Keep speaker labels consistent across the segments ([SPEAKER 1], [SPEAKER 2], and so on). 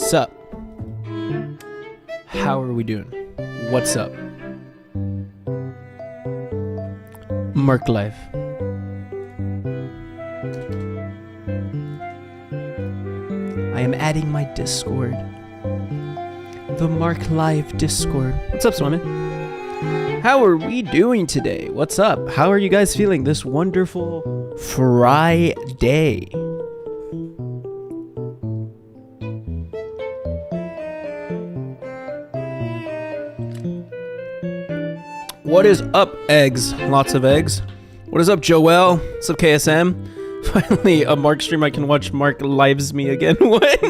[SPEAKER 1] Sup? How are we doing? What's up? Marclive. I am adding my Discord. The Marclive Discord. What's up, Swimmin'? How are we doing today? What's up? How are you guys feeling this wonderful Friday? What is up, eggs? Lots of eggs. What is up, Joel? What's up, KSM? Finally, a Marc stream I can watch. Marc lives me again. What?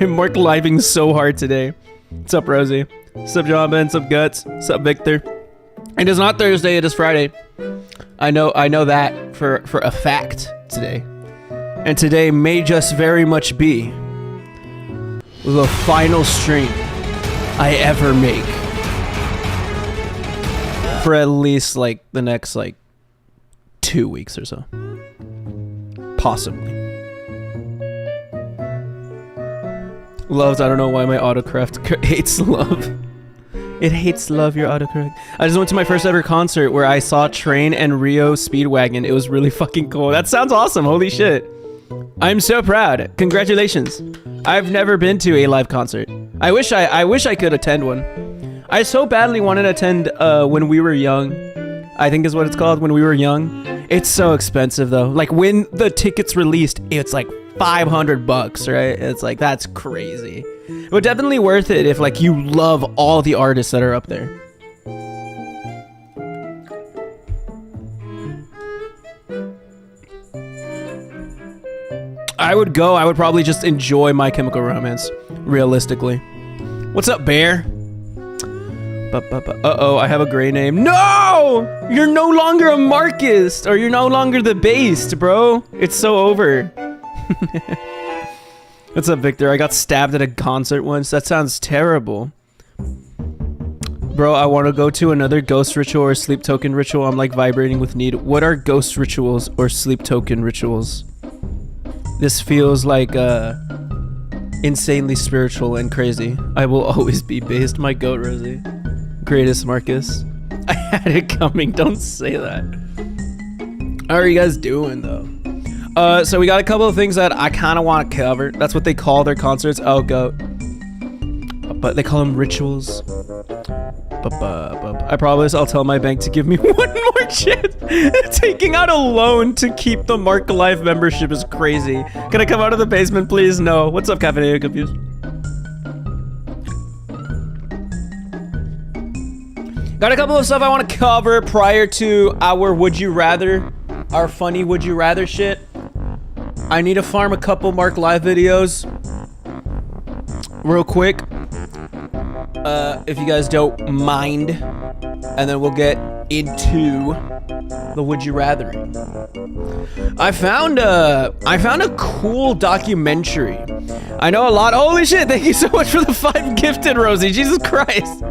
[SPEAKER 1] I'm Marc living so hard today. What's up, Rosie? What's up, John Ben? What's up, Guts? What's up, Victor? It is not Thursday, it is Friday. I know that for a fact today. And today may just very much be the final stream I ever make. For at least like the next like 2 weeks or so. Possibly. Loves, I don't know why my autocorrect hates love. It hates love, your autocorrect. I just went to my first ever concert where I saw Train and Rio Speedwagon. It was really fucking cool. That sounds awesome. Holy shit. I'm so proud. Congratulations. I've never been to a live concert. I wish I could attend one. I so badly wanted to attend When We Were Young. I think is what it's called, When We Were Young. It's so expensive though. Like when the tickets released, it's like $500, right? It's like, that's crazy. But definitely worth it if like you love all the artists that are up there. I would go. I would probably just enjoy My Chemical Romance, realistically. What's up, Bear? Uh-oh, I have a gray name. No! You're no longer a Marcist, or you're no longer the Based, bro. It's so over. What's up, Victor? I got stabbed at a concert once. That sounds terrible. Bro, I want to go to another ghost ritual or sleep token ritual. I'm like vibrating with need. What are ghost rituals or sleep token rituals? This feels like insanely spiritual and crazy. I will always be Based, my goat, Rosie. Greatest Marcus. I had it coming. Don't say that. How are you guys doing though? So we got a couple of things that I kind of want to cover. That's what they call their concerts. Oh, goat. But they call them rituals. I promise I'll tell my bank to give me one more chance. Taking out a loan to keep the Marclive membership is crazy. Can I come out of the basement, please? No. What's up, Caffeinated Confused? Got a couple of stuff I want to cover prior to our Would You Rather, our funny Would You Rather shit. I need to farm a couple Marclive videos real quick, if you guys don't mind, and then we'll get into the Would You Rather. I found a cool documentary. I know a lot. Holy shit! Thank you so much for the 5 gifted, Rosie. Jesus Christ.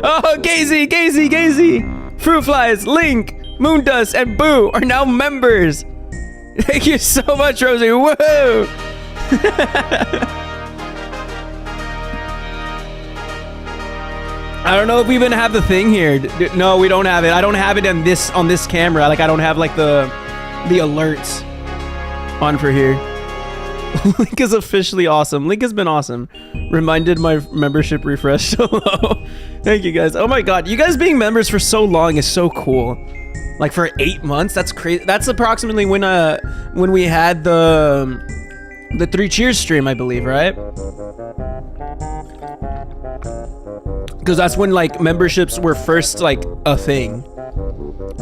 [SPEAKER 1] Oh, Gazy, Fruit Flies, Link, Moondust, and Boo are now members. Thank you so much, Rosie. Whoa! I don't know if we even have the thing here. No, we don't have it. I don't have it on this camera. Like I don't have like the alerts on for here. Link is officially awesome. Link has been awesome. Reminded my membership refresh so low. Thank you guys. Oh my god, you guys being members for so long is so cool. Like for 8 months, that's crazy. That's approximately when we had the 3 Cheers stream, I believe, right? Because that's when like memberships were first like a thing.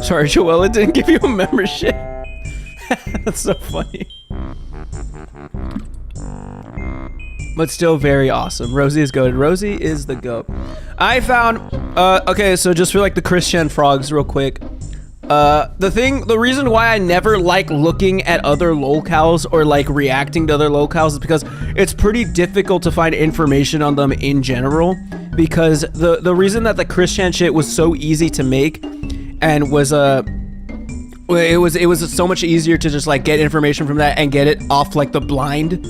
[SPEAKER 1] Sorry, Joella didn't give you a membership. That's so funny. But still very awesome. Rosie is goated. Rosie is the goat. I found okay, so just for like the Christian frogs real quick. The reason why I never like looking at other locales or like reacting to other locales is because it's pretty difficult to find information on them in general, because the reason that the Christian shit was so easy to make and was it was so much easier to just like get information from that and get it off like the blind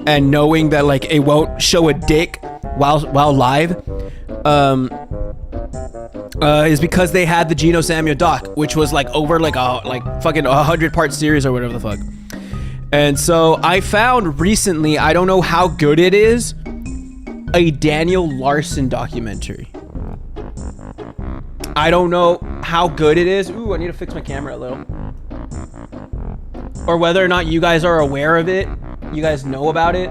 [SPEAKER 1] and knowing that like it won't show a dick while live, is because they had the Geno Samuel doc, which was like over like a fucking 100-part series or whatever the fuck. And so I found recently, I don't know how good it is, a Daniel Larson documentary. I don't know how good it is. Ooh, I need to fix my camera a little. Or whether or not you guys are aware of it. You guys know about it.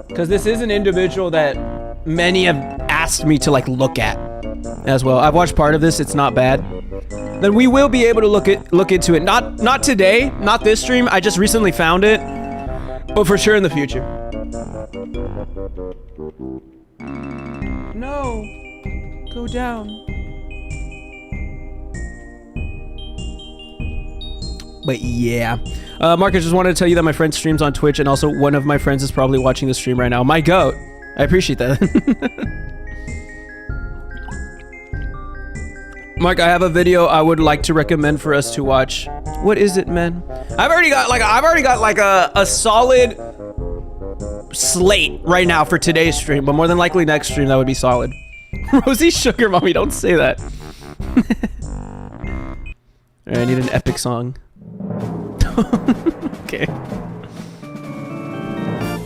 [SPEAKER 1] Because this is an individual that many have asked me to like look at as well. I've watched part of this. It's not bad. Then we will be able to look into it. Not today, not this stream. I just recently found it, but for sure in the future. No, go down. But yeah, Marc, I just wanted to tell you that my friend streams on Twitch, and also one of my friends is probably watching the stream right now. My goat. I appreciate that. Marc, I have a video I would like to recommend for us to watch. What is it, man? I've already got like a solid slate right now for today's stream, but more than likely next stream that would be solid. Rosie Sugar Mommy, don't say that. I need an epic song. Okay.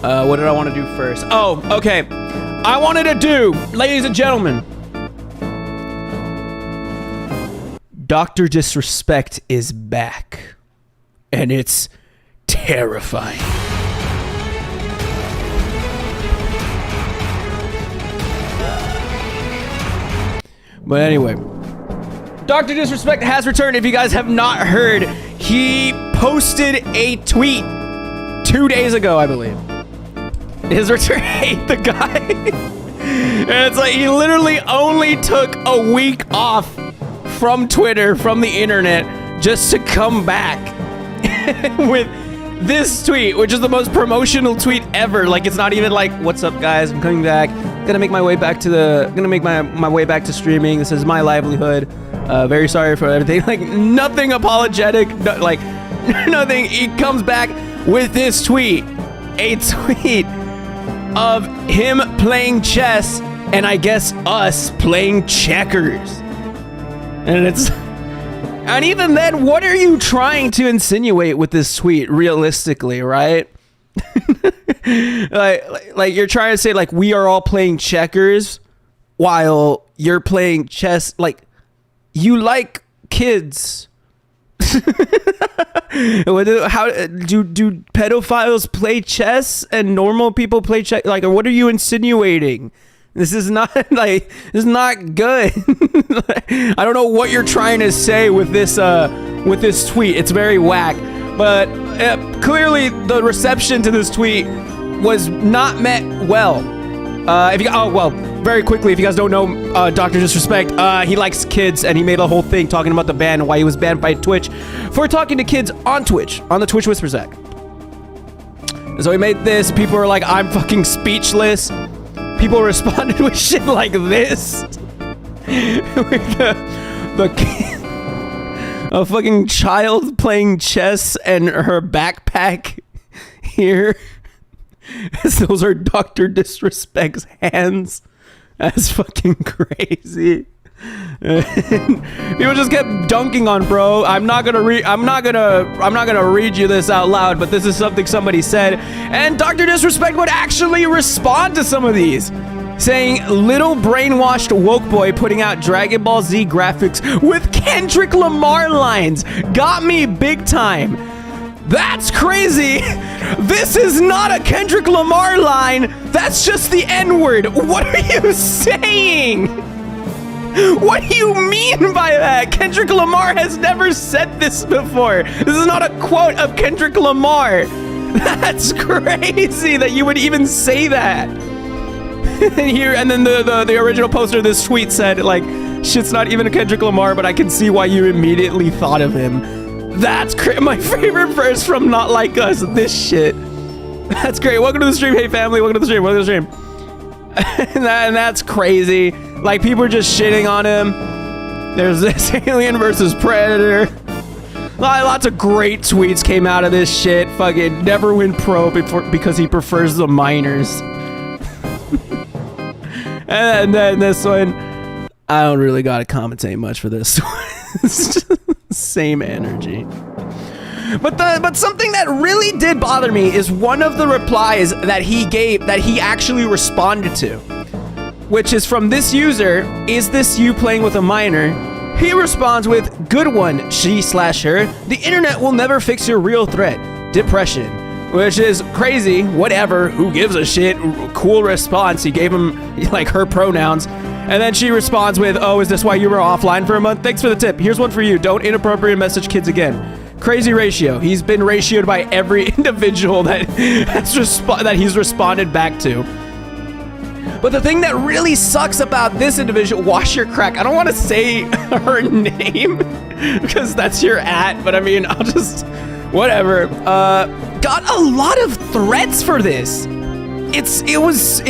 [SPEAKER 1] What did I want to do first? Oh, okay. I wanted to do, ladies and gentlemen, Dr. Disrespect is back, and it's terrifying. But anyway, Dr. Disrespect has returned. If you guys have not heard, he posted a tweet 2 days ago, I believe. His return, hate the guy. And it's like he literally only took a week off from Twitter, from the internet, just to come back with this tweet, which is the most promotional tweet ever. Like, it's not even like, what's up guys, I'm coming back, gonna make my way back to streaming, this is my livelihood, very sorry for everything. Like, nothing apologetic, like nothing. He comes back with this tweet, a tweet of him playing chess, and I guess us playing checkers. And it's, and even then, what are you trying to insinuate with this tweet, realistically, right? like you're trying to say like we are all playing checkers while you're playing chess. Like, you like kids. How do pedophiles play chess and normal people play chess? Like, what are you insinuating? This is not like, this is not good. I don't know what you're trying to say with this tweet. It's very whack, but clearly the reception to this tweet was not met well. Very quickly, if you guys don't know Dr. Disrespect, he likes kids, and he made a whole thing talking about the ban and why he was banned by Twitch for talking to kids on Twitch, on the Twitch Whispers act. So he made this. People were like, I'm fucking speechless. People responded with shit like this. With a fucking child playing chess and her backpack here. Those are Dr. Disrespect's hands. That's fucking crazy. People just kept dunking on bro. I'm not gonna read you this out loud, but this is something somebody said, and Dr. Disrespect would actually respond to some of these, saying, little brainwashed woke boy putting out Dragon Ball Z graphics with Kendrick Lamar lines. Got me big time. That's crazy. This is not a Kendrick Lamar line. That's just the N-word. What are you saying? What do you mean by that? Kendrick Lamar has never said this before. This is not a quote of Kendrick Lamar. That's crazy that you would even say that. And then the original poster of this tweet said, like, shit's not even a Kendrick Lamar, but I can see why you immediately thought of him. That's my favorite verse from Not Like Us. This shit. That's great. Welcome to the stream. Hey family, welcome to the stream. Welcome to the stream. And that's crazy. Like, people are just shitting on him. There's this Alien versus Predator. Lots of great tweets came out of this shit. Fucking never win pro because he prefers the minors. And then this one, I don't really gotta commentate much for this. Same energy. But something that really did bother me is one of the replies that he gave that he actually responded to, which is from this user. Is this you playing with a minor? He responds with, good one, she/her. The internet will never fix your real threat, depression. Which is crazy. Whatever. Who gives a shit? Cool response. He gave him like her pronouns. And then she responds with, oh, is this why you were offline for a month? Thanks for the tip. Here's one for you. Don't inappropriate message kids again. Crazy ratio. He's been ratioed by every individual that he's responded back to. But the thing that really sucks about this individual, Wash Your Crack, I don't want to say her name because that's your at, but I mean, I'll just, whatever. Got a lot of threats for this. It was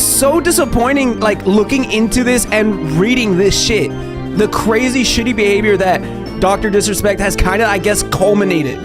[SPEAKER 1] so disappointing, like looking into this and reading this shit. The crazy shitty behavior that Dr. Disrespect has kind of, I guess, culminated.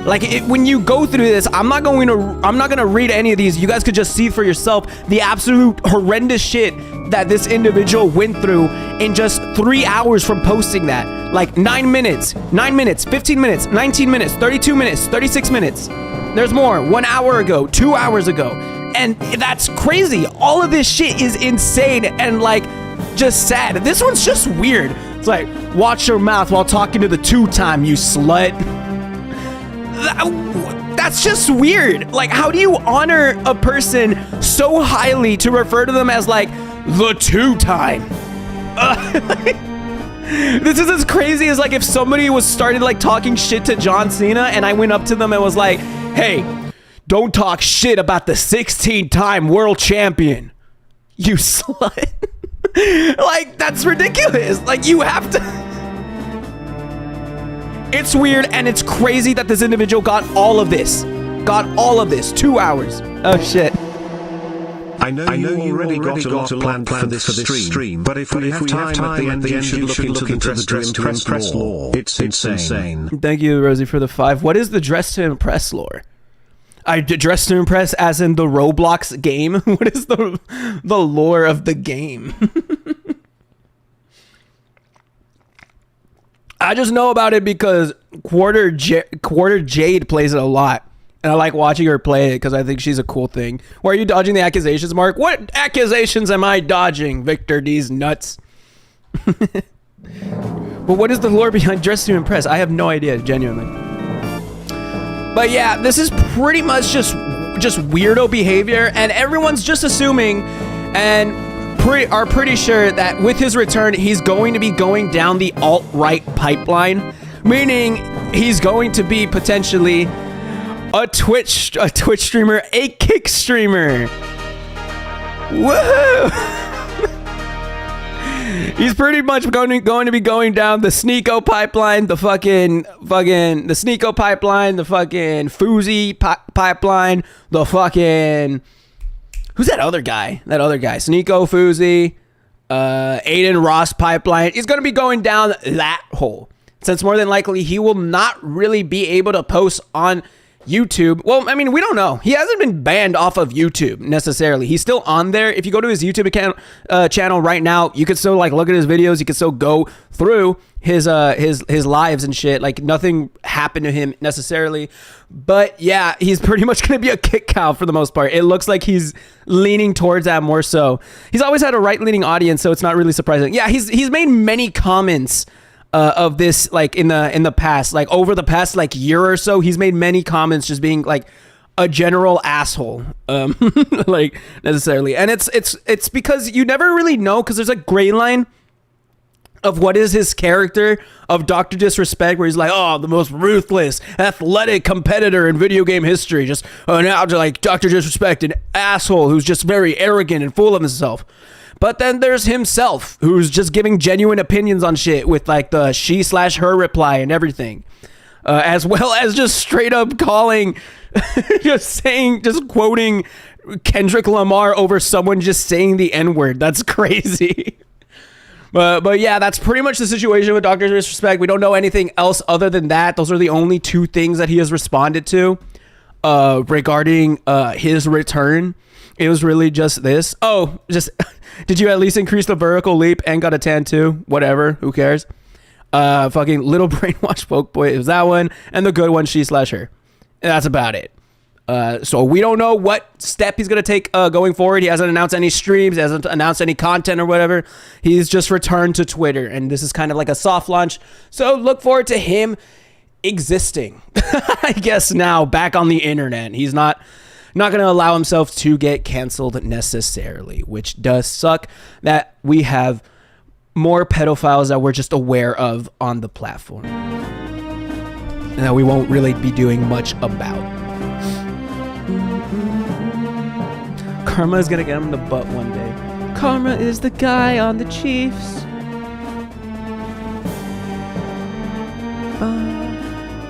[SPEAKER 1] Like when you go through this, I'm not gonna read any of these. You guys could just see for yourself the absolute horrendous shit that this individual went through in just 3 hours from posting that. Like 9 minutes, 15 minutes, 19 minutes, 32 minutes, 36 minutes. There's more. 1 hour ago, 2 hours ago. And that's crazy. All of this shit is insane and like just sad. This one's just weird. It's like, watch your mouth while talking to the two-time, you slut. That's just weird. Like, how do you honor a person so highly to refer to them as like the two-time? This is as crazy as like if somebody was started like talking shit to John Cena and I went up to them and was like, hey, don't talk shit about the 16-time world champion, you slut. Like, that's ridiculous. Like, you have to. It's weird and it's crazy that this individual got all of this. 2 hours. Oh shit.
[SPEAKER 2] I know you already got a lot planned for this stream, but if we have time at the end, you should look into the Dress to Impress lore. It's insane.
[SPEAKER 1] Thank you, Rosie, for the 5. What is the Dress to Impress lore? I Dress to Impress as in the Roblox game? What is the lore of the game? I just know about it because Quarter Jade plays it a lot. And I like watching her play it because I think she's a cool thing. Why are you dodging the accusations, Mark? What accusations am I dodging, Victor D's nuts? But what is the lore behind Dress to Impress? I have no idea, genuinely. But yeah, this is pretty much just weirdo behavior, and everyone's just assuming and are pretty sure that with his return, he's going to be going down the alt-right pipeline, meaning he's going to be potentially a Twitch streamer, a Kick streamer. Woohoo! He's pretty much going to be going down the Sneako pipeline, the fucking Sneako pipeline, the fucking Foozy pipeline, the fucking, who's that other guy? Sneako, Foozy, Aiden Ross pipeline. He's going to be going down that hole, since more than likely he will not really be able to post on YouTube. Well, I mean, we don't know. He hasn't been banned off of YouTube necessarily. He's still on there. If you go to his YouTube account, channel right now, you can still like look at his videos. You can still go through his lives and shit. Like nothing happened to him necessarily. But yeah, he's pretty much going to be a kick cow for the most part. It looks like he's leaning towards that more so. He's always had a right-leaning audience, so it's not really surprising. Yeah, he's made many comments of this, like in the past, like over the past like year or so, he's made many comments just being like a general asshole, like necessarily. And it's because you never really know, because there's a gray line of what is his character of Dr. Disrespect, where he's like, oh, the most ruthless, athletic competitor in video game history. Just now to like Dr. Disrespect, an asshole who's just very arrogant and full of himself. But then there's himself, who's just giving genuine opinions on shit with like the she/her reply and everything. As well as just straight up calling, just quoting Kendrick Lamar over someone just saying the N-word. That's crazy. But yeah, that's pretty much the situation with Dr. Disrespect. We don't know anything else other than that. Those are the only two things that he has responded to regarding his return. It was really just this. Oh, just did you at least increase the vertical leap and got a tan too? Whatever, who cares? Fucking little brainwash poke boy, it was that one, and the good one, she/her. And that's about it. So we don't know what step he's gonna take going forward. He hasn't announced any streams, he hasn't announced any content or whatever. He's just returned to Twitter, and this is kind of like a soft launch. So look forward to him existing, I guess, now back on the internet. He's not gonna allow himself to get canceled necessarily, which does suck that we have more pedophiles that we're just aware of on the platform and that we won't really be doing much about. Karma is gonna get him in the butt one day. Karma is the guy on the Chiefs.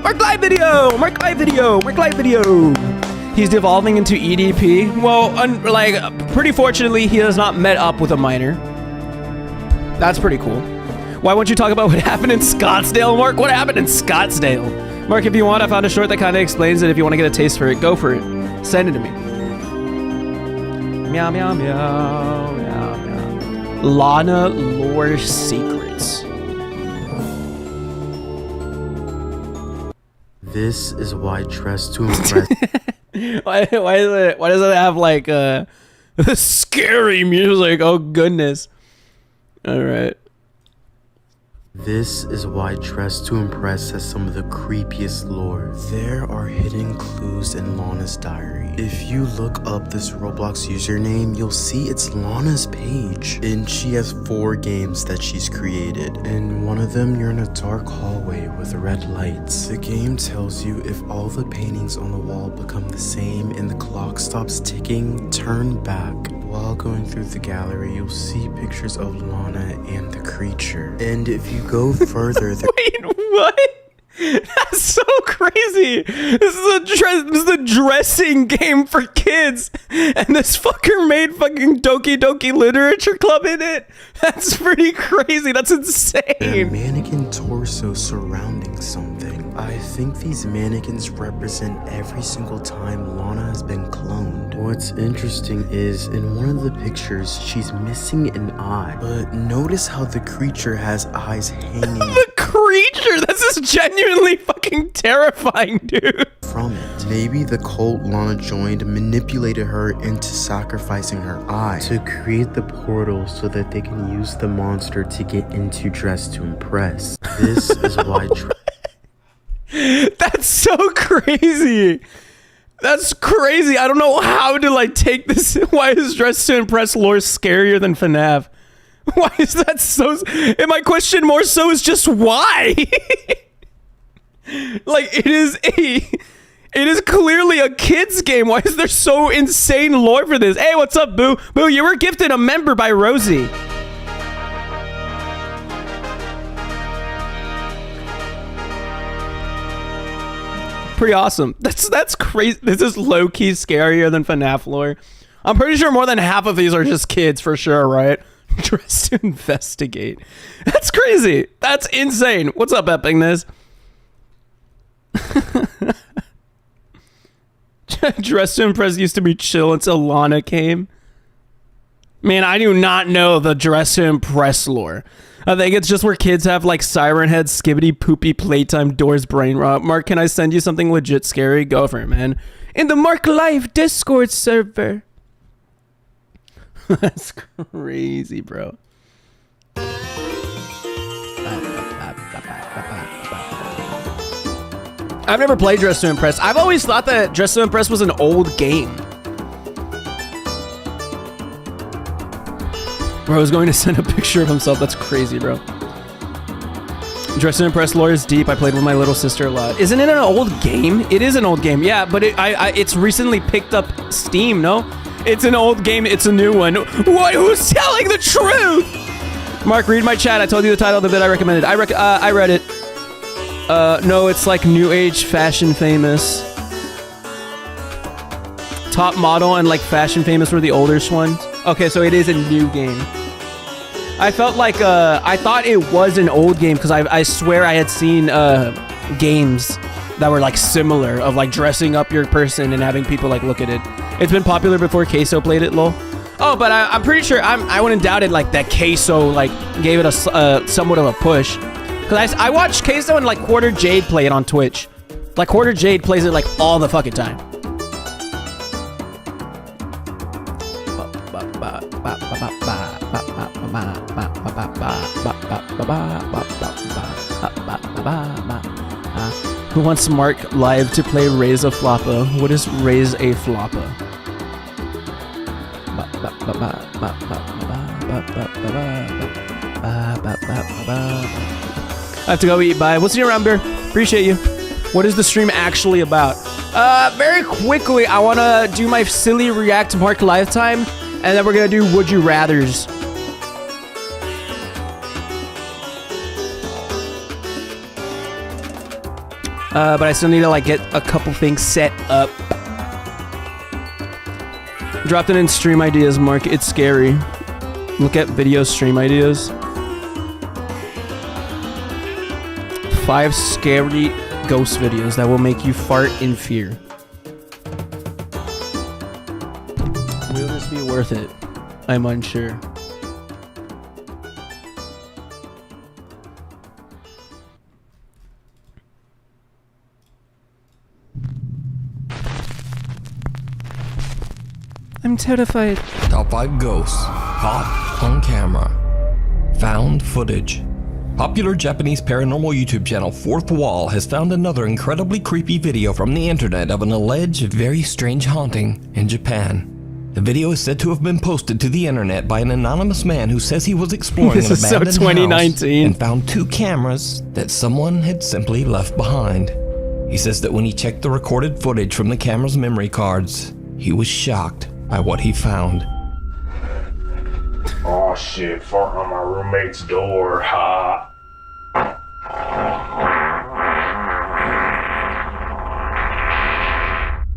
[SPEAKER 1] Marclive video! Marclive video! Marclive video! He's devolving into EDP. Well, pretty fortunately, he has not met up with a minor. That's pretty cool. Why won't you talk about what happened in Scottsdale, Mark? What happened in Scottsdale? Mark, if you want, I found a short that kind of explains it. If you want to get a taste for it, go for it. Send it to me. Meow, meow, meow, meow, meow. Lana Lore Secrets.
[SPEAKER 3] This is why dress to impress.
[SPEAKER 1] Why does it have like scary music? Oh goodness. All right.
[SPEAKER 3] This is why Dress to Impress has some of the creepiest lore. There are hidden clues in Lana's diary. If you look up this Roblox username, you'll see it's Lana's page. And she has 4 games that she's created. In one of them, you're in a dark hallway with red lights. The game tells you if all the paintings on the wall become the same and the clock stops ticking, turn back. While going through the gallery, you'll see pictures of Lana and the creature. And if you go further...
[SPEAKER 1] Wait, what? That's so crazy. This is a dressing game for kids. And this fucker made fucking Doki Doki Literature Club in it. That's pretty crazy. That's insane.
[SPEAKER 3] A mannequin torso surrounding something. I think these mannequins represent every single time Lana has been cloned. What's interesting is, in one of the pictures, she's missing an eye. But notice how the creature has eyes hanging...
[SPEAKER 1] The creature? This is genuinely fucking terrifying, dude.
[SPEAKER 3] From it. Maybe the cult Lana joined manipulated her into sacrificing her eye to create the portal so that they can use the monster to get into Dress to Impress. This is why...
[SPEAKER 1] That's so crazy. That's crazy. I don't know how to take this. Why is Dress to Impress lore scarier than FNAF? Why is that so? And my question more so is just why? It is clearly a kid's game. Why is there so insane lore for this? Hey, what's up, Boo? Boo, you were gifted a member by Rosie. Pretty awesome. That's crazy. This is low-key scarier than FNAF lore. I'm pretty sure more than half of these are just kids for sure, right? Dress to investigate. That's crazy. That's insane. What's up, Eppingness? Dress to Impress used to be chill until Lana came. Man, I do not know the Dress to Impress lore. I think it's just where kids have siren head, skibbity poopy playtime doors brain rot. Mark, can I send you something legit scary? Go for it, man. In the Marclive Discord server. That's crazy, bro. I've never played Dress to Impress. I've always thought that Dress to Impress was an old game. Bro, I was going to send a picture of himself. That's crazy, bro. Dress to Impress lore is deep. I played with my little sister a lot. Isn't it an old game? It is an old game. Yeah, but it's recently picked up Steam, no? It's an old game. It's a new one. What? Who's telling the truth? Mark, read my chat. I told you the title of the vid I recommended. I read it. No, it's new age fashion famous. Top model and fashion famous were the oldest ones. Okay, so it is a new game. I felt like I thought it was an old game because I swear I had seen games that were like similar of like dressing up your person and having people like look at it. It's been popular before Queso played it, lol. Oh, but I'm pretty sure I wouldn't doubt it like that Queso like gave it a somewhat of a push. Cause I watched Queso and like Quarter Jade play it on Twitch. Like Quarter Jade plays it like all the fucking time. Who wants Marc live to play Raise a Floppa? What is Raise a Floppa? I have to go eat. Bye. We'll see you around, Bear. Appreciate you. What is the stream actually about? Very quickly, I want to do my silly react to Marc lifetime, and then we're going to do Would You Rathers. But I still need to like get a couple things set up. Dropped it in stream ideas, Marc. It's scary. Look at video stream ideas. 5 scary ghost videos that will make you fart in fear. Will this be worth it? I'm unsure. I'm terrified.
[SPEAKER 4] Top 5 ghosts caught on camera. Found footage. Popular Japanese paranormal YouTube channel Fourth Wall has found another incredibly creepy video from the internet of an alleged very strange haunting in Japan. The video is said to have been posted to the internet by an anonymous man who says he was exploring
[SPEAKER 1] This
[SPEAKER 4] an
[SPEAKER 1] is so
[SPEAKER 4] abandoned
[SPEAKER 1] 2019.
[SPEAKER 4] house and found 2 cameras that someone had simply left behind. He says that when he checked the recorded footage from the camera's memory cards, he was shocked by what he found.
[SPEAKER 5] Oh shit, fart on my roommate's door, ha.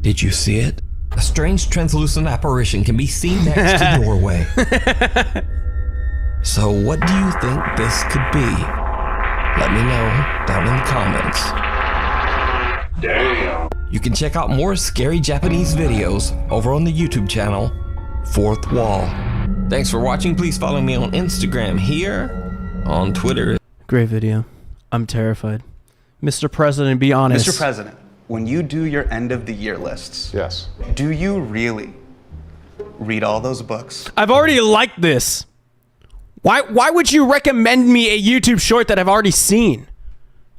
[SPEAKER 4] Did you see it? A strange translucent apparition can be seen next to the doorway. So what do you think this could be? Let me know down in the comments.
[SPEAKER 5] Damn.
[SPEAKER 4] You can check out more scary Japanese videos over on the YouTube channel, Fourth Wall. Thanks for watching. Please follow me on Instagram here, on Twitter.
[SPEAKER 1] Great video. I'm terrified. Mr. President, be honest.
[SPEAKER 6] Mr. President, when you do your end of the year lists,
[SPEAKER 5] Yes.
[SPEAKER 6] do you really read all those books?
[SPEAKER 1] I've already liked this. Why would you recommend me a YouTube short that I've already seen?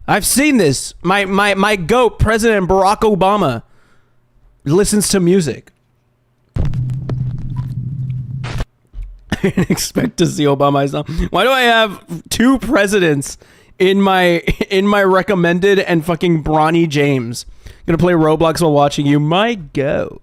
[SPEAKER 1] I've seen this. My goat, President Barack Obama, listens to music. I didn't expect to see Obama. Why do I have 2 presidents in my recommended and fucking Bronny James? Gonna play Roblox while watching you. My goat.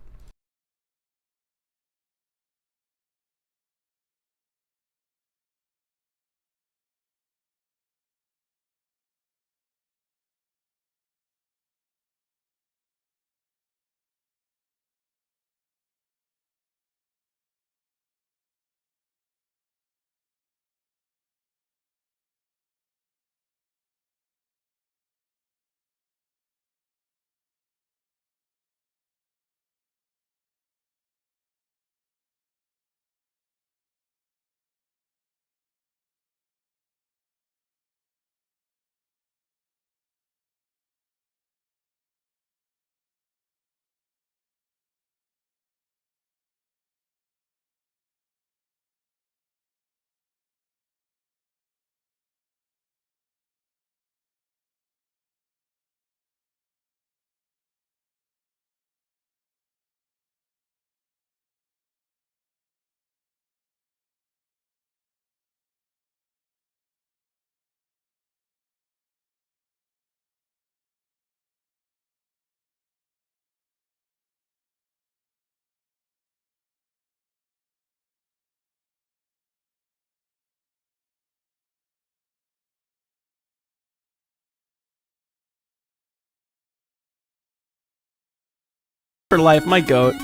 [SPEAKER 1] For life, my goat.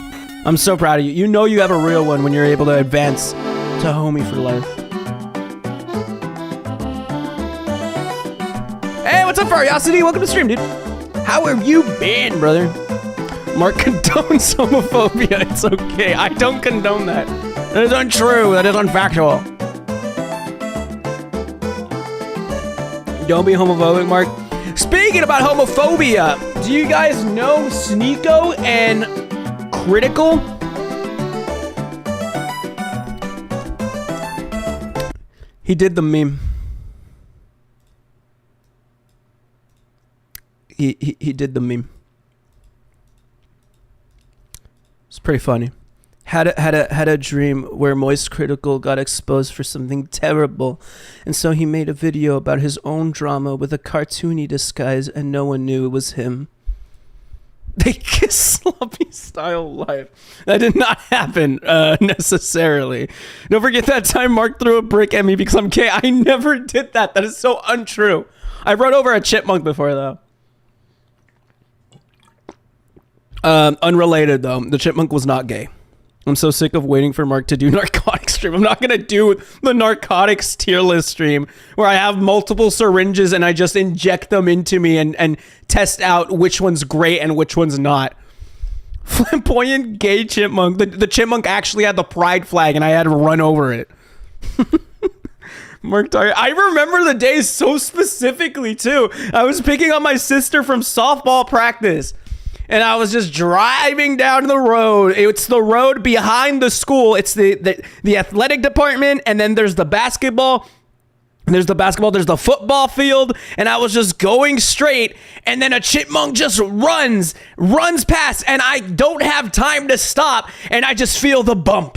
[SPEAKER 1] I'm so proud of you. You know you have a real one when you're able to advance to homie for life. What's up, Variosity? Welcome to the stream, dude. How have you been, brother? Marc condones homophobia. It's okay. I don't condone that. That is untrue. That is unfactual. Don't be homophobic, Marc. Speaking about homophobia, do you guys know Sneako and Critical? He did the meme. He did the meme. It's pretty funny. Had a dream where moistcritikal got exposed for something terrible, and so he made a video about his own drama with a cartoony disguise, and no one knew it was him. They kiss sloppy style live. That did not happen necessarily. Don't forget that time Marc threw a brick at me because I'm gay. I never did that. That is so untrue. I run over a chipmunk before though. Unrelated though. The chipmunk was not gay. I'm so sick of waiting for Marc to do narcotics stream. I'm not gonna do the narcotics tier list stream where I have multiple syringes and I just inject them into me and test out which one's great and which one's not. Flamboyant gay chipmunk. The chipmunk actually had the pride flag and I had to run over it. Marc Target. I remember the day so specifically too. I was picking up my sister from softball practice. And I was just driving down the road. It's the road behind the school. It's the athletic department. And then there's the basketball. And there's the football field. And I was just going straight. And then a chipmunk just runs past. And I don't have time to stop. And I just feel the bump.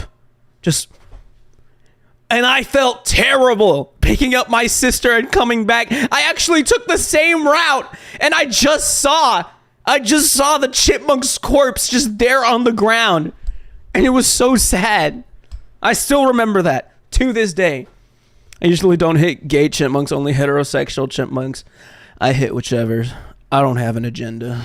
[SPEAKER 1] And I felt terrible picking up my sister and coming back. I actually took the same route. And I just saw the chipmunk's corpse just there on the ground. And it was so sad. I still remember that to this day. I usually don't hit gay chipmunks, only heterosexual chipmunks. I hit whichever. I don't have an agenda.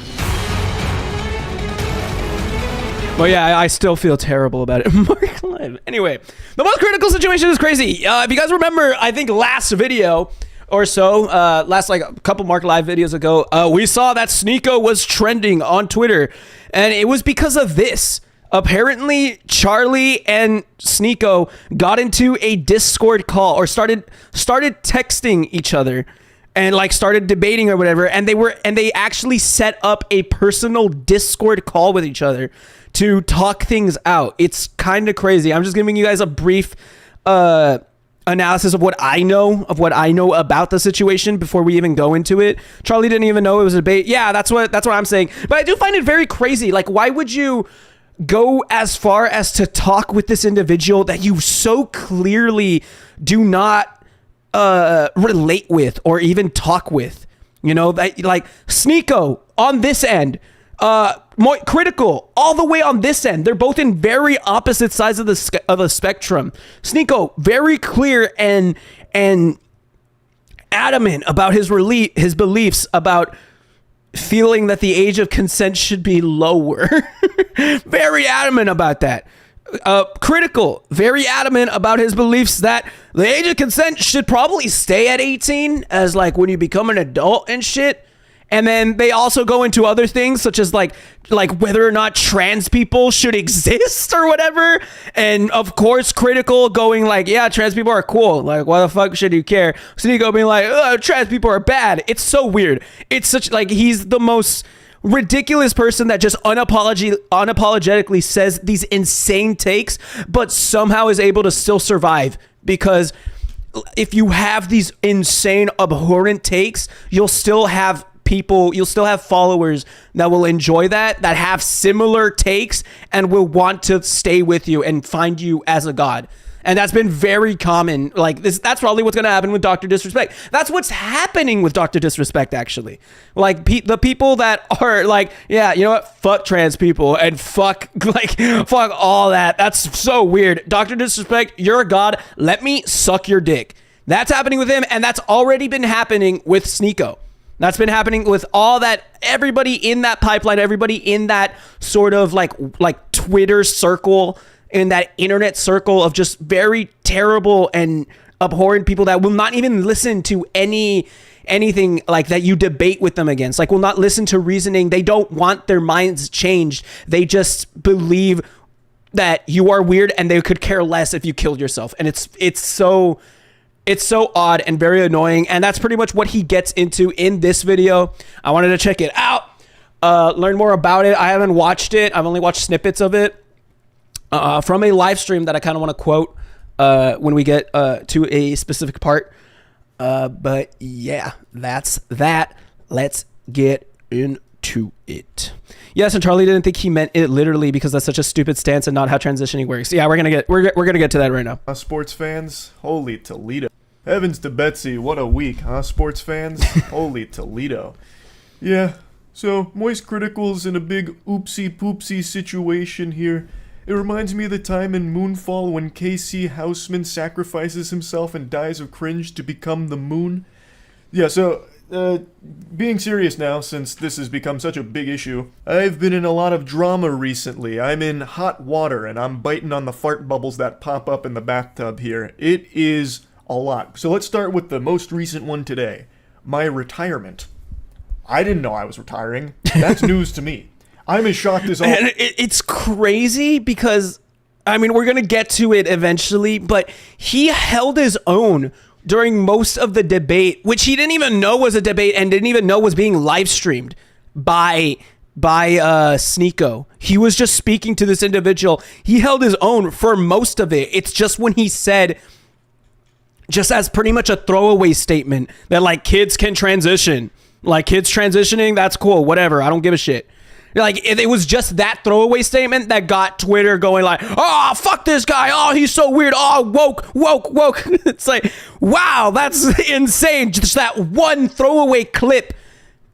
[SPEAKER 1] But yeah, I still feel terrible about it. Marclive. Anyway, the most critical situation is crazy. If you guys remember, I think last video or so, last like a couple Marclive videos ago, we saw that Sneako was trending on Twitter, and it was because of this. Apparently, Charlie and Sneako got into a Discord call or started texting each other and like started debating or whatever, and they actually set up a personal Discord call with each other to talk things out. It's kind of crazy. I'm just giving you guys a brief analysis of what I know about the situation before we even go into it. Charlie didn't even know it was a debate. Yeah, that's what I'm saying. But I do find it very crazy. Like, why would you go as far as to talk with this individual that you so clearly do not relate with or even talk with? You know, that like Sneako on this end, Critical all the way on this end. They're both in very opposite sides of the spectrum. Sneako very clear and adamant about his beliefs about feeling that the age of consent should be lower. Very adamant about that. Critical very adamant about his beliefs that the age of consent should probably stay at 18 as like when you become an adult and shit. And then they also go into other things such as like whether or not trans people should exist or whatever. And of course, Critical going like, yeah, trans people are cool. Like, why the fuck should you care? Sneako being like, oh, trans people are bad. It's so weird. It's such like he's the most ridiculous person that just unapologetically says these insane takes, but somehow is able to still survive because if you have these insane, abhorrent takes, you'll still have followers that will enjoy that have similar takes and will want to stay with you and find you as a god. And that's been very common. Like this, that's probably what's going to happen with Dr. Disrespect. That's what's happening with Dr. Disrespect, actually. Like the people that are like, yeah, you know what? Fuck trans people and fuck all that. That's so weird. Dr. Disrespect, you're a god. Let me suck your dick. That's happening with him. And that's already been happening with Sneako. That's been happening with all that, everybody in that pipeline, everybody in that sort of like Twitter circle, in that internet circle of just very terrible and abhorrent people that will not even listen to anything like that you debate with them against, like will not listen to reasoning. They don't want their minds changed. They just believe that you are weird and they could care less if you killed yourself. And it's so odd and very annoying. And that's pretty much what he gets into in this video. I wanted to check it out, learn more about it. I haven't watched it. I've only watched snippets of it from a live stream that I kind of want to quote when we get to a specific part. But yeah, that's that. Let's get into it. Yes, and Charlie didn't think he meant it literally because that's such a stupid stance and not how transitioning works. Yeah, we're gonna get to that right now.
[SPEAKER 7] Sports fans, holy Toledo. Heavens to Betsy, what a week, huh, sports fans? Holy Toledo. Yeah, so Moist Critical's in a big oopsie-poopsie situation here. It reminds me of the time in Moonfall when KC Houseman sacrifices himself and dies of cringe to become the moon. Yeah, so, being serious now, since this has become such a big issue, I've been in a lot of drama recently. I'm in hot water, and I'm biting on the fart bubbles that pop up in the bathtub here. It is a lot. So let's start with the most recent one today. My retirement. I didn't know I was retiring. That's news to me. I'm as shocked as all.
[SPEAKER 1] And it's crazy because, I mean, we're going to get to it eventually, but he held his own during most of the debate, which he didn't even know was a debate and didn't even know was being live streamed by Sneako. He was just speaking to this individual. He held his own for most of it. It's just when he said, just as pretty much a throwaway statement, that like kids can transition. Like kids transitioning, that's cool, whatever, I don't give a shit. Like, it was just that throwaway statement that got Twitter going like, oh, fuck this guy. Oh, he's so weird. Oh, woke. It's like, wow, that's insane. Just that one throwaway clip,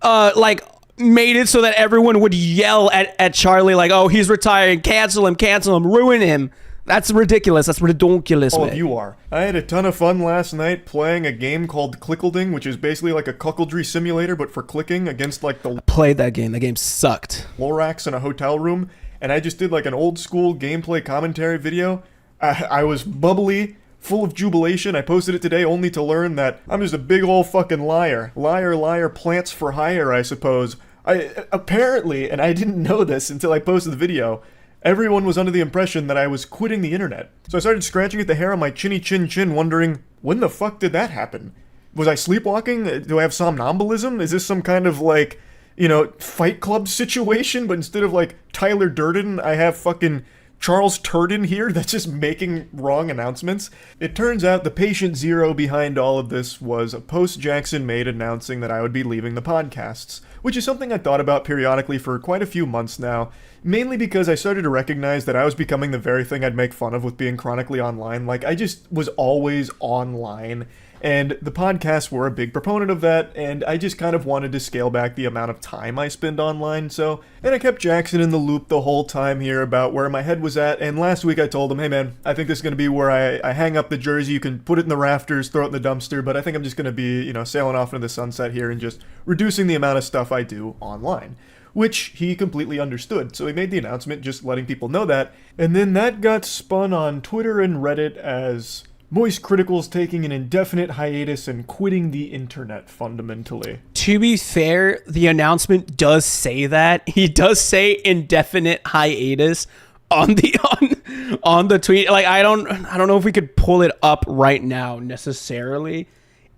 [SPEAKER 1] like, made it so that everyone would yell at Charlie like, oh, he's retiring. Cancel him, ruin him. That's ridiculous. That's ridiculous,
[SPEAKER 7] all
[SPEAKER 1] man.
[SPEAKER 7] of you are. I had a ton of fun last night playing a game called Clickleding, which is basically like a cuckoldry simulator, but for clicking against like the...
[SPEAKER 1] Played that game. That game sucked.
[SPEAKER 7] Lorax in a hotel room, and I just did like an old school gameplay commentary video. I was bubbly, full of jubilation. I posted it today only to learn that I'm just a big old fucking liar. Liar, plants for hire, I suppose. Apparently, and I didn't know this until I posted the video, everyone was under the impression that I was quitting the internet. So I started scratching at the hair on my chinny chin, wondering, when the fuck did that happen? Was I sleepwalking? Do I have somnambulism? Is this some kind of like, you know, Fight Club situation? But instead of like Tyler Durden, I have fucking Charles Turden here that's just making wrong announcements. It turns out the patient zero behind all of this was a post Jackson made announcing that I would be leaving the podcasts, which is something I thought about periodically for quite a few months now, mainly because I started to recognize that I was becoming the very thing I'd make fun of with being chronically online. Like, I just was always online, and the podcasts were a big proponent of that, and I just kind of wanted to scale back the amount of time I spend online, and I kept Jackson in the loop the whole time here about where my head was at, and last week I told him, hey man, I think this is going to be where I hang up the jersey, you can put it in the rafters, throw it in the dumpster, but I think I'm just going to be, you know, sailing off into the sunset here and just reducing the amount of stuff I do online. Which he completely understood, so he made the announcement just letting people know that, and then that got spun on Twitter and Reddit as Moist Critical's taking an indefinite hiatus and quitting the internet, fundamentally.
[SPEAKER 1] To be fair, the announcement does say that. He does say indefinite hiatus on the tweet. Like, I don't know if we could pull it up right now necessarily.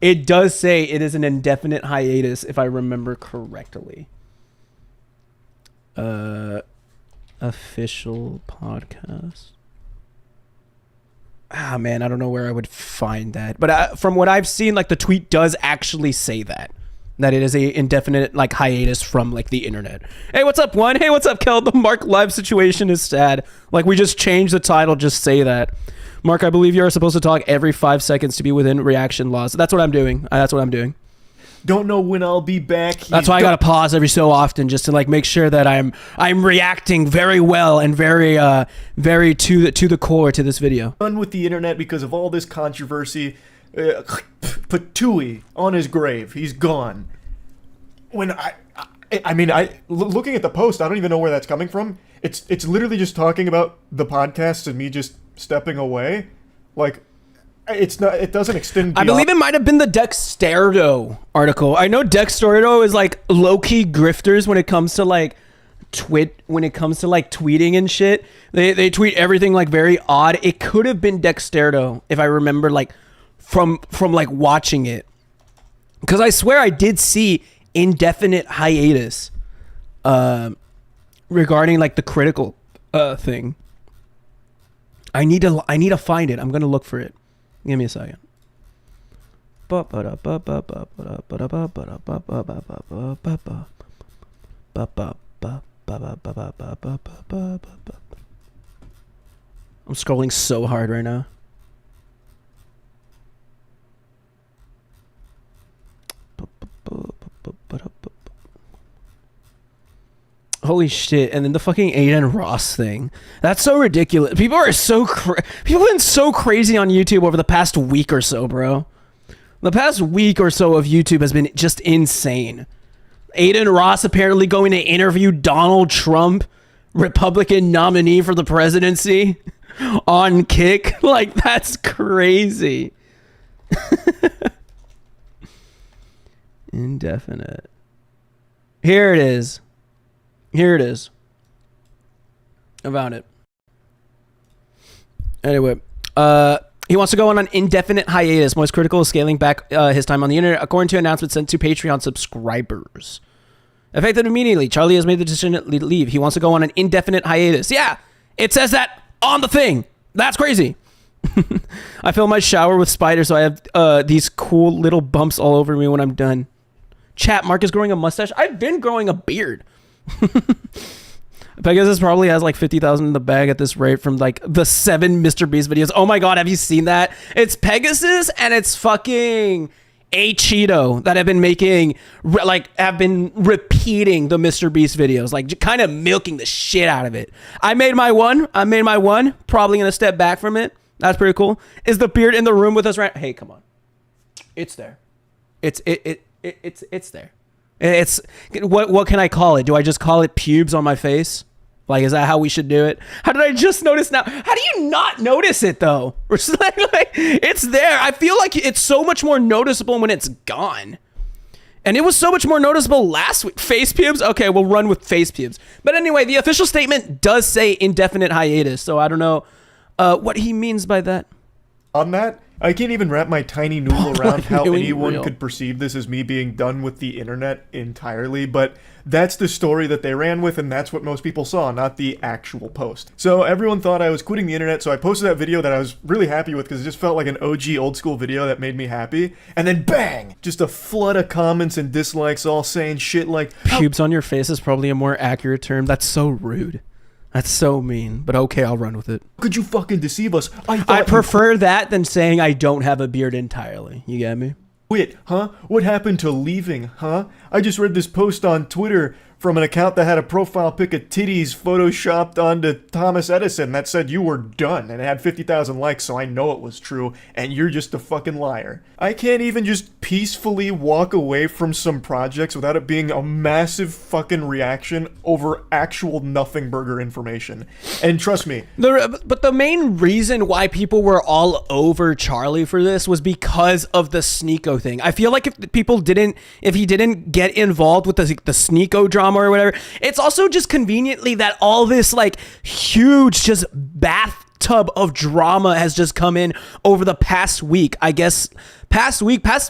[SPEAKER 1] It does say it is an indefinite hiatus, if I remember correctly. Official podcast. Ah, man, I don't know where I would find that. But from what I've seen, like, the tweet does actually say that it is a indefinite, like, hiatus from, like, the internet. Hey, what's up, one? Hey, what's up, Kel? The Marclive situation is sad. Like, we just changed the title, just say that. Marc, I believe you are supposed to talk every 5 seconds to be within reaction laws. That's what I'm doing.
[SPEAKER 7] Don't know when I'll be back.
[SPEAKER 1] That's why I gotta pause every so often just to like make sure that I'm reacting very well and very to the core to this video.
[SPEAKER 7] Done with the internet because of all this controversy. Patui on his grave. He's gone. When I mean, looking at the post, I don't even know where that's coming from. It's literally just talking about the podcast and me just stepping away. Like, It's not. It doesn't extend
[SPEAKER 1] I
[SPEAKER 7] beyond.
[SPEAKER 1] believe it might have been the Dexterdo article. I know Dexterdo is like low-key grifters when it comes to like tweeting and shit. They tweet everything like very odd. It could have been Dexterdo if I remember like from like watching it. Because I swear I did see indefinite hiatus regarding like the critical thing. I need to find it. I'm gonna look for it. Give me a second. I'm scrolling so hard right now. Holy shit. And then the fucking Aiden Ross thing. That's so ridiculous. People have been so crazy on YouTube over the past week or so, bro. The past week or so of YouTube has been just insane. Aiden Ross apparently going to interview Donald Trump, Republican nominee for the presidency, on Kick. Like, that's crazy. Indefinite. Here it is. I found it. Anyway, he wants to go on an indefinite hiatus. Most critical is scaling back his time on the internet, according to an announcement sent to Patreon subscribers. Effective immediately, Charlie has made the decision to leave. He wants to go on an indefinite hiatus. Yeah, it says that on the thing. That's crazy. I fill my shower with spiders, so I have these cool little bumps all over me when I'm done. Chat, Marc is growing a mustache. I've been growing a beard. Pegasus probably has like 50,000 in the bag at this rate from like the 7 Mr. Beast videos. Oh my god, have you seen that? It's Pegasus and it's fucking A Cheeto that have been making, have been repeating the Mr. Beast videos, like kind of milking the shit out of it. I made my one. Probably gonna step back from it. That's pretty cool. Is the beard in the room with us right? Hey, come on. It's there. It's there. It's what can I call it? Do I just call it pubes on my face? Like, is that how we should do it? How did I just notice now? How do you not notice it though? Like, it's there. I feel like it's so much more noticeable when it's gone. And it was so much more noticeable last week. Face pubes? Okay, we'll run with face pubes. But anyway, the official statement does say indefinite hiatus, so I don't know what he means by that.
[SPEAKER 7] On that, I can't even wrap my tiny noodle around how anyone could perceive this as me being done with the internet entirely, but that's the story that they ran with, and that's what most people saw, not the actual post. So everyone thought I was quitting the internet, so I posted that video that I was really happy with because it just felt like an OG old school video that made me happy, and then bang! Just a flood of comments and dislikes all saying shit like,
[SPEAKER 1] pubes on your face is probably a more accurate term. That's so rude. That's so mean, but okay, I'll run with it.
[SPEAKER 7] Could you fucking deceive us?
[SPEAKER 1] I prefer that than saying I don't have a beard entirely. You get me?
[SPEAKER 7] Quit, huh? What happened to leaving, huh? I just read this post on Twitter from an account that had a profile pic of titties photoshopped onto Thomas Edison that said you were done, and it had 50,000 likes, so I know it was true, and you're just a fucking liar. I can't even just peacefully walk away from some projects without it being a massive fucking reaction over actual nothing burger information. And trust me.
[SPEAKER 1] But the main reason why people were all over Charlie for this was because of the Sneako thing. I feel like if he didn't get involved with the Sneako drama or whatever, it's also just conveniently that all this like huge just bathtub of drama has just come in over the past week. I guess past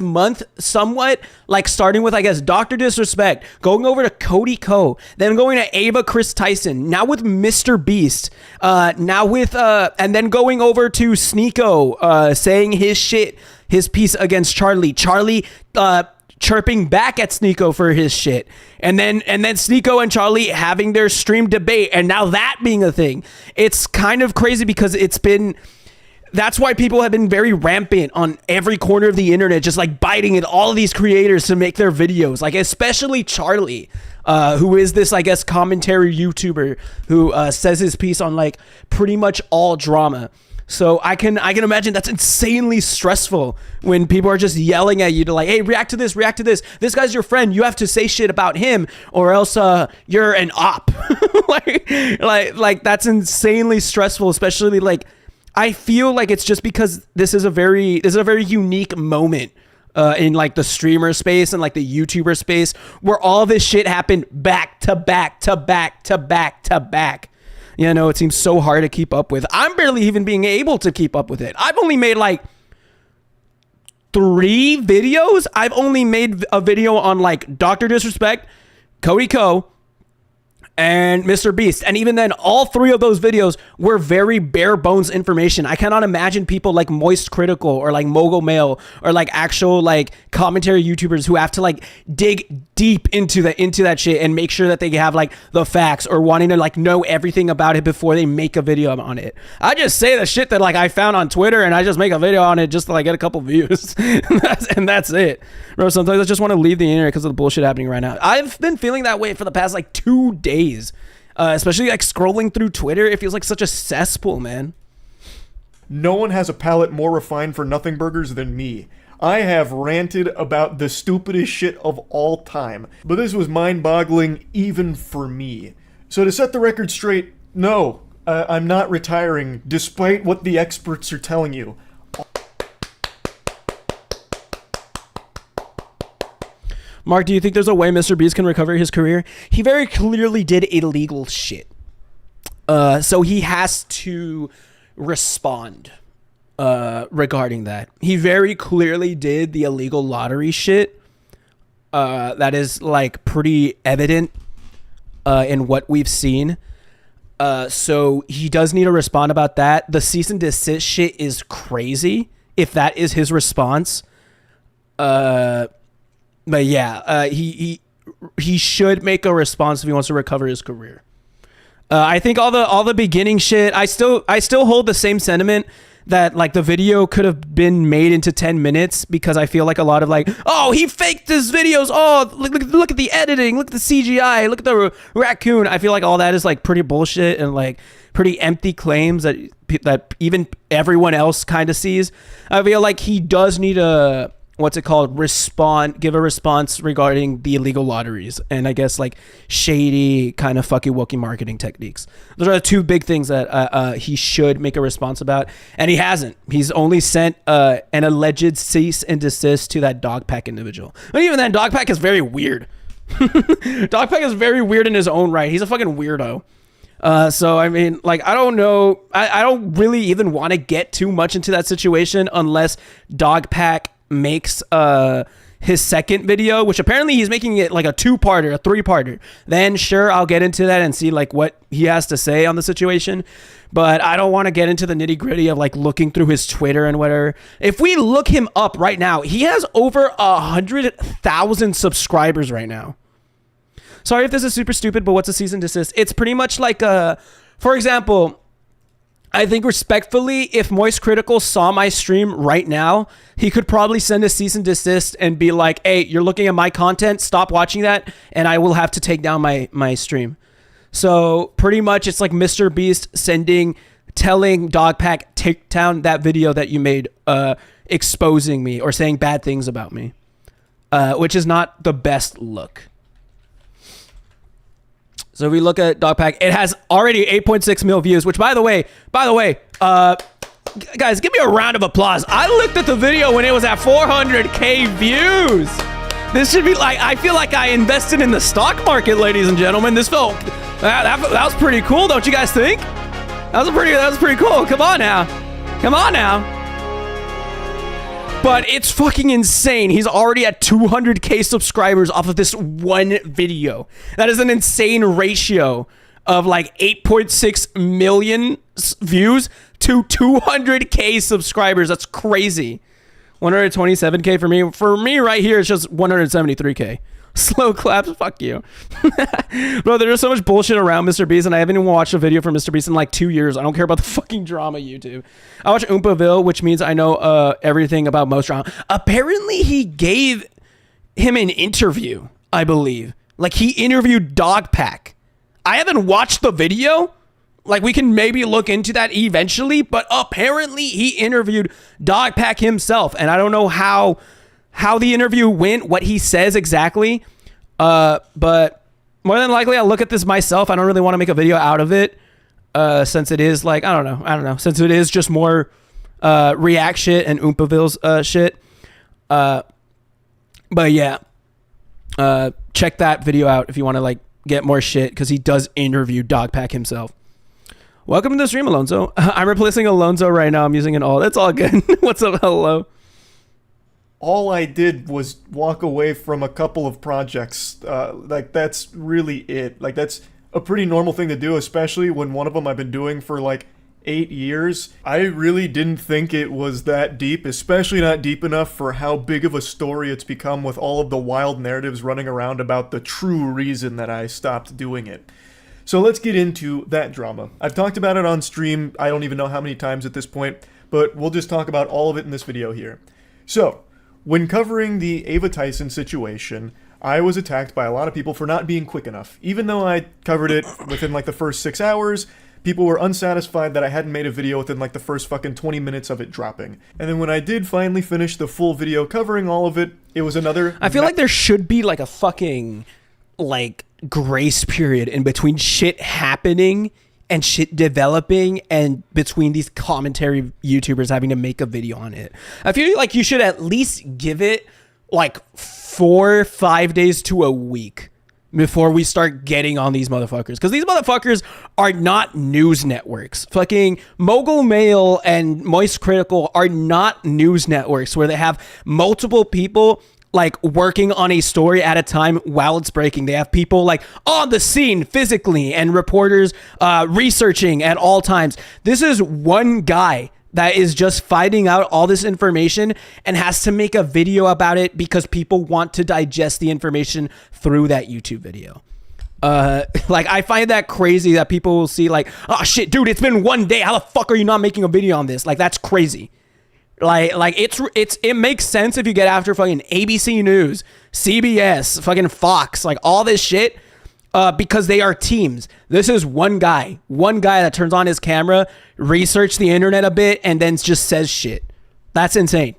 [SPEAKER 1] month somewhat, like starting with, I guess, Dr. Disrespect, going over to Cody Ko, then going to Ava Chris Tyson, now with Mr. Beast, now with and then going over to Sneako, saying his piece against Charlie chirping back at Sneako for his shit, and then Sneako and Charlie having their stream debate, and now that being a thing. It's kind of crazy because that's why people have been very rampant on every corner of the internet, just like biting at all of these creators to make their videos, like especially Charlie, who is this, I guess, commentary YouTuber who says his piece on like pretty much all drama. So I can imagine that's insanely stressful when people are just yelling at you to like, hey, react to this. This guy's your friend. You have to say shit about him or else you're an op. like that's insanely stressful, especially like I feel like it's just because this is a very unique moment in like the streamer space and like the YouTuber space where all this shit happened back to back to back to back to back. You know, it seems so hard to keep up with. I'm barely even being able to keep up with it. I've only made like 3 videos. I've only made a video on like Dr. Disrespect, Cody Co, and Mr. Beast. And even then, all 3 of those videos were very bare bones information. I cannot imagine people like moistcritikal or like mogul mail or like actual like commentary YouTubers who have to like dig deep into that shit and make sure that they have like the facts or wanting to like know everything about it before they make a video on it. I just say the shit that like I found on Twitter and I just make a video on it just to like get a couple views. and that's it. Bro, sometimes I just want to leave the internet because of the bullshit happening right now. I've been feeling that way for the past like 2 days. Especially like scrolling through Twitter, it feels like such a cesspool, man.
[SPEAKER 7] No one has a palate more refined for nothing burgers than me. I have ranted about the stupidest shit of all time, but this was mind-boggling even for me. So to set the record straight, no, I'm not retiring, despite what the experts are telling you.
[SPEAKER 1] Mark, do you think there's a way Mr. Beast can recover his career? He very clearly did illegal shit. So he has to respond regarding that. He very clearly did the illegal lottery shit. That is like pretty evident in what we've seen. So he does need to respond about that. The cease and desist shit is crazy if that is his response. But yeah, he should make a response if he wants to recover his career. I think all the beginning shit, I still hold the same sentiment that like the video could have been made into 10 minutes because I feel like a lot of like, oh, he faked his videos. Oh, look at the editing, look at the CGI, look at the raccoon. I feel like all that is like pretty bullshit and like pretty empty claims that even everyone else kind of sees. I feel like he does need a give a response regarding the illegal lotteries and I guess like shady kind of fucky wucky marketing techniques. Those are the 2 big things that he should make a response about, and he hasn't. He's only sent an alleged cease and desist to that Dogpack individual. But even then, Dogpack is very weird. Dogpack is very weird in his own right. He's a fucking weirdo. So I mean, like, I don't know. I don't really even want to get too much into that situation unless Dogpack makes his second video, which apparently he's making it like a 2-parter, a 3-parter. Then sure, I'll get into that and see like what he has to say on the situation. But I don't want to get into the nitty gritty of like looking through his Twitter and whatever. If we look him up right now, he has over 100,000 subscribers right now. Sorry if this is super stupid, but what's a cease and desist? It's pretty much like for example, I think respectfully, if moistcritikal saw my stream right now, he could probably send a cease and desist and be like, hey, you're looking at my content, stop watching that, and I will have to take down my stream. So pretty much it's like Mr. Beast telling Dogpack, take down that video that you made exposing me or saying bad things about me, which is not the best look. So if we look at Dogpack, it has already 8.6 mil views, which by the way, guys, give me a round of applause. I looked at the video when it was at 400K views. This should be like, I feel like I invested in the stock market, ladies and gentlemen. This felt, that was pretty cool, don't you guys think? That was pretty cool. Come on now. But it's fucking insane. He's already at 200K subscribers off of this one video. That is an insane ratio of like 8.6 million views to 200K subscribers. That's crazy. 127K for me. For me right here, it's just 173K. Slow claps, fuck you. Bro, there's so much bullshit around Mr. Beast, and I haven't even watched a video from Mr. Beast in like 2 years. I don't care about the fucking drama, YouTube. I watch Oompaville, which means I know everything about most drama. Apparently, he gave him an interview, I believe. Like, he interviewed Dogpack. I haven't watched the video. Like, we can maybe look into that eventually, but apparently he interviewed Dogpack himself, and I don't know how the interview went, what he says exactly. But more than likely, I'll look at this myself. I don't really want to make a video out of it. since it is like, I don't know, since it is just more React shit and Oompaville's shit. But yeah, check that video out if you want to like get more shit, because he does interview Dogpack himself. Welcome to the stream, Alonso. I'm replacing Alonso right now. I'm using an alt. It's all good. What's up? Hello.
[SPEAKER 7] All I did was walk away from a couple of projects. Like, that's really it. Like, that's a pretty normal thing to do, especially when one of them I've been doing for like 8 years. I really didn't think it was that deep, especially not deep enough for how big of a story it's become with all of the wild narratives running around about the true reason that I stopped doing it. So let's get into that drama. I've talked about it on stream, I don't even know how many times at this point, but we'll just talk about all of it in this video here. So, when covering the Ava Tyson situation, I was attacked by a lot of people for not being quick enough. Even though I covered it within like the first 6 hours, people were unsatisfied that I hadn't made a video within like the first fucking 20 minutes of it dropping. And then when I did finally finish the full video covering all of it, it was another...
[SPEAKER 1] I feel like there should be like a fucking like grace period in between shit happening and shit developing and between these commentary YouTubers having to make a video on it. I feel like you should at least give it like 4 or 5 days to a week before we start getting on these motherfuckers. Because these motherfuckers are not news networks. Fucking Mogul Mail and moistcritikal are not news networks where they have multiple people like working on a story at a time while it's breaking. They have people like on the scene physically and reporters researching at all times. This is one guy that is just finding out all this information and has to make a video about it because people want to digest the information through that YouTube video. Like, I find that crazy that people will see like, oh shit, dude, it's been 1 day. How the fuck are you not making a video on this? Like, that's crazy. Like it makes sense if you get after fucking ABC News, CBS, fucking Fox, like all this shit, because they are teams. This is one guy that turns on his camera, research the internet a bit, and then just says shit. That's insane.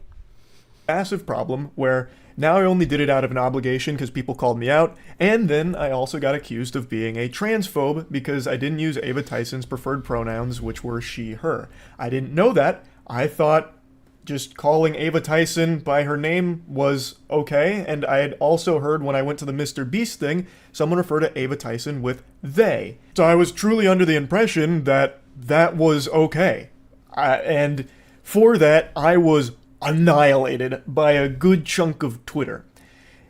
[SPEAKER 7] Massive problem where now I only did it out of an obligation because people called me out, and then I also got accused of being a transphobe because I didn't use Ava Tyson's preferred pronouns, which were she, her. I didn't know that. I thought just calling Ava Tyson by her name was okay, and I had also heard when I went to the Mr. Beast thing, someone refer to Ava Tyson with they. So I was truly under the impression that that was okay. And for that, I was annihilated by a good chunk of Twitter.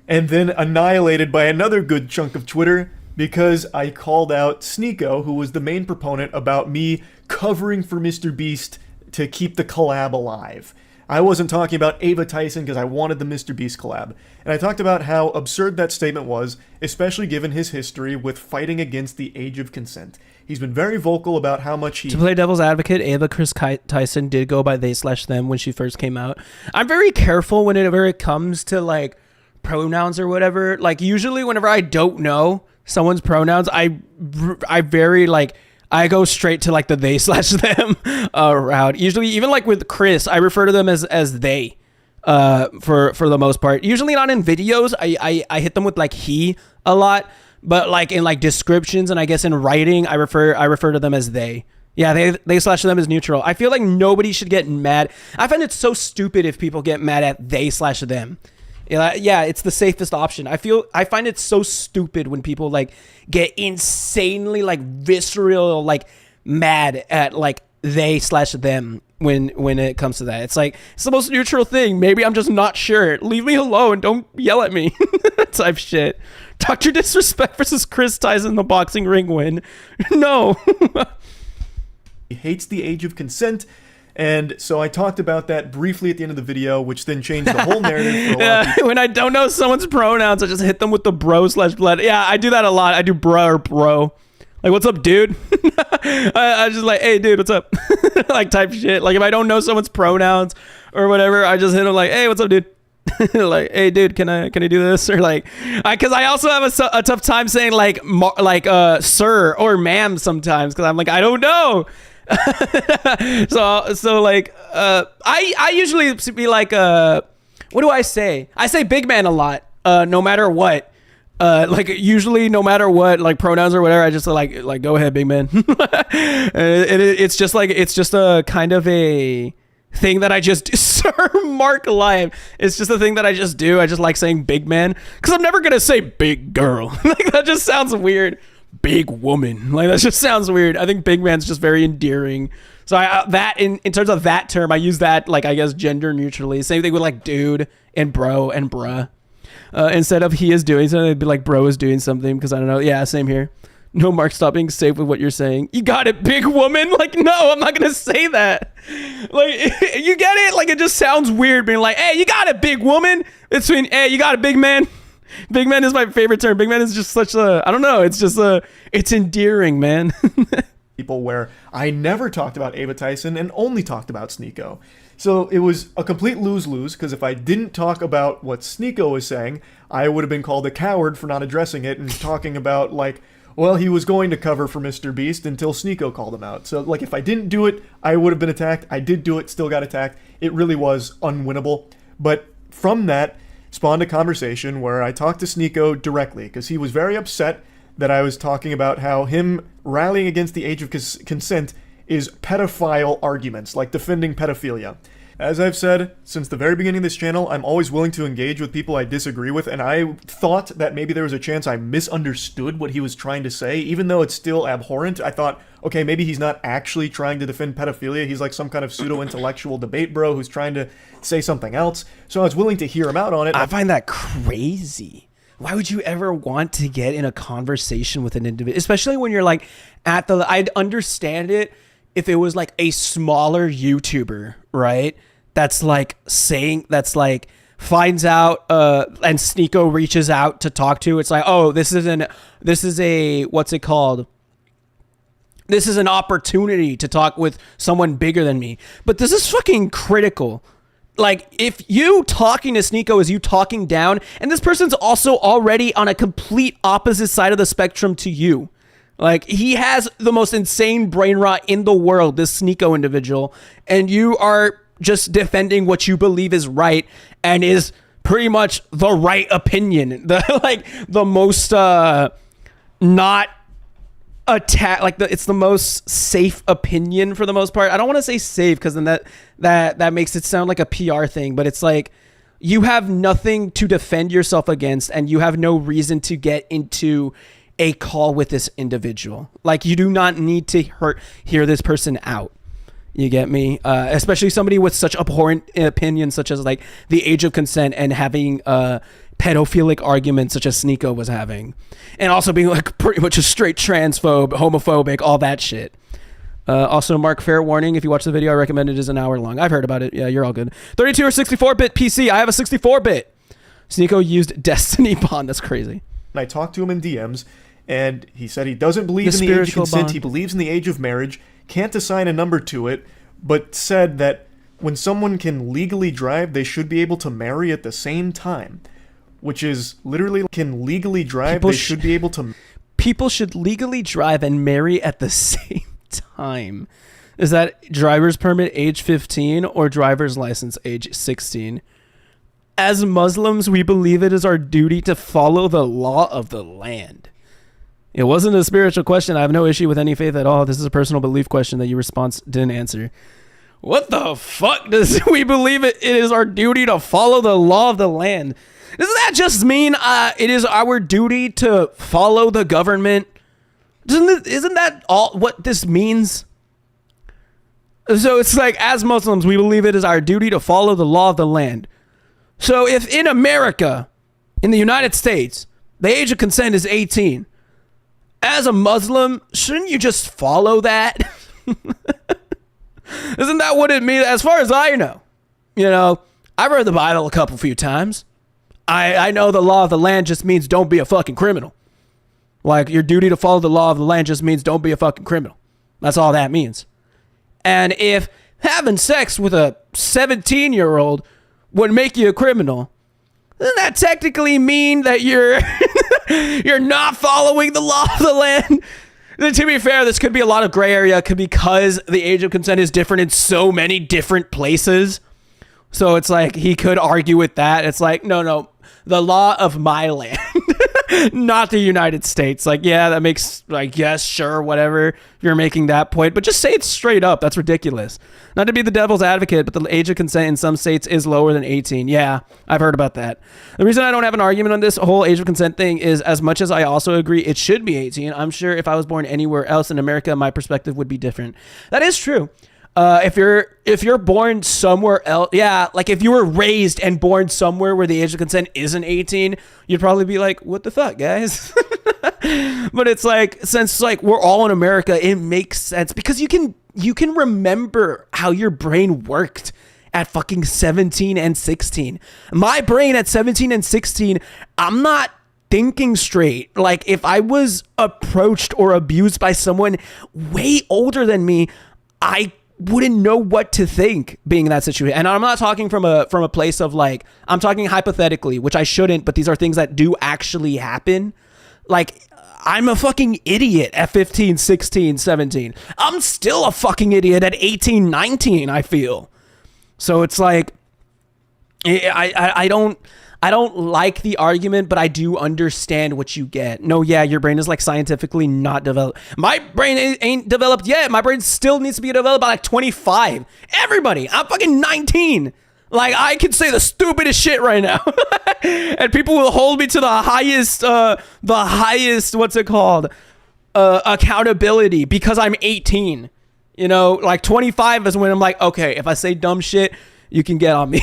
[SPEAKER 7] And then annihilated by another good chunk of Twitter because I called out Sneako, who was the main proponent about me covering for Mr. Beast to keep the collab alive. I wasn't talking about Ava Tyson because I wanted the Mr. Beast collab. And I talked about how absurd that statement was, especially given his history with fighting against the age of consent. He's been very vocal about how much he...
[SPEAKER 1] To play devil's advocate, Ava Tyson did go by they/them when she first came out. I'm very careful whenever it comes to like pronouns or whatever. Like usually whenever I don't know someone's pronouns, I very like... I go straight to like the they/them route. Usually, even like with Chris, I refer to them as they for the most part. Usually not in videos. I hit them with like he a lot, but like in like descriptions and I guess in writing, I refer to them as they. Yeah, they/them is neutral. I feel like nobody should get mad. I find it so stupid if people get mad at they/them. Yeah, it's the safest option. I find it so stupid when people like get insanely like visceral like mad at like they/them when it comes to that. It's like it's the most neutral thing. Maybe I'm just not sure. Leave me alone. Don't yell at me. Type shit. Dr. Disrespect versus Chris Tyson in the boxing ring win. No.
[SPEAKER 7] He hates the age of consent. And so I talked about that briefly at the end of the video, which then changed the whole narrative for a lot of people.
[SPEAKER 1] When I don't know someone's pronouns, I just hit them with the bro/blood. Yeah, I do that a lot. I do bro. Like, what's up, dude? I just like, hey, dude, what's up? Like, type shit. Like, if I don't know someone's pronouns or whatever, I just hit them like, hey, what's up, dude? Like, hey, dude, can I do this? Or like, because I also have a tough time saying like sir or ma'am sometimes because I'm like, I don't know. so like I usually be like what do I say? I say big man a lot no matter what. Like usually no matter what, like pronouns or whatever, I just like go ahead, big man. It's just a kind of a thing that I just do. Sir Marclive. It's just a thing that I just do. I just like saying big man because I'm never gonna say big girl. Like that just sounds weird. Big woman. Like that just sounds weird. I think big man's just very endearing. So that in terms of that term, I use that like I guess gender neutrally. Same thing with like dude and bro and bruh. Instead of he is doing something, it'd be like bro is doing something because I don't know. Yeah, same here. No, Mark, stop being safe with what you're saying. You got it, big woman. Like, no, I'm not going to say that. Like, you get it? Like, it just sounds weird being like, hey, you got it, big woman. Between, hey, you got it, big man. Big man is my favorite term. Big man is just such a, I don't know. It's just it's endearing, man.
[SPEAKER 7] People where I never talked about Ava Tyson and only talked about Sneako. So it was a complete lose-lose because if I didn't talk about what Sneako was saying, I would have been called a coward for not addressing it and talking about like, well, he was going to cover for Mr. Beast until Sneako called him out. So like if I didn't do it, I would have been attacked. I did do it, still got attacked. It really was unwinnable. But from that spawned a conversation where I talked to Sneako directly because he was very upset that I was talking about how him rallying against the age of consent is pedophile arguments, like defending pedophilia. As I've said since the very beginning of this channel, I'm always willing to engage with people I disagree with, and I thought that maybe there was a chance I misunderstood what he was trying to say, even though it's still abhorrent. I thought, okay, maybe he's not actually trying to defend pedophilia. He's like some kind of pseudo-intellectual debate bro who's trying to say something else. So I was willing to hear him out on it.
[SPEAKER 1] I find that crazy. Why would you ever want to get in a conversation with an individual, especially when you're like at the, I'd understand it if it was like a smaller YouTuber, right? That's like saying, that's like finds out, and Sneako reaches out to talk to. It's like, oh, this is a, what's it called? This is an opportunity to talk with someone bigger than me. But this is fucking critical. Like, if you talking to Sneako is you talking down, and this person's also already on a complete opposite side of the spectrum to you. Like, he has the most insane brain rot in the world, this Sneako individual, and you are just defending what you believe is right and is pretty much the right opinion. The most not attack, like it's the most safe opinion for the most part. I don't want to say safe because then that makes it sound like a PR thing, but it's like you have nothing to defend yourself against and you have no reason to get into a call with this individual. Like, you do not need to hear this person out. You get me? Especially somebody with such abhorrent opinions, such as like the age of consent and having pedophilic arguments such as Sneako was having. And also being like pretty much a straight transphobe, homophobic, all that shit. Also, Mark, fair warning, if you watch the video, I recommend it is an hour long. I've heard about it. Yeah, you're all good. 32 or 64-bit PC. I have a 64-bit. Sneako used Destiny Bond. That's crazy.
[SPEAKER 7] And I talked to him in DMs, and he said he doesn't believe in the age of consent. Bond. He believes in the age of marriage, can't assign a number to it, but said that when someone can legally drive, they should be able to marry at the same time. Which is literally, can legally drive, they should be able to...
[SPEAKER 1] People should legally drive and marry at the same time. Is that driver's permit age 15 or driver's license age 16? As Muslims, we believe it is our duty to follow the law of the land. It wasn't a spiritual question. I have no issue with any faith at all. This is a personal belief question that your response didn't answer. What the fuck does we believe it is our duty to follow the law of the land? Doesn't that just mean it is our duty to follow the government? Isn't that all what this means? So it's like, as Muslims, we believe it is our duty to follow the law of the land. So if in America, in the United States, the age of consent is 18, as a Muslim, shouldn't you just follow that? Isn't that what it means? As far as I know, I've read the Bible a few times. I know the law of the land just means don't be a fucking criminal. Like, your duty to follow the law of the land just means don't be a fucking criminal. That's all that means. And if having sex with a 17-year-old would make you a criminal, doesn't that technically mean that you're you're not following the law of the land? To be fair, this could be a lot of gray area because the age of consent is different in so many different places. So it's like he could argue with that. It's like, no, the law of my land. Not the United States. Like, yeah, that makes, like, yes, sure, whatever, if you're making that point, but just say it straight up. That's ridiculous. Not to be the devil's advocate, but the age of consent in some states is lower than 18. Yeah, I've heard about that. The reason I don't have an argument on this whole age of consent thing is, as much as I also agree it should be 18, I'm sure if I was born anywhere else in America, my perspective would be different. That is true. If you're born somewhere else, yeah, like if you were raised and born somewhere where the age of consent isn't 18, you'd probably be like, what the fuck, guys? But it's like, since like we're all in America, it makes sense because you can remember how your brain worked at fucking 17 and 16. My brain at 17 and 16, I'm not thinking straight. Like if I was approached or abused by someone way older than me, I wouldn't know what to think being in that situation. And I'm not talking from a place of like, I'm talking hypothetically, which I shouldn't, but these are things that do actually happen. Like, I'm a fucking idiot at 15, 16, 17. I'm still a fucking idiot at 18, 19, I feel. So it's like, I don't like the argument, but I do understand what you get. No, yeah, your brain is like scientifically not developed. My brain ain't developed yet. My brain still needs to be developed by like 25. Everybody, I'm fucking 19. Like I can say the stupidest shit right now. And people will hold me to the highest, what's it called? Accountability because I'm 18. You know, like 25 is when I'm like, okay, if I say dumb shit, you can get on me.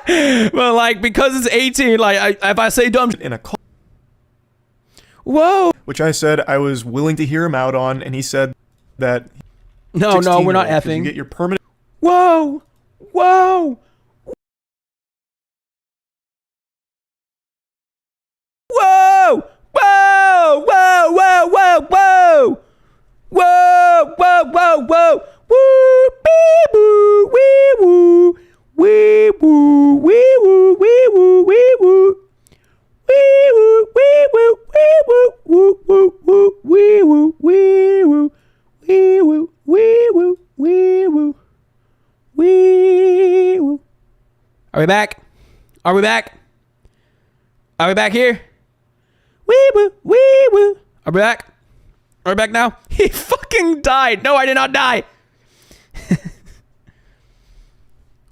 [SPEAKER 1] But like because it's 18, like if I say dumb
[SPEAKER 7] In a call.
[SPEAKER 1] Whoa.
[SPEAKER 7] Which I said I was willing to hear him out on, and he said that.
[SPEAKER 1] No, we're not
[SPEAKER 7] 16-year-old, 'cause
[SPEAKER 1] effing.
[SPEAKER 7] You get your permanent.
[SPEAKER 1] Whoa. Whoa. Whoa. Whoa. Whoa. Whoa. Whoa. Whoa. Whoa. Whoa. Whoa. Whoa. Woo. Beep. Woo. Wee. Woo. Wee woo, wee woo, wee woo, wee woo. Wee woo, wee woo, wee woo, woo woo, woo, wee woo, wee woo, wee woo, wee woo, wee woo, wee woo. Are we back? Are we back? Are we back here? Wee woo, wee woo. Are we back? Are we back now? He fucking died. No, I did not die.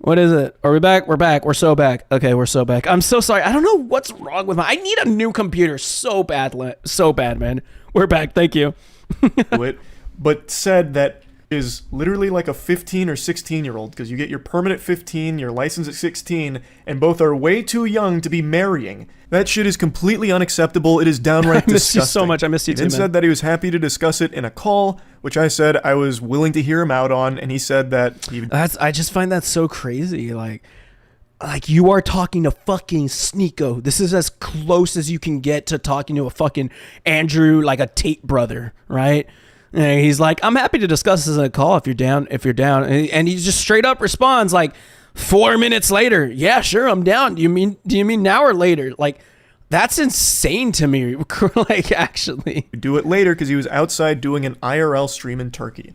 [SPEAKER 1] What is it? Are we back? We're back. We're so back. Okay, we're so back. I'm so sorry. I don't know what's wrong with I need a new computer so bad, man. We're back. Thank you.
[SPEAKER 7] But said that is literally like a 15 or 16-year-old because you get your permanent 15, your license at 16, and both are way too young to be marrying. That shit is completely unacceptable. It is downright
[SPEAKER 1] I missed
[SPEAKER 7] disgusting.
[SPEAKER 1] you so much. I missed you too,
[SPEAKER 7] He
[SPEAKER 1] man.
[SPEAKER 7] said that he was happy to discuss it in a call, which I said I was willing to hear him out on, and he said that he
[SPEAKER 1] I just find that so crazy. Like you are talking to fucking Sneako. This is as close as you can get to talking to a fucking Andrew, like a Tate brother, right? And he's like, I'm happy to discuss this in a call if you're down. And he just straight up responds like 4 minutes later. Yeah, sure, I'm down. Do you mean now or later? Like, that's insane to me. Like, actually.
[SPEAKER 7] do it later because he was outside doing an IRL stream in Turkey.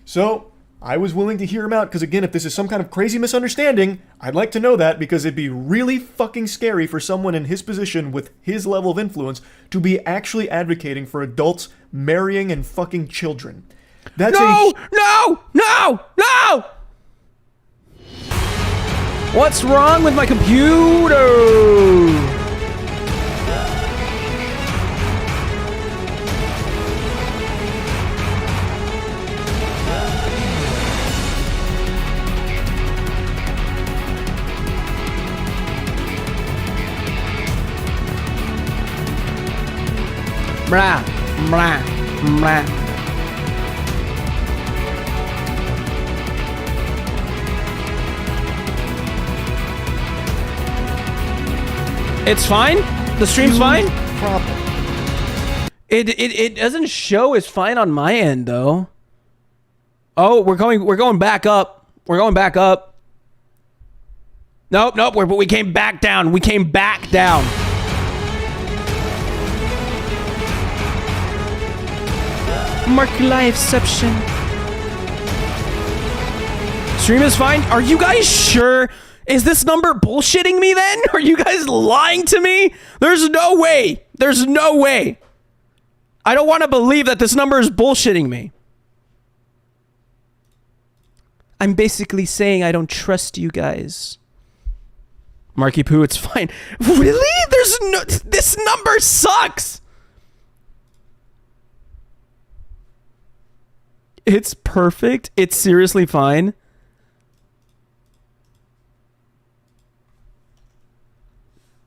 [SPEAKER 7] So I was willing to hear him out because, again, if this is some kind of crazy misunderstanding, I'd like to know that because it'd be really fucking scary for someone in his position with his level of influence to be actually advocating for adults marrying and fucking children. That's
[SPEAKER 1] No! What's wrong with my computer? Blah, blah, blah. It's fine? The stream's fine?
[SPEAKER 7] problem.
[SPEAKER 1] It doesn't show as fine on my end though. Oh, we're going back up. We're going back up. Nope, we came back down. We came back down. Marcliveception. Stream is fine. Are you guys sure? Is this number bullshitting me then? Are you guys lying to me? There's no way. There's no way. I don't want to believe that this number is bullshitting me. I'm basically saying I don't trust you guys. Marky Poo, it's fine. Really? There's no... This number sucks. It's perfect. It's seriously fine.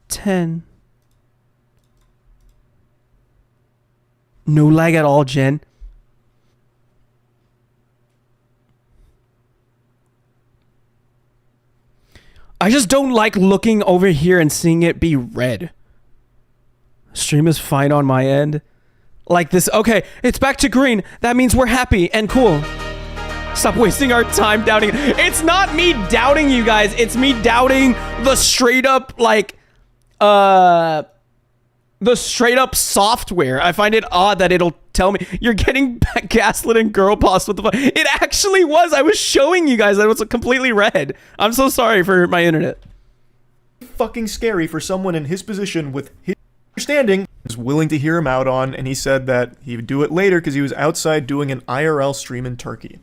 [SPEAKER 1] $10. No lag at all, Jen. I just don't like looking over here and seeing it be red. Stream is fine on my end. Like this. Okay, it's back to green. That means we're happy and cool. Stop wasting our time doubting. It's not me doubting you guys. It's me doubting the straight up, like, the straight up software. I find it odd that it'll tell me you're getting gaslit and girl boss. What the fuck? It actually was. I was showing you guys that it was completely red. I'm so sorry for my internet.
[SPEAKER 7] Fucking scary for someone in his position with his understanding was willing to hear him out on, and he said that he would do it later because he was outside doing an IRL stream in Turkey.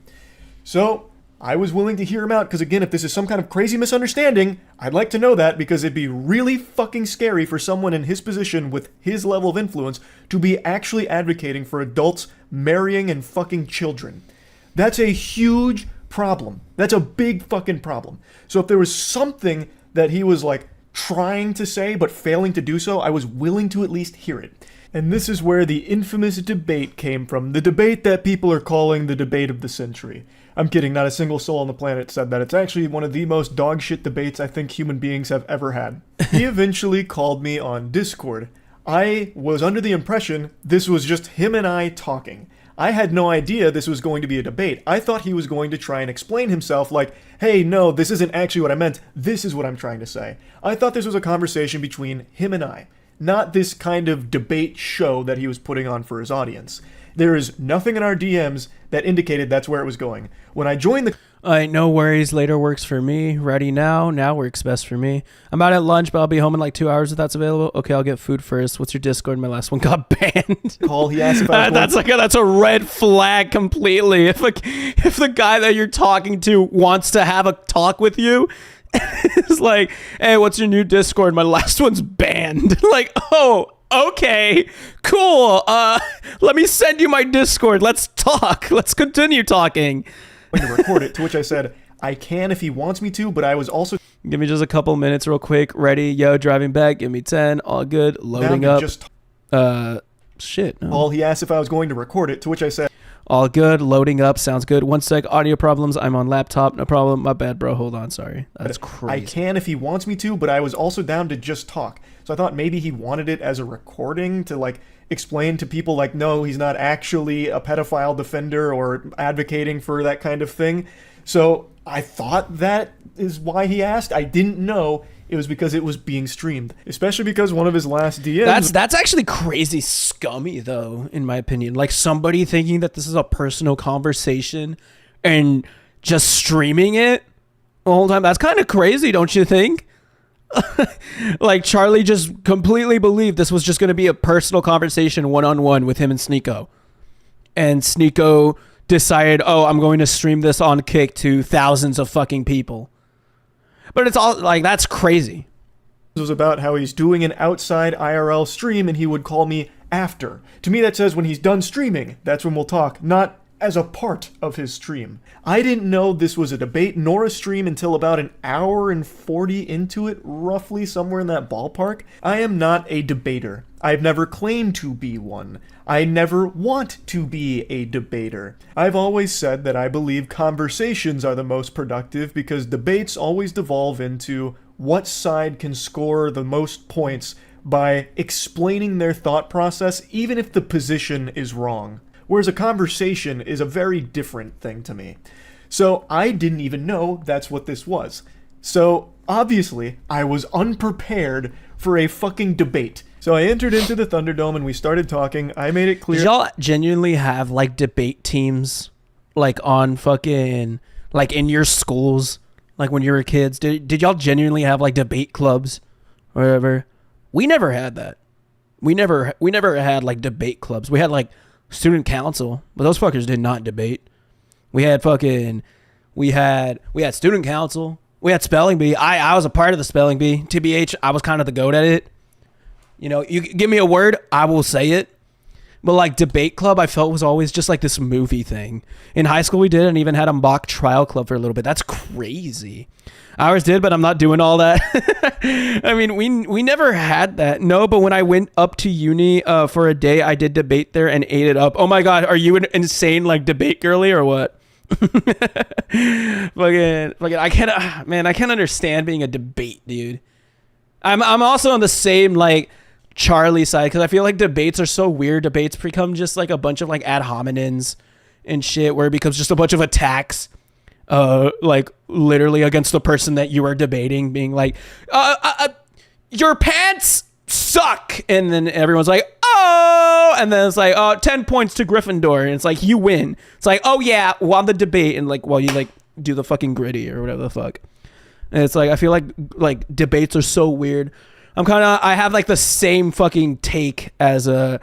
[SPEAKER 7] So I was willing to hear him out because, again, if this is some kind of crazy misunderstanding, I'd like to know that, because it'd be really fucking scary for someone in his position with his level of influence to be actually advocating for adults marrying and fucking children. That's a huge problem. That's a big fucking problem. So if there was something that he was like trying to say but failing to do so, I was willing to at least hear it. And this is where the infamous debate came from. The debate that people are calling the debate of the century. I'm kidding, not a single soul on the planet said that. It's actually one of the most dogshit debates I think human beings have ever had. He eventually called me on Discord. I was under the impression this was just him and I talking. I had no idea this was going to be a debate. I thought he was going to try and explain himself like, hey, no, this isn't actually what I meant. This is what I'm trying to say. I thought this was a conversation between him and I, not this kind of debate show that he was putting on for his audience. There is nothing in our DMs that indicated that's where it was going. When I joined the...
[SPEAKER 1] Alright, no worries. Later works for me. Ready now. Now works best for me. I'm out at lunch, but I'll be home in like 2 hours if that's available. Okay, I'll get food first. What's your Discord? My last one got banned.
[SPEAKER 7] Call, he asked if I was
[SPEAKER 1] that's a red flag completely. If the guy that you're talking to wants to have a talk with you, it's like, hey, what's your new Discord? My last one's banned. Like, oh, okay, cool. Let me send you my Discord. Let's talk. Let's continue talking.
[SPEAKER 7] To record it, to which I said, I can if he wants me to, but I was also...
[SPEAKER 1] Give me just a couple minutes real quick. Ready? Yo, driving back. Give me 10. All good. Loading up. Shit. No.
[SPEAKER 7] Paul, he asked if I was going to record it, to which I said...
[SPEAKER 1] All good. Loading up. Sounds good. 1 sec. Audio problems. I'm on laptop. No problem. My bad, bro. Hold on. Sorry. That's crazy.
[SPEAKER 7] I can if he wants me to, but I was also down to just talk. So I thought maybe he wanted it as a recording to, like, explain to people, like, no, he's not actually a pedophile defender or advocating for that kind of thing. So I thought that is why he asked. I didn't know it was because it was being streamed, especially because one of his last DMs...
[SPEAKER 1] That's actually crazy scummy, though, in my opinion. Like, somebody thinking that this is a personal conversation and just streaming it the whole time. That's kind of crazy, don't you think? Like, Charlie just completely believed this was just going to be a personal conversation one-on-one with him and Sneako. And Sneako decided, oh, I'm going to stream this on Kick to thousands of fucking people. But it's all, like, that's crazy.
[SPEAKER 7] It was about how he's doing an outside IRL stream and he would call me after. To me, that says when he's done streaming, that's when we'll talk, not as a part of his stream. I didn't know this was a debate nor a stream until about an hour and 40 into it, roughly somewhere in that ballpark. I am not a debater. I've never claimed to be one. I never want to be a debater. I've always said that I believe conversations are the most productive because debates always devolve into what side can score the most points by explaining their thought process, even if the position is wrong. Whereas a conversation is a very different thing to me. So I didn't even know that's what this was. So obviously I was unprepared for a fucking debate. So I entered into the Thunderdome and we started talking. I made it clear.
[SPEAKER 1] Did y'all genuinely have like debate teams like on fucking like in your schools, like when you were kids? Did y'all genuinely have like debate clubs or whatever? We never had that. We never had like debate clubs. We had like student council, but those fuckers did not debate. We had student council. We had spelling bee. I was a part of the spelling bee. TBH, I was kind of the goat at it. You know, you give me a word, I will say it. But like debate club, I felt was always just like this movie thing. In high school, we did and even had a mock trial club for a little bit. That's crazy. Ours did, but I'm not doing all that. I mean, we never had that. No, but when I went up to uni for a day, I did debate there and ate it up. Oh my God, are you an insane like debate girly or what? fucking, I can't understand being a debate dude. I'm also on the same like Charlie side because I feel like debates are so weird. Debates become just like a bunch of like ad hominems and shit where it becomes just a bunch of attacks like literally against the person that you are debating, being like your pants suck, and then everyone's like, oh, and then it's like, oh, 10 points to Gryffindor, and it's like, you win. It's like, oh yeah, won the debate, and like while you like do the fucking gritty or whatever the fuck. And it's like, I feel like debates are so weird. I have like the same fucking take as a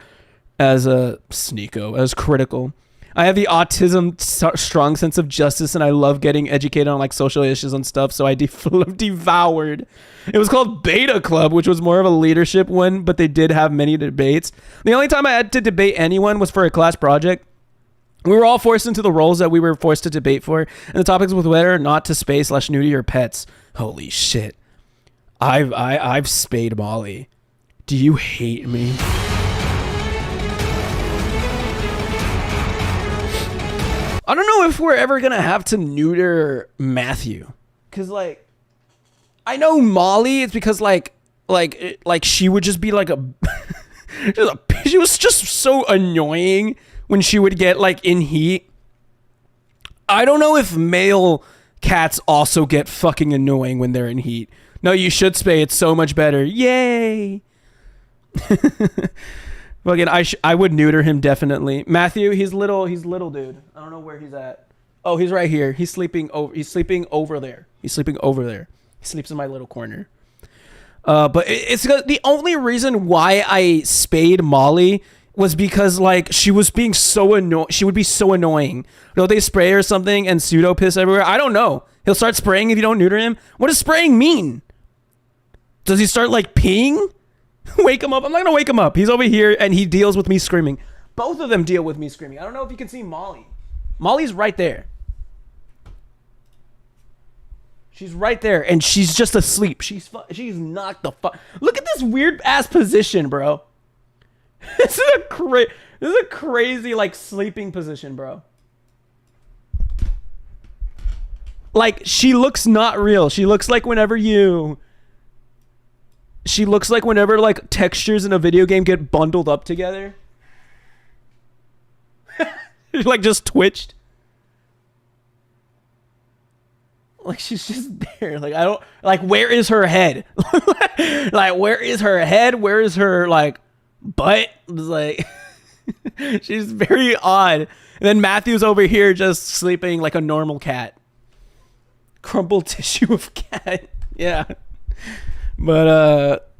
[SPEAKER 1] sneako, as critical. I have the autism strong sense of justice, and I love getting educated on like social issues and stuff. So I devoured. It was called Beta Club, which was more of a leadership one, but they did have many debates. The only time I had to debate anyone was for a class project. We were all forced into the roles that we were forced to debate for, and the topics with whether or not to spay / neuter your pets. Holy shit! I've spayed Molly. Do you hate me? I don't know if we're ever gonna have to neuter Matthew, cause like, I know Molly. It's because like she would just be like she was just so annoying when she would get like in heat. I don't know if male cats also get fucking annoying when they're in heat. No, you should spay. It's so much better. Yay. Fucking, I would neuter him definitely. Matthew, he's little dude. I don't know where he's at. Oh, he's right here. He's sleeping over there. He sleeps in my little corner. But it's the only reason why I spayed Molly was because like she was being so annoying. She would be so annoying. Don't they spray or something and pseudo piss everywhere? I don't know. He'll start spraying if you don't neuter him. What does spraying mean? Does he start like peeing? Wake him up. I'm not gonna wake him up. He's over here and he deals with me screaming. Both of them deal with me screaming. I don't know if you can see Molly. Molly's right there. She's right there and she's just asleep. She's knocked the fuck. Look at this weird ass position, bro. This is a crazy like sleeping position, bro. Like she looks not real. She looks like whenever like textures in a video game get bundled up together. Like just twitched. Like she's just there. Like I don't like where is her head? Like where is her head? Where is her like butt? It's like she's very odd. And then Matthew's over here just sleeping like a normal cat. Crumpled tissue of cat. Yeah. But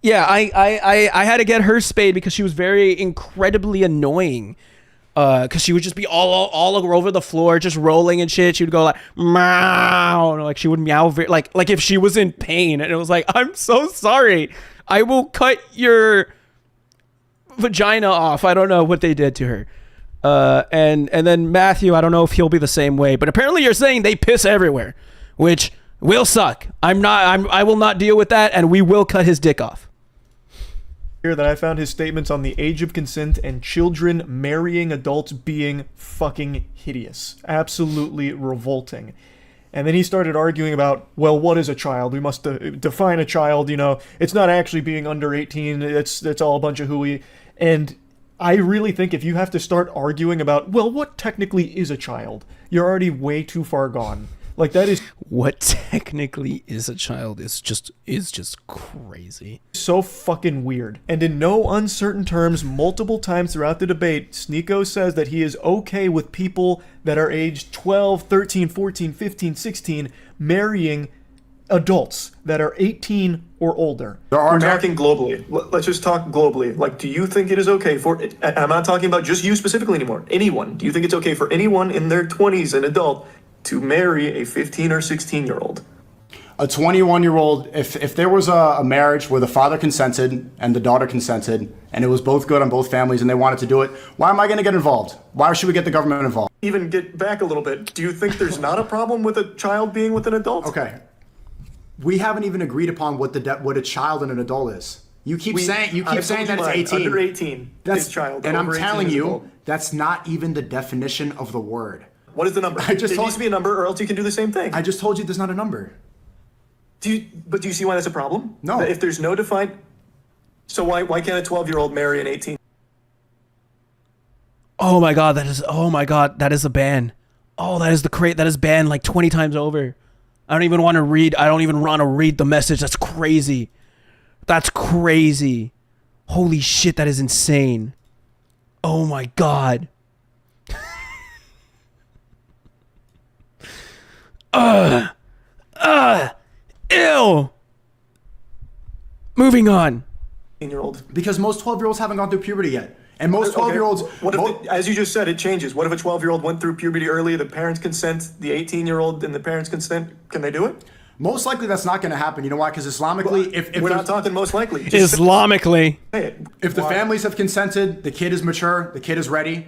[SPEAKER 1] yeah, I had to get her spayed because she was very incredibly annoying. Cause she would just be all over the floor, just rolling and shit. She would go like meow, like she would meow like if she was in pain, and it was like, I'm so sorry, I will cut your vagina off. I don't know what they did to her. And then Matthew, I don't know if he'll be the same way, but apparently you're saying they piss everywhere, which will suck. I will not deal with that, and we will cut his dick off.
[SPEAKER 7] That I found his statements on the age of consent and children marrying adults being fucking hideous. Absolutely revolting. And then he started arguing about, well, what is a child? We must define a child, you know. It's not actually being under 18. It's all a bunch of hooey. And I really think if you have to start arguing about, well, what technically is a child? You're already way too far gone. Like that is
[SPEAKER 1] what technically is a child is just crazy.
[SPEAKER 7] So fucking weird. And in no uncertain terms, multiple times throughout the debate, Sneako says that he is okay with people that are aged 12, 13, 14, 15, 16 marrying adults that are 18 or older.
[SPEAKER 8] We're talking globally. Let's just talk globally. Like, do you think it is okay for, I'm not talking about just you specifically anymore, anyone. Do you think it's okay for anyone in their 20s, an adult, to marry a 15 or 16-year-old?
[SPEAKER 9] A 21-year-old, if there was a marriage where the father consented and the daughter consented, and it was both good on both families and they wanted to do it, why am I going to get involved? Why should we get the government involved?
[SPEAKER 8] Even get back a little bit. Do you think there's not a problem with a child being with an adult?
[SPEAKER 9] Okay. We haven't even agreed upon what a child and an adult is. You keep saying that it's 18.
[SPEAKER 8] Under 18 is child.
[SPEAKER 9] And I'm
[SPEAKER 8] Over 18
[SPEAKER 9] telling
[SPEAKER 8] is
[SPEAKER 9] you,
[SPEAKER 8] adult.
[SPEAKER 9] that's not even the definition of the word.
[SPEAKER 8] What is the number?
[SPEAKER 9] I just
[SPEAKER 8] It
[SPEAKER 9] told
[SPEAKER 8] needs to be a number, or else you can do the same thing.
[SPEAKER 9] I just told you there's not a number.
[SPEAKER 8] Do you see why that's a problem?
[SPEAKER 9] No.
[SPEAKER 8] If there's no defined, so why can't a 12-year-old marry an 18?
[SPEAKER 1] Oh my god, that is a ban. Oh, that is banned like 20 times over. I don't even want to read the message. That's crazy. That's crazy. Holy shit, that is insane. Oh my god. Ew. Moving on.
[SPEAKER 9] Because most 12-year-olds haven't gone through puberty yet. And most 12-year-olds...
[SPEAKER 8] What if, as you just said, it changes. What if a 12-year-old went through puberty early, the parents consent, the 18-year-old and the parents consent? Can they do it?
[SPEAKER 9] Most likely that's not going to happen. You know why? Because Islamically... if
[SPEAKER 8] we're not talking most likely.
[SPEAKER 1] Islamically.
[SPEAKER 9] If the families have consented, the kid is mature, the kid is ready...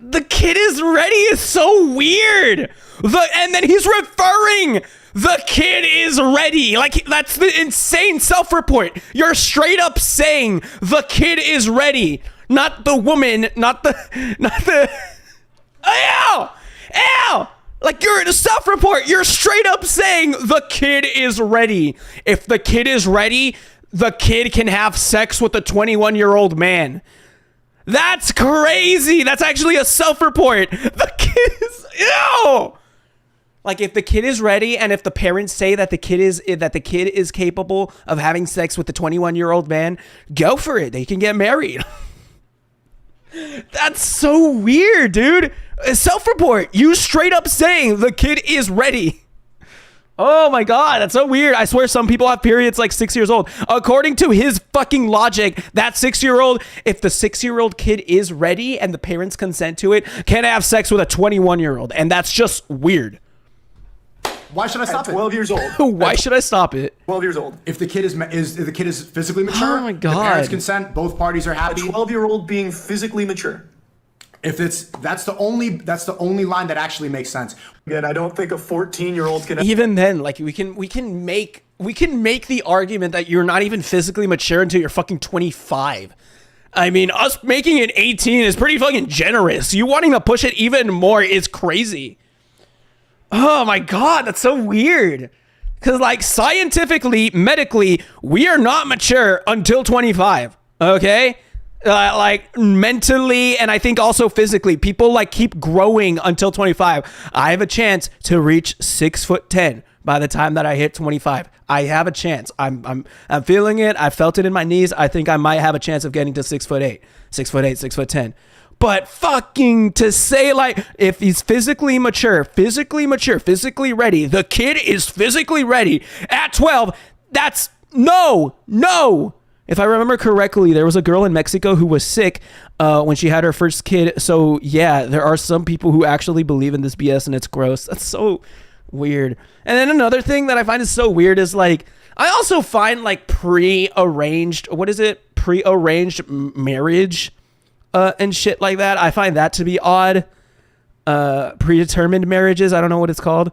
[SPEAKER 1] The kid is ready is so weird. And then he's referring the kid is ready. Like, that's the insane self-report. You're straight up saying the kid is ready. Not the woman, not the Ow! Like, you're in a self-report. You're straight up saying the kid is ready. If the kid is ready, the kid can have sex with a 21-year-old man. That's crazy. That's actually a self-report. The kid is ew. Like, if the kid is ready, and if the parents say that the kid is capable of having sex with the 21-year-old man, go for it. They can get married. That's so weird, dude. A self-report. You straight up saying the kid is ready. Oh my god, that's so weird. I swear some people have periods like 6 years old. According to his fucking logic, that 6-year-old, if the 6-year-old kid is ready and the parents consent to it, can have sex with a 21-year-old. And that's just weird.
[SPEAKER 9] Why should I stop it?
[SPEAKER 8] 12 years old.
[SPEAKER 1] Why should I stop it?
[SPEAKER 8] 12 years old.
[SPEAKER 9] If the kid is physically mature,
[SPEAKER 1] oh my god,
[SPEAKER 9] the parents consent, both parties are happy.
[SPEAKER 8] A 12-year-old being physically mature.
[SPEAKER 9] If that's the only line that actually makes sense.
[SPEAKER 8] Again, I don't think a 14-year-old can.
[SPEAKER 1] Even then, like, we can make the argument that you're not even physically mature until you're fucking 25. I mean, us making it 18 is pretty fucking generous. You wanting to push it even more is crazy. Oh my god, that's so weird. Because, like, scientifically, medically, we are not mature until 25. Okay. Like, mentally, and I think also physically, people like keep growing until 25. I have a chance to reach 6'10" by the time that I hit 25. I have a chance. I'm feeling it. I felt it in my knees. I think I might have a chance of getting to 6'8", 6'10". But fucking to say, like, if he's physically mature, physically ready, the kid is physically ready at 12. That's no. If I remember correctly, there was a girl in Mexico who was sick when she had her first kid. So yeah, there are some people who actually believe in this BS, and it's gross. That's so weird. And then another thing that I find is so weird is, like, I also find, like, prearranged marriage and shit like that. I find that to be odd. Predetermined marriages. I don't know what it's called.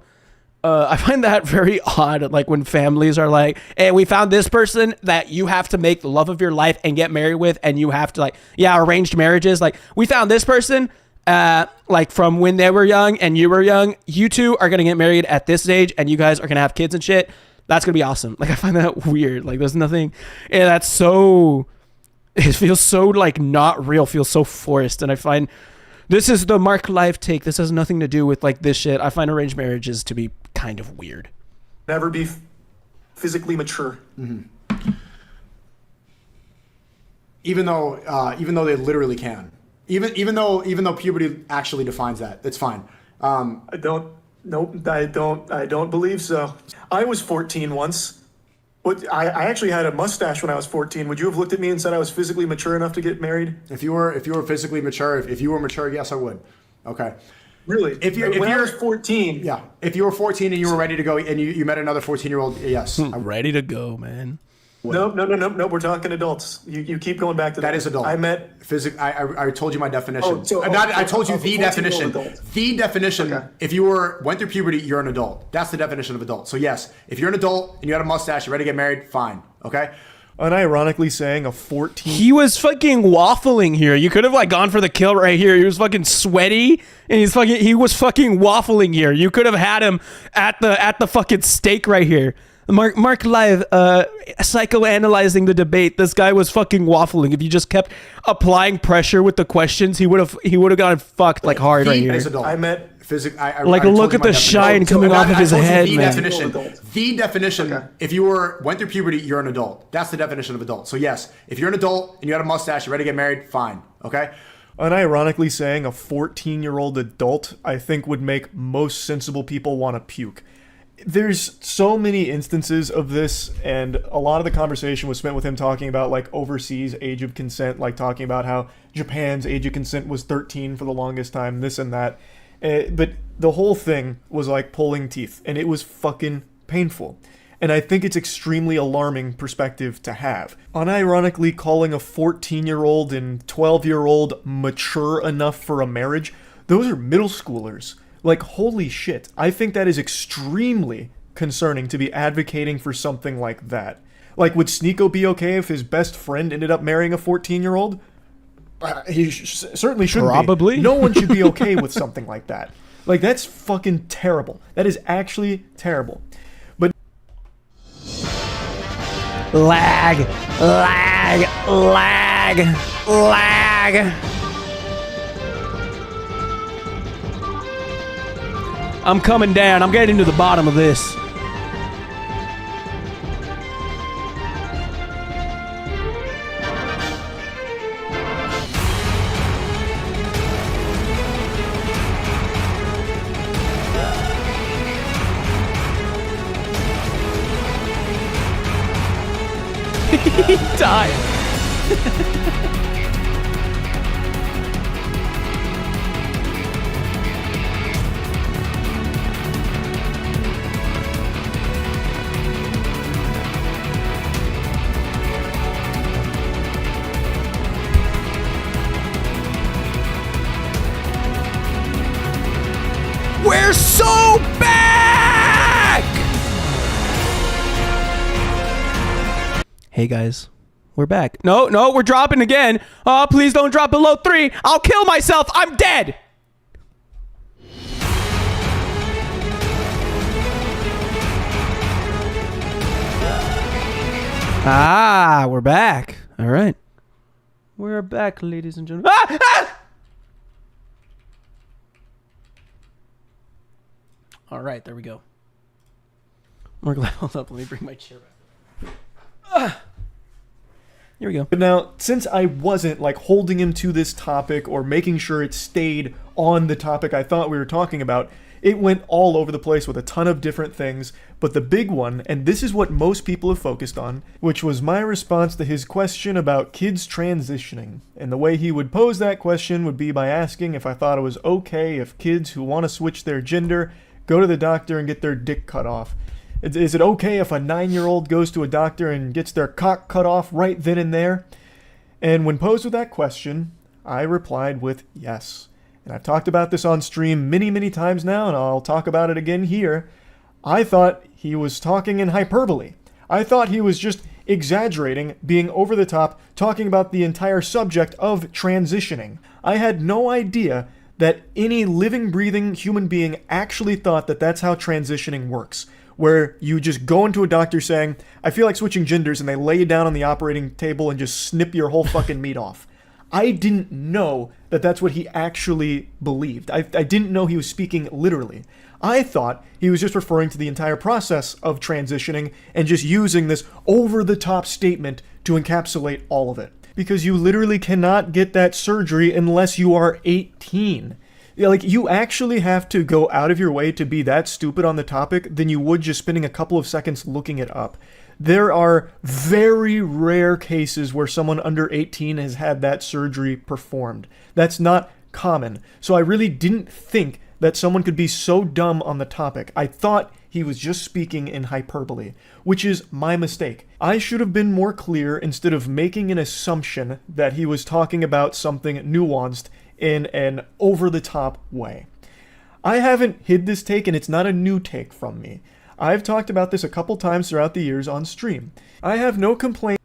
[SPEAKER 1] I find that very odd, like, when families are like, hey, we found this person that you have to make the love of your life and get married with, and you have to, like, yeah, arranged marriages. Like, we found this person, like, from when they were young and you were young. You two are going to get married at this age, and you guys are going to have kids and shit. That's going to be awesome. Like, I find that weird. Like, there's nothing, and that's so, it feels so, like, not real, feels so forced, and I find... This is the marclive take. This has nothing to do with, like, this shit. I find arranged marriages to be kind of weird.
[SPEAKER 8] Never be physically mature.
[SPEAKER 9] Mm-hmm. Even though they literally can. Even though puberty actually defines that. It's fine.
[SPEAKER 8] I don't Nope, I don't believe so. I was 14 once. I actually had a mustache when I was 14. Would you have looked at me and said I was physically mature enough to get married?
[SPEAKER 9] If you were physically mature, if you were mature, yes, I would. Okay.
[SPEAKER 8] Really? When I was 14.
[SPEAKER 9] Yeah. If you were 14 and you were ready to go and you met another 14-year-old, yes.
[SPEAKER 1] I'm ready to go, man.
[SPEAKER 8] No. We're talking adults. You keep going back to that.
[SPEAKER 9] That is adult.
[SPEAKER 8] I met.
[SPEAKER 9] I told you my definition.
[SPEAKER 8] I
[SPEAKER 9] told you the definition.
[SPEAKER 8] Adult.
[SPEAKER 9] The definition.
[SPEAKER 8] Okay.
[SPEAKER 9] If you went through puberty, you're an adult. That's the definition of adult. So yes, if you're an adult and you had a mustache, you're ready to get married, fine. Okay.
[SPEAKER 7] Unironically saying a 14.
[SPEAKER 1] He was fucking waffling here. You could have like gone for the kill right here. He was fucking sweaty and he was fucking waffling here. You could have had him at the fucking stake right here. Marclive, psychoanalyzing the debate. This guy was fucking waffling. If you just kept applying pressure with the questions, he would have gotten fucked like hard right here.
[SPEAKER 8] I met.
[SPEAKER 1] Like look at the shine coming off of his head, man.
[SPEAKER 9] The definition. Okay. If you went through puberty, you're an adult. That's the definition of adult. So yes, if you're an adult and you had a mustache, you're ready to get married, fine. Okay.
[SPEAKER 7] Unironically saying a 14-year-old adult, I think would make most sensible people want to puke. There's so many instances of this, and a lot of the conversation was spent with him talking about like overseas age of consent, like talking about how Japan's age of consent was 13 for the longest time, this and that. But the whole thing was like pulling teeth, and it was fucking painful. And I think it's extremely alarming perspective to have. Unironically calling a 14-year-old and 12-year-old mature enough for a marriage, those are middle schoolers. Like, holy shit. I think that is extremely concerning to be advocating for something like that. Like, would Sneako be okay if his best friend ended up marrying a 14-year-old? He certainly shouldn't
[SPEAKER 1] Probably.
[SPEAKER 7] be. No one should be okay with something like that. Like, that's fucking terrible. That is actually terrible. But
[SPEAKER 1] Lag. I'm coming down. I'm getting to the bottom of this. He died. We're so back! Hey guys, we're back. No, we're dropping again. Oh, please don't drop below 3. I'll kill myself. I'm dead. Ah, we're back. All right. We're back, ladies and gentlemen. All right, there we go. Hold up, let me bring my chair back. Here we go.
[SPEAKER 7] But now, since I wasn't like holding him to this topic or making sure it stayed on the topic I thought we were talking about, it went all over the place with a ton of different things. But the big one, and this is what most people have focused on, which was my response to his question about kids transitioning. And the way he would pose that question would be by asking if I thought it was okay if kids who want to switch their gender go to the doctor and get their dick cut off. Is it okay if a 9-year-old goes to a doctor and gets their cock cut off right then and there? And when posed with that question, I replied with yes. And I've talked about this on stream many, many times now, and I'll talk about it again here. I thought he was talking in hyperbole. I thought he was just exaggerating, being over the top, talking about the entire subject of transitioning. I had no idea that any living, breathing human being actually thought that that's how transitioning works, where you just go into a doctor saying, I feel like switching genders, and they lay you down on the operating table and just snip your whole fucking meat off. I didn't know that that's what he actually believed. I didn't know he was speaking literally. I thought he was just referring to the entire process of transitioning and just using this over-the-top statement to encapsulate all of it. Because you literally cannot get that surgery unless you are 18. Yeah, like, you actually have to go out of your way to be that stupid on the topic than you would just spending a couple of seconds looking it up. There are very rare cases where someone under 18 has had that surgery performed. That's not common. So I really didn't think that someone could be so dumb on the topic. I thought he was just speaking in hyperbole, which is my mistake. I should have been more clear instead of making an assumption that he was talking about something nuanced in an over-the-top way. I haven't hid this take, and it's not a new take from me. I've talked about this a couple times throughout the years on stream. I have no complaint.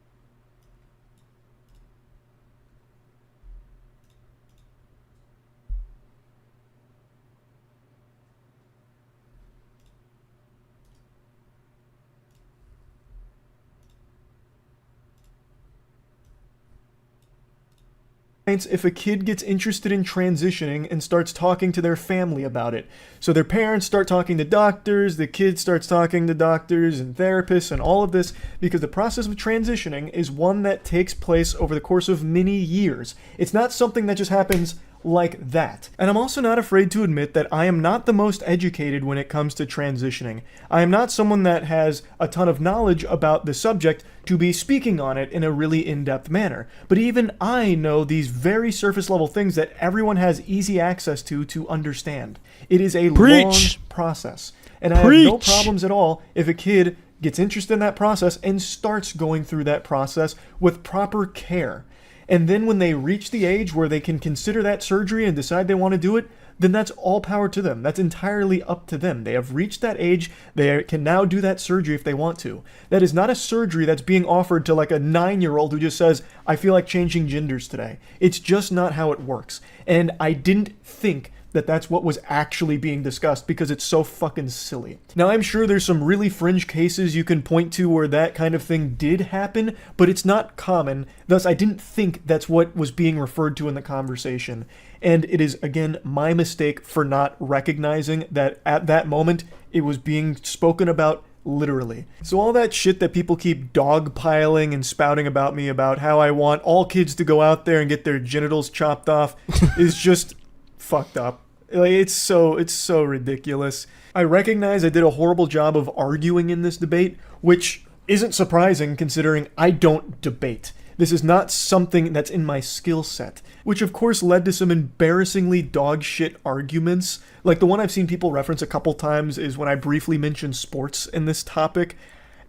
[SPEAKER 7] If a kid gets interested in transitioning and starts talking to their family about it. So their parents start talking to doctors, the kid starts talking to doctors and therapists and all of this, because the process of transitioning is one that takes place over the course of many years. It's not something that just happens like that. And I'm also not afraid to admit that I am not the most educated when it comes to transitioning. I am not someone that has a ton of knowledge about the subject to be speaking on it in a really in-depth manner. But even I know these very surface level things that everyone has easy access to understand. It is a long process. And I have no problems at all if a kid gets interested in that process and starts going through that process with proper care. And then when they reach the age where they can consider that surgery and decide they want to do it, then that's all power to them. That's entirely up to them. They have reached that age. They can now do that surgery if they want to. That is not a surgery that's being offered to like a 9-year-old who just says, I feel like changing genders today. It's just not how it works. And I didn't think that that's what was actually being discussed because it's so fucking silly. Now, I'm sure there's some really fringe cases you can point to where that kind of thing did happen, but it's not common. Thus, I didn't think that's what was being referred to in the conversation. And it is, again, my mistake for not recognizing that at that moment, it was being spoken about literally. So all that shit that people keep dogpiling and spouting about me about how I want all kids to go out there and get their genitals chopped off is just fucked up. Like, it's so ridiculous. I recognize I did a horrible job of arguing in this debate, which isn't surprising considering I don't debate. This is not something that's in my skill set, which of course led to some embarrassingly dog shit arguments. Like the one I've seen people reference a couple times is when I briefly mentioned sports in this topic.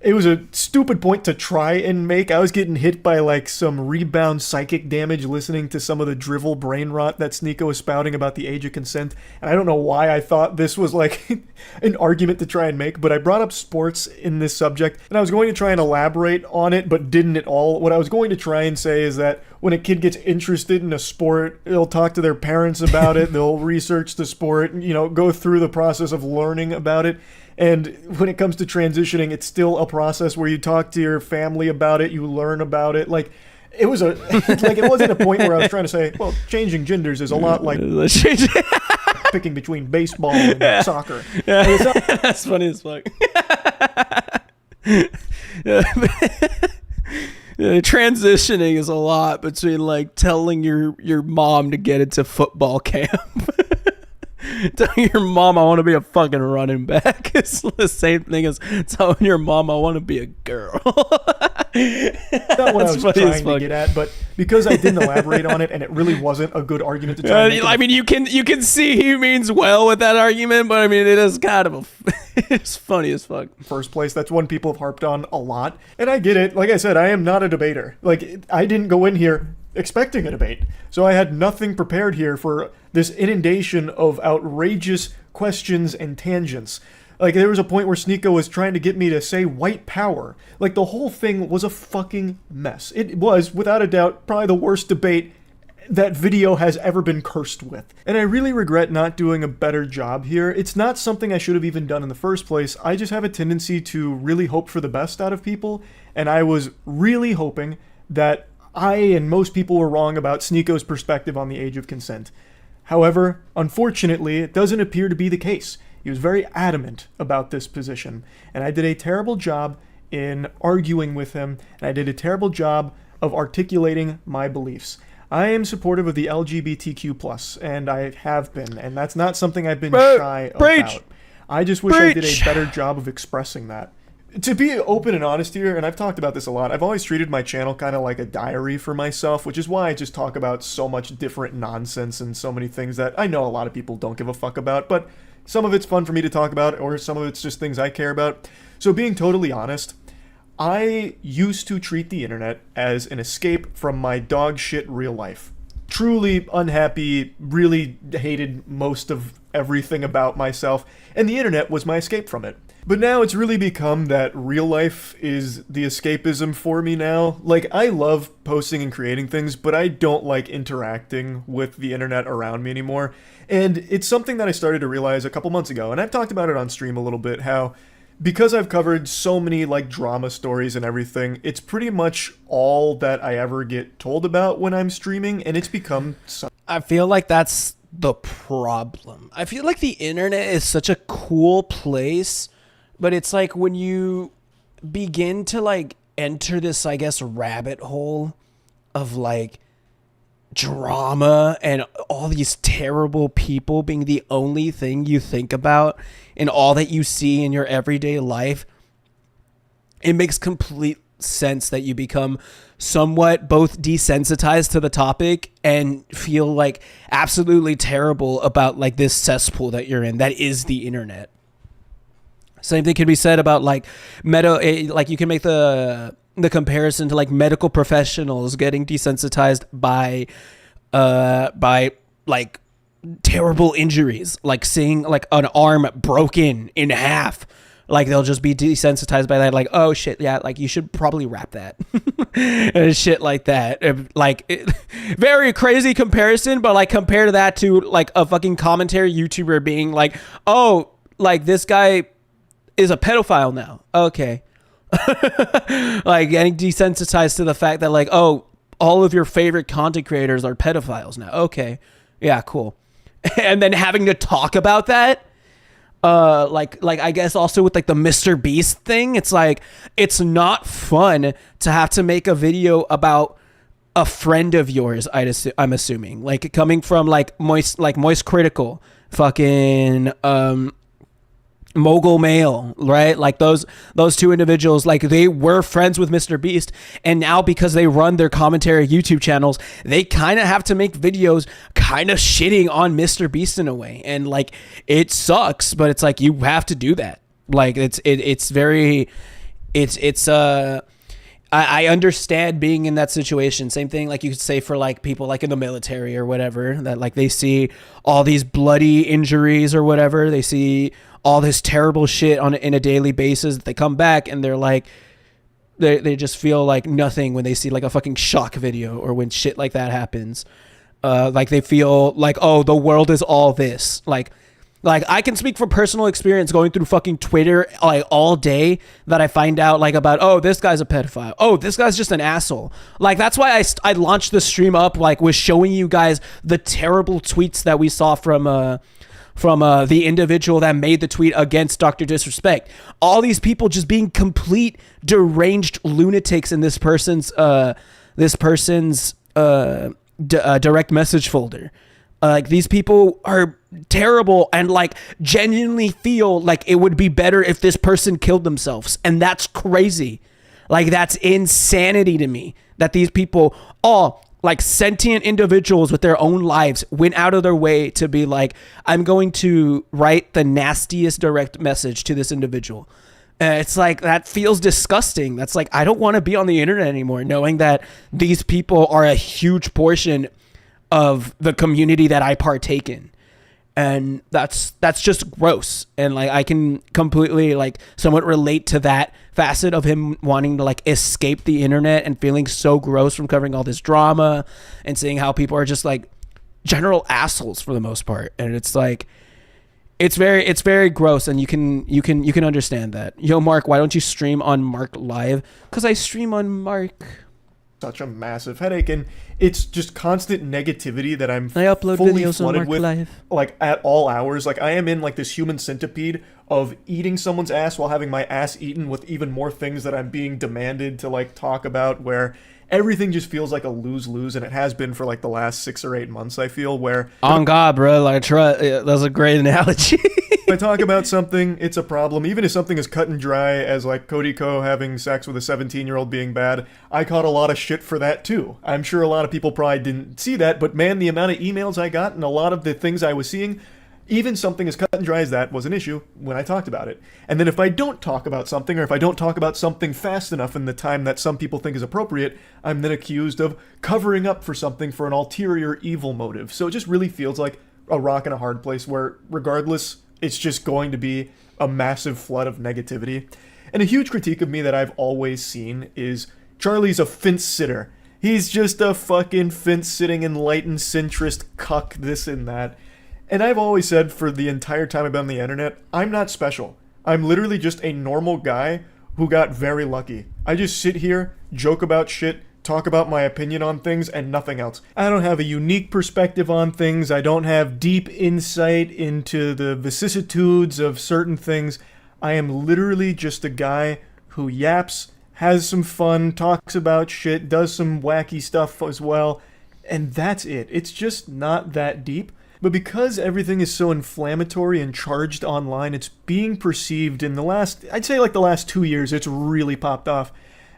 [SPEAKER 7] It was a stupid point to try and make. I was getting hit by like some rebound psychic damage listening to some of the drivel brain rot that Sneako was spouting about the age of consent. And I don't know why I thought this was like an argument to try and make, but I brought up sports in this subject and I was going to try and elaborate on it, but didn't at all. What I was going to try and say is that when a kid gets interested in a sport, they'll talk to their parents about it, they'll research the sport, go through the process of learning about it. And when it comes to transitioning, it's still a process where you talk to your family about it, you learn about it. Like, it was it wasn't a point where I was trying to say, well, changing genders is a lot like picking between baseball and soccer.
[SPEAKER 1] Yeah. That's funny as fuck. Transitioning is a lot between like telling your mom to get into football camp. Telling your mom I want to be a fucking running back is the same thing as telling your mom I want to be a girl.
[SPEAKER 7] That's not what I was trying to get at, but because I didn't elaborate on it and it really wasn't a good argument to try and make
[SPEAKER 1] I mean, you can see he means well with that argument, but I mean, it is kind of it's funny as fuck.
[SPEAKER 7] First place, that's one people have harped on a lot, and I get it. Like I said, I am not a debater. Like, I didn't go in here expecting a debate, so I had nothing prepared here for this inundation of outrageous questions and tangents. Like, there was a point where Sneako was trying to get me to say white power. Like, the whole thing was a fucking mess. It was, without a doubt, probably the worst debate that video has ever been cursed with. And I really regret not doing a better job here. It's not something I should have even done in the first place. I just have a tendency to really hope for the best out of people, and I was really hoping that I and most people were wrong about Sneako's perspective on the age of consent. However, unfortunately, it doesn't appear to be the case. He was very adamant about this position, and I did a terrible job in arguing with him, and I did a terrible job of articulating my beliefs. I am supportive of the LGBTQ+, and I have been, and that's not something I've been shy about. I just wish I did a better job of expressing that. To be open and honest here, and I've talked about this a lot, I've always treated my channel kind of like a diary for myself, which is why I just talk about so much different nonsense and so many things that I know a lot of people don't give a fuck about, but some of it's fun for me to talk about, or some of it's just things I care about. So being totally honest, I used to treat the internet as an escape from my dog shit real life. Truly unhappy, really hated most of everything about myself, and the internet was my escape from it. But now it's really become that real life is the escapism for me now. Like, I love posting and creating things, but I don't like interacting with the internet around me anymore. And it's something that I started to realize a couple months ago, and I've talked about it on stream a little bit, how because I've covered so many like drama stories and everything, it's pretty much all that I ever get told about when I'm streaming, and it's become
[SPEAKER 1] I feel like that's the problem. I feel like the internet is such a cool place, but it's like when you begin to like enter this, I guess, rabbit hole of like drama and all these terrible people being the only thing you think about and all that you see in your everyday life, it makes complete sense that you become somewhat both desensitized to the topic and feel like absolutely terrible about like this cesspool that you're in that is the internet. Same thing can be said about like like you can make the comparison to like medical professionals getting desensitized by like terrible injuries, like seeing like an arm broken in half. Like they'll just be desensitized by that. Like, oh shit, yeah, like you should probably wrap that and shit like that. Very crazy comparison, but like compare that to like a fucking commentary YouTuber being like, oh, like this guy is a pedophile now. Okay. Like getting desensitized to the fact that like, oh, all of your favorite content creators are pedophiles now. Okay. Yeah, cool. And then having to talk about that, like I guess also with like the Mr. Beast thing, it's like, it's not fun to have to make a video about a friend of yours. I'm assuming like coming from like moistcritikal, fucking, mogul mail, right? Like those two individuals, like they were friends with Mr. Beast, and now because they run their commentary YouTube channels, they kind of have to make videos kind of shitting on Mr. Beast in a way, and like it sucks, but it's like you have to do that. Like I understand being in that situation. Same thing like you could say for like people like in the military or whatever, that like they see all these bloody injuries or whatever, they see all this terrible shit in a daily basis. They come back and they're like, they just feel like nothing when they see like a fucking shock video or when shit like that happens. Like they feel like, oh, the world is all this. Like I can speak from personal experience going through fucking Twitter like all day that I find out like about, oh, this guy's a pedophile. Oh, this guy's just an asshole. Like that's why I launched the stream up, like was showing you guys the terrible tweets that we saw from the individual that made the tweet against Dr. Disrespect. All these people just being complete deranged lunatics in this person's direct message folder. Like these people are terrible and like genuinely feel like it would be better if this person killed themselves. And that's crazy. Like that's insanity to me that these people all like sentient individuals with their own lives went out of their way to be like, I'm going to write the nastiest direct message to this individual. It's like, that feels disgusting. That's like, I don't want to be on the internet anymore, knowing that these people are a huge portion of the community that I partake in. And that's just gross. And like, I can completely like somewhat relate to that facet of him wanting to like escape the internet and feeling so gross from covering all this drama and seeing how people are just like general assholes for the most part. And it's like, it's very gross, and you can understand that. Yo, Marc, why don't you stream on Marclive? Because I stream on Marc.
[SPEAKER 7] Such a massive headache, and it's just constant negativity that I upload
[SPEAKER 1] fully
[SPEAKER 7] videos
[SPEAKER 1] flooded
[SPEAKER 7] on with,
[SPEAKER 1] Marclive.
[SPEAKER 7] like at all hours. Like I am in like this human centipede of eating someone's ass while having my ass eaten with even more things that I'm being demanded to like talk about, where everything just feels like a lose-lose, and it has been for like the last 6 or 8 months, I feel, where
[SPEAKER 1] on God, bro, like that's a great analogy.
[SPEAKER 7] if I talk about something, it's a problem. Even if something is cut and dry, as like Cody Ko having sex with a 17-year-old being bad, I caught a lot of shit for that too. I'm sure a lot of people probably didn't see that, but man, the amount of emails I got and a lot of the things I was seeing, even something as cut and dry as that was an issue when I talked about it. And then if I don't talk about something, or if I don't talk about something fast enough in the time that some people think is appropriate, I'm then accused of covering up for something for an ulterior evil motive. So it just really feels like a rock and a hard place where, regardless, it's just going to be a massive flood of negativity. And a huge critique of me that I've always seen is Charlie's a fence sitter. He's just a fucking fence-sitting, enlightened, centrist cuck, this and that. And I've always said for the entire time I've been on the internet, I'm not special. I'm literally just a normal guy who got very lucky. I just sit here, joke about shit, talk about my opinion on things, and nothing else. I don't have a unique perspective on things. I don't have deep insight into the vicissitudes of certain things. I am literally just a guy who yaps, has some fun, talks about shit, does some wacky stuff as well, and that's it. It's just not that deep. But because everything is so inflammatory and charged online, it's being perceived in the last, I'd say like the last 2 years, it's really popped off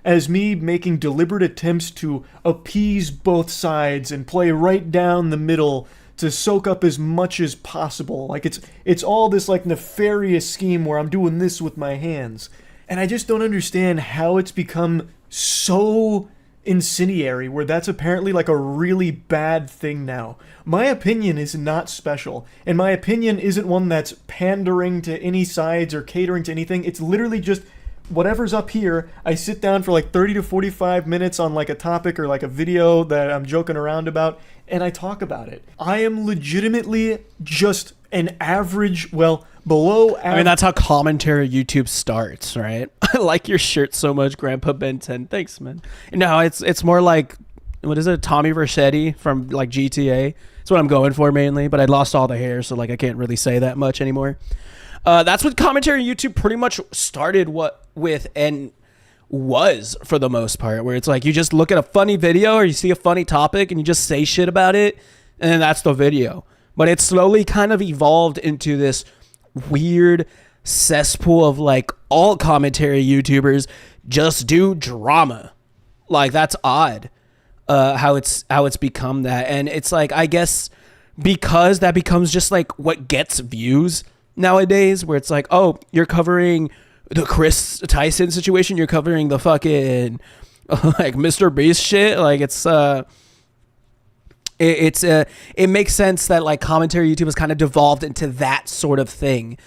[SPEAKER 7] as me making deliberate attempts to appease both sides and play right down the middle to soak up as much as possible. Like it's all this like nefarious scheme where I'm doing this with my hands. And I just don't understand how it's become so incendiary, where that's apparently like a really bad thing now. My opinion is not special, and my opinion isn't one that's pandering to any sides or catering to anything. It's literally just whatever's up here. I sit down for like 30 to 45 minutes on like a topic or like a video that I'm joking around about, and I talk about it. I am legitimately just an average, well, below average.
[SPEAKER 1] I mean, that's how commentary YouTube starts, right? I like your shirt so much, Grandpa Ben 10. Thanks, man. No, it's more like, what is it, Tommy Vercetti from like GTA? That's what I'm going for mainly, but I lost all the hair, so like I can't really say that much anymore. That's what commentary YouTube pretty much started with and was for the most part, where it's like you just look at a funny video or you see a funny topic and you just say shit about it, and then that's the video. But it slowly kind of evolved into this weird cesspool of like all commentary YouTubers just do drama. Like that's odd how it's become that. And it's like, I guess because that becomes just like what gets views nowadays, where it's like, oh, you're covering the Chris Tyson situation, you're covering the fucking like Mr. Beast shit. Like it makes sense that like commentary YouTube has kind of devolved into that sort of thing.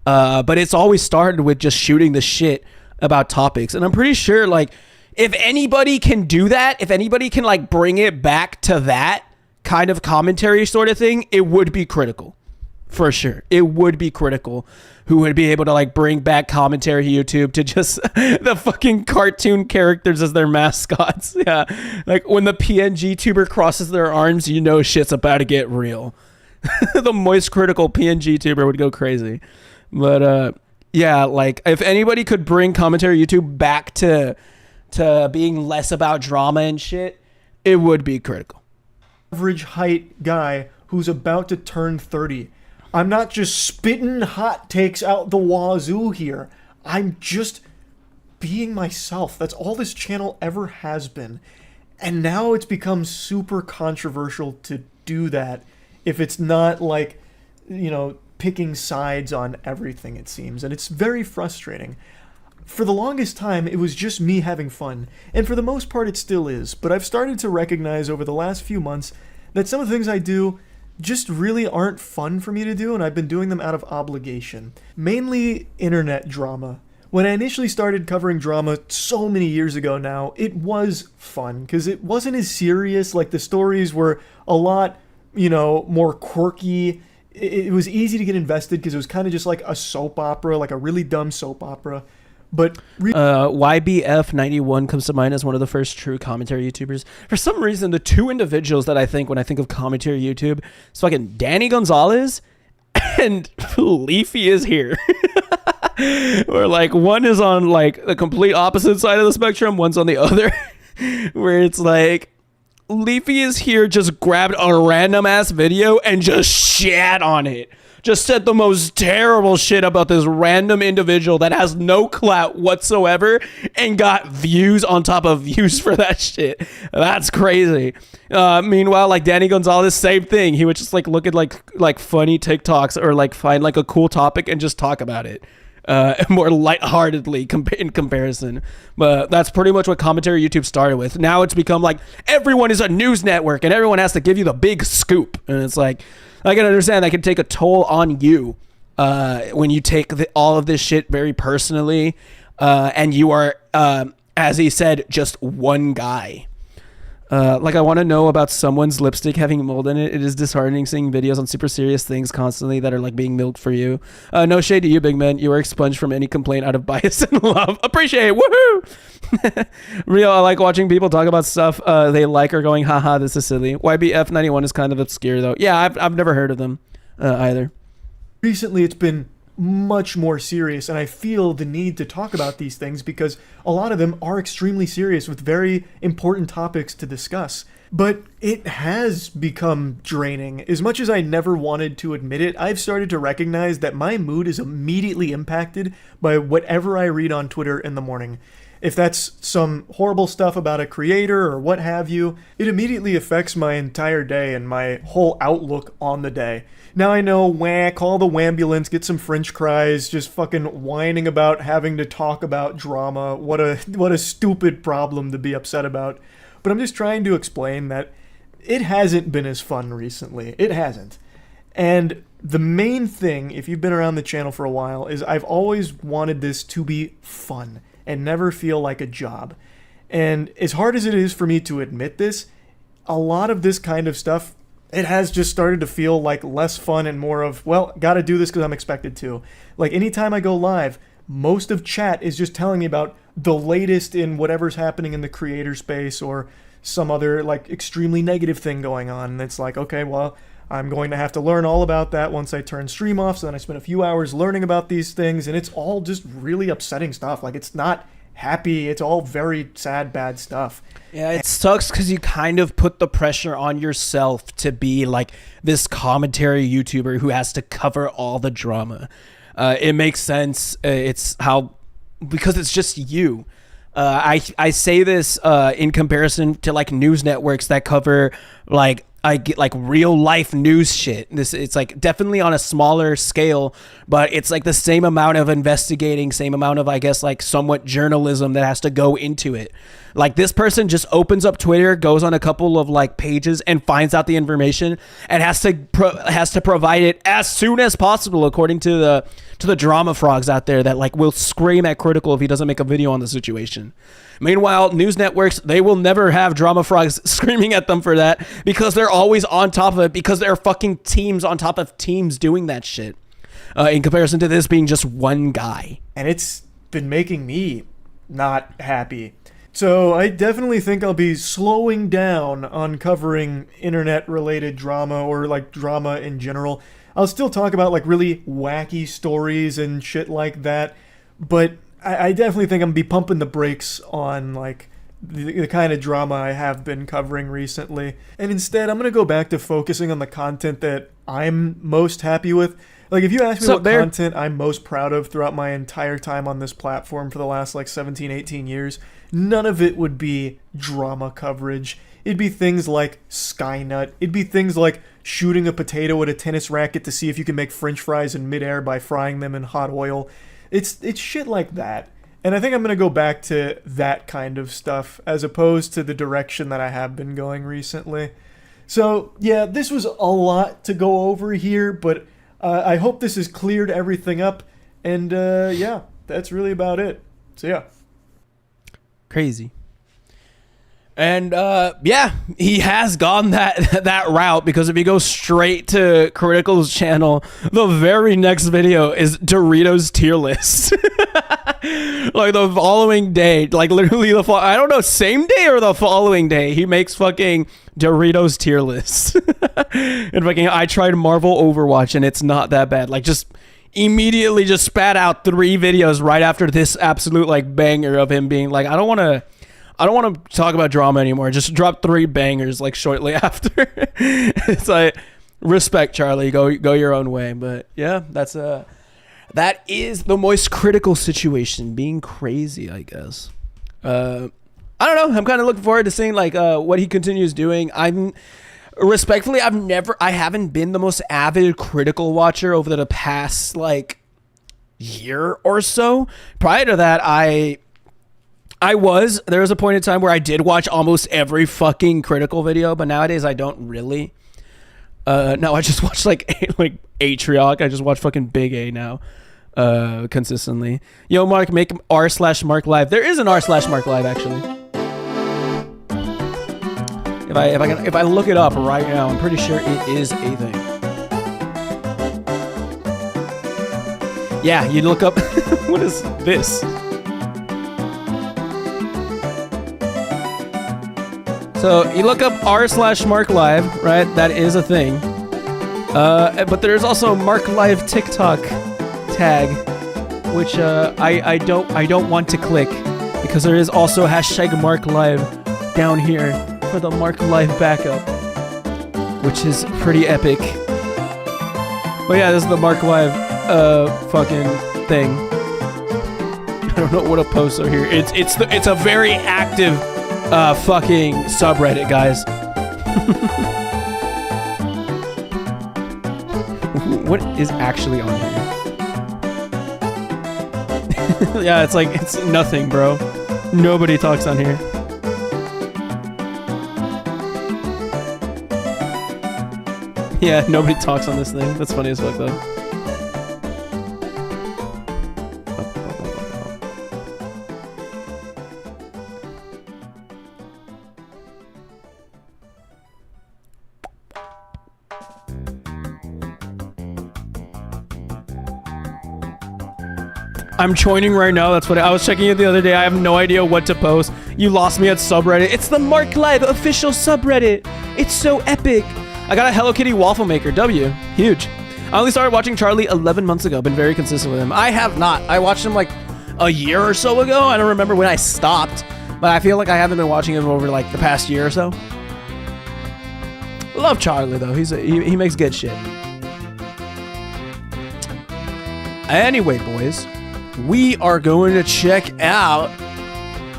[SPEAKER 1] But it's always started with just shooting the shit about topics. And I'm pretty sure like if anybody can do that, if anybody can like bring it back to that kind of commentary sort of thing, it would be critical. For sure. It would be critical who would be able to like bring back commentary YouTube to just the fucking cartoon characters as their mascots. Yeah. Like when the PNG tuber crosses their arms, you know shit's about to get real. The moistcritikal PNG tuber would go crazy. But yeah, like if anybody could bring commentary YouTube back to being less about drama and shit, it would be critical.
[SPEAKER 7] Average height guy who's about to turn 30. I'm not just spitting hot takes out the wazoo here. I'm just being myself. That's all this channel ever has been. And now it's become super controversial to do that if it's not like, you know, picking sides on everything, it seems. And it's very frustrating. For the longest time, it was just me having fun. And for the most part, it still is. But I've started to recognize over the last few months that some of the things I do just really aren't fun for me to do, and I've been doing them out of obligation. Mainly internet drama. When I initially started covering drama so many years ago now, it was fun, because it wasn't as serious. Like, the stories were a lot, you know, more quirky. It was easy to get invested, because it was kind of just like a soap opera, like a really dumb soap opera. But YBF91 comes to mind as one of the first true commentary YouTubers. For some reason, the two individuals that I think when I think of commentary YouTube is fucking Danny Gonzalez
[SPEAKER 1] and Leafy is here. Where like one is on like the complete opposite side of the spectrum, one's on the other. Where it's like Leafy is here, just grabbed a random ass video and just shat on it. Just said the most terrible shit about this random individual that has no clout whatsoever and got views on top of views for that shit. That's crazy. Meanwhile, like Danny Gonzalez, same thing. He would just like look at like funny TikToks or like find like a cool topic and just talk about it. More lightheartedly in comparison. But that's pretty much what commentary YouTube started with. Now it's become like everyone is a news network and everyone has to give you the big scoop. And it's like, I can understand that can take a toll on you when you take all of this shit very personally. And you are, as he said, just one guy. Like I want to know about someone's lipstick having mold in it. It is disheartening seeing videos on super serious things constantly that are like being milked for you. No shade to you, big man. You are expunged from any complaint out of bias and love. Appreciate it. Woohoo! Real, I like watching people talk about stuff they like or going, haha, this is silly. YBF91 is kind of obscure though. Yeah, I've never heard of them either.
[SPEAKER 7] Recently, it's been much more serious, and I feel the need to talk about these things because a lot of them are extremely serious with very important topics to discuss. But it has become draining. As much as I never wanted to admit it, I've started to recognize that my mood is immediately impacted by whatever I read on Twitter in the morning. If that's some horrible stuff about a creator or what have you, it immediately affects my entire day and my whole outlook on the day. Now I know, call the wambulance, get some french fries, just fucking whining about having to talk about drama. What a stupid problem to be upset about. But I'm just trying to explain that it hasn't been as fun recently. It hasn't. And the main thing, if you've been around the channel for a while, is I've always wanted this to be fun and never feel like a job. And as hard as it is for me to admit this, a lot of this kind of stuff, it has just started to feel like less fun and more of, well, gotta do this because I'm expected to. Like anytime I go live, most of chat is just telling me about the latest in whatever's happening in the creator space or some other like extremely negative thing going on. And it's like, okay, well, I'm going to have to learn all about that once I turn stream off. So then I spend a few hours learning about these things, and it's all just really upsetting stuff. Like it's not happy. It's all very sad, bad stuff.
[SPEAKER 1] Yeah, it sucks because you kind of put the pressure on yourself to be like this commentary YouTuber who has to cover all the drama. It makes sense. It's how, because it's just you. I say this in comparison to like news networks that cover like I get like real life news shit. It's like definitely on a smaller scale, but it's like the same amount of investigating, same amount of, I guess, like somewhat journalism that has to go into it. Like this person just opens up Twitter, goes on a couple of like pages and finds out the information and has to provide it as soon as possible, according to the drama frogs out there that like will scream at Critical if he doesn't make a video on the situation. Meanwhile, news networks, they will never have drama frogs screaming at them for that because they're always on top of it because there are fucking teams on top of teams doing that shit. In comparison to this being just one guy.
[SPEAKER 7] And it's been making me not happy. So I definitely think I'll be slowing down on covering internet-related drama or like drama in general. I'll still talk about like really wacky stories and shit like that, but I definitely think I'm gonna be pumping the brakes on like the kind of drama I have been covering recently. And instead, I'm gonna go back to focusing on the content that I'm most happy with. Like if you ask me what content I'm most proud of throughout my entire time on this platform for the last like 17, 18 years, none of it would be drama coverage. It'd be things like Skynut. It'd be things like shooting a potato at a tennis racket to see if you can make french fries in midair by frying them in hot oil. It's shit like that. And I think I'm going to go back to that kind of stuff as opposed to the direction that I have been going recently. So, yeah, this was a lot to go over here, but I hope this has cleared everything up. And, yeah, that's really about it. So, yeah.
[SPEAKER 1] Crazy. And yeah, he has gone that route, because if you go straight to Critical's channel, the very next video is Doritos tier list. Like the following day, like literally I don't know, same day or the following day, he makes fucking Doritos tier list. And fucking, I tried Marvel Overwatch and it's not that bad. Like just immediately just spat out 3 videos right after this absolute like banger of him being like, I don't want to talk about drama anymore. Just drop 3 bangers like shortly after. It's like, respect, Charlie. Go your own way. But yeah, that is the Moist Critical situation being crazy, I guess. I don't know. I'm kind of looking forward to seeing like what he continues doing. Respectfully, I haven't been the most avid critical watcher over the past like year or so. Prior to that, there was a point in time where I did watch almost every fucking critical video, but nowadays I don't really. Now I just watch like Atriarch. I just watch fucking Big A now, consistently. Yo, Marc, make r/marclive. There is an r/marclive actually. If I look it up right now, I'm pretty sure it is a thing. Yeah, you look up. What is this? So you look up r/marclive, right? That is a thing. But there's also marclive TikTok tag, which I don't want to click because there is also #marclive down here for the marclive backup, which is pretty epic. But yeah, this is the marclive fucking thing. I don't know what to post over here. It's a very active fucking subreddit, guys. What is actually on here? Yeah, it's nothing, bro. Nobody talks on here. Yeah, nobody talks on this thing. That's funny as fuck, though. I'm joining right now. That's what I was checking it the other day. I have no idea what to post. You lost me at subreddit. It's the marclive official subreddit. It's so epic. I got a Hello Kitty waffle maker. W. Huge. I only started watching Charlie 11 months ago. Been very consistent with him. I have not. I watched him like a year or so ago. I don't remember when I stopped, but I feel like I haven't been watching him over like the past year or so. Love Charlie though. He makes good shit. Anyway, boys, we are going to check out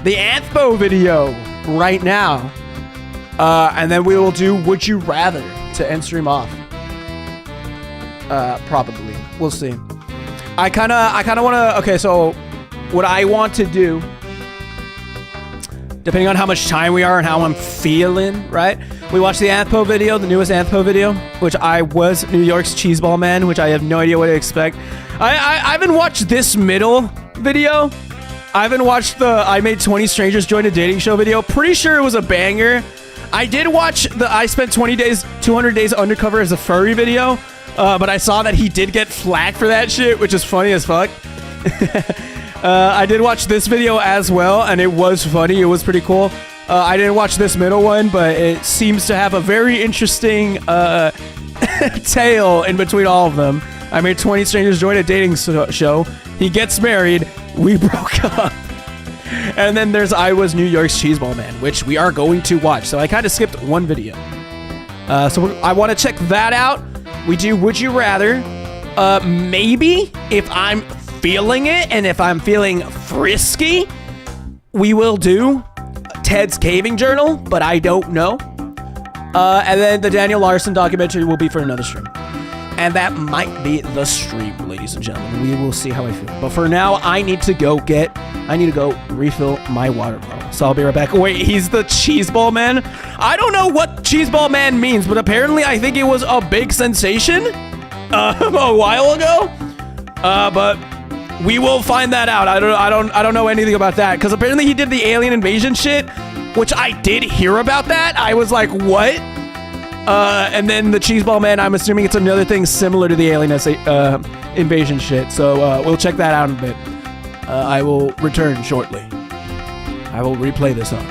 [SPEAKER 1] the anthpo video right now. And then we will do Would You Rather to end stream off. Probably. We'll see. I kind of want to... Okay, so what I want to do, depending on how much time we are and how I'm feeling, right? We watched the anthpo video, the newest anthpo video, which I was New York's cheeseball man, which I have no idea what to expect. I haven't watched this middle video. I haven't watched the I Made 20 Strangers Join a Dating Show video. Pretty sure it was a banger. I did watch the I Spent 200 Days Undercover as a Furry video, but I saw that he did get flagged for that shit, which is funny as fuck. I did watch this video as well, and it was funny. It was pretty cool. I didn't watch this middle one, but it seems to have a very interesting tale in between all of them. I Made 20 Strangers Join a Dating Show. He gets married. We broke up. And then there's I Was New York's Cheeseball Man, which we are going to watch. So I kind of skipped one video. So I want to check that out. We do Would You Rather. Maybe if I'm feeling it and if I'm feeling frisky, we will do Ted's Caving Journal, but I don't know. And then the Daniel Larson documentary will be for another stream. And that might be the stream, ladies and gentlemen. We will see how I feel. But for now, I need to go refill my water bottle. So I'll be right back. Wait, he's the cheeseball man? I don't know what cheeseball man means, but apparently I think it was a big sensation a while ago. But we will find that out. I don't know anything about that, because apparently he did the alien invasion shit, which I did hear about that. I was like, what? And then the cheeseball man, I'm assuming it's another thing similar to the alien invasion shit. So we'll check that out in a bit. I will return shortly. I will replay this up.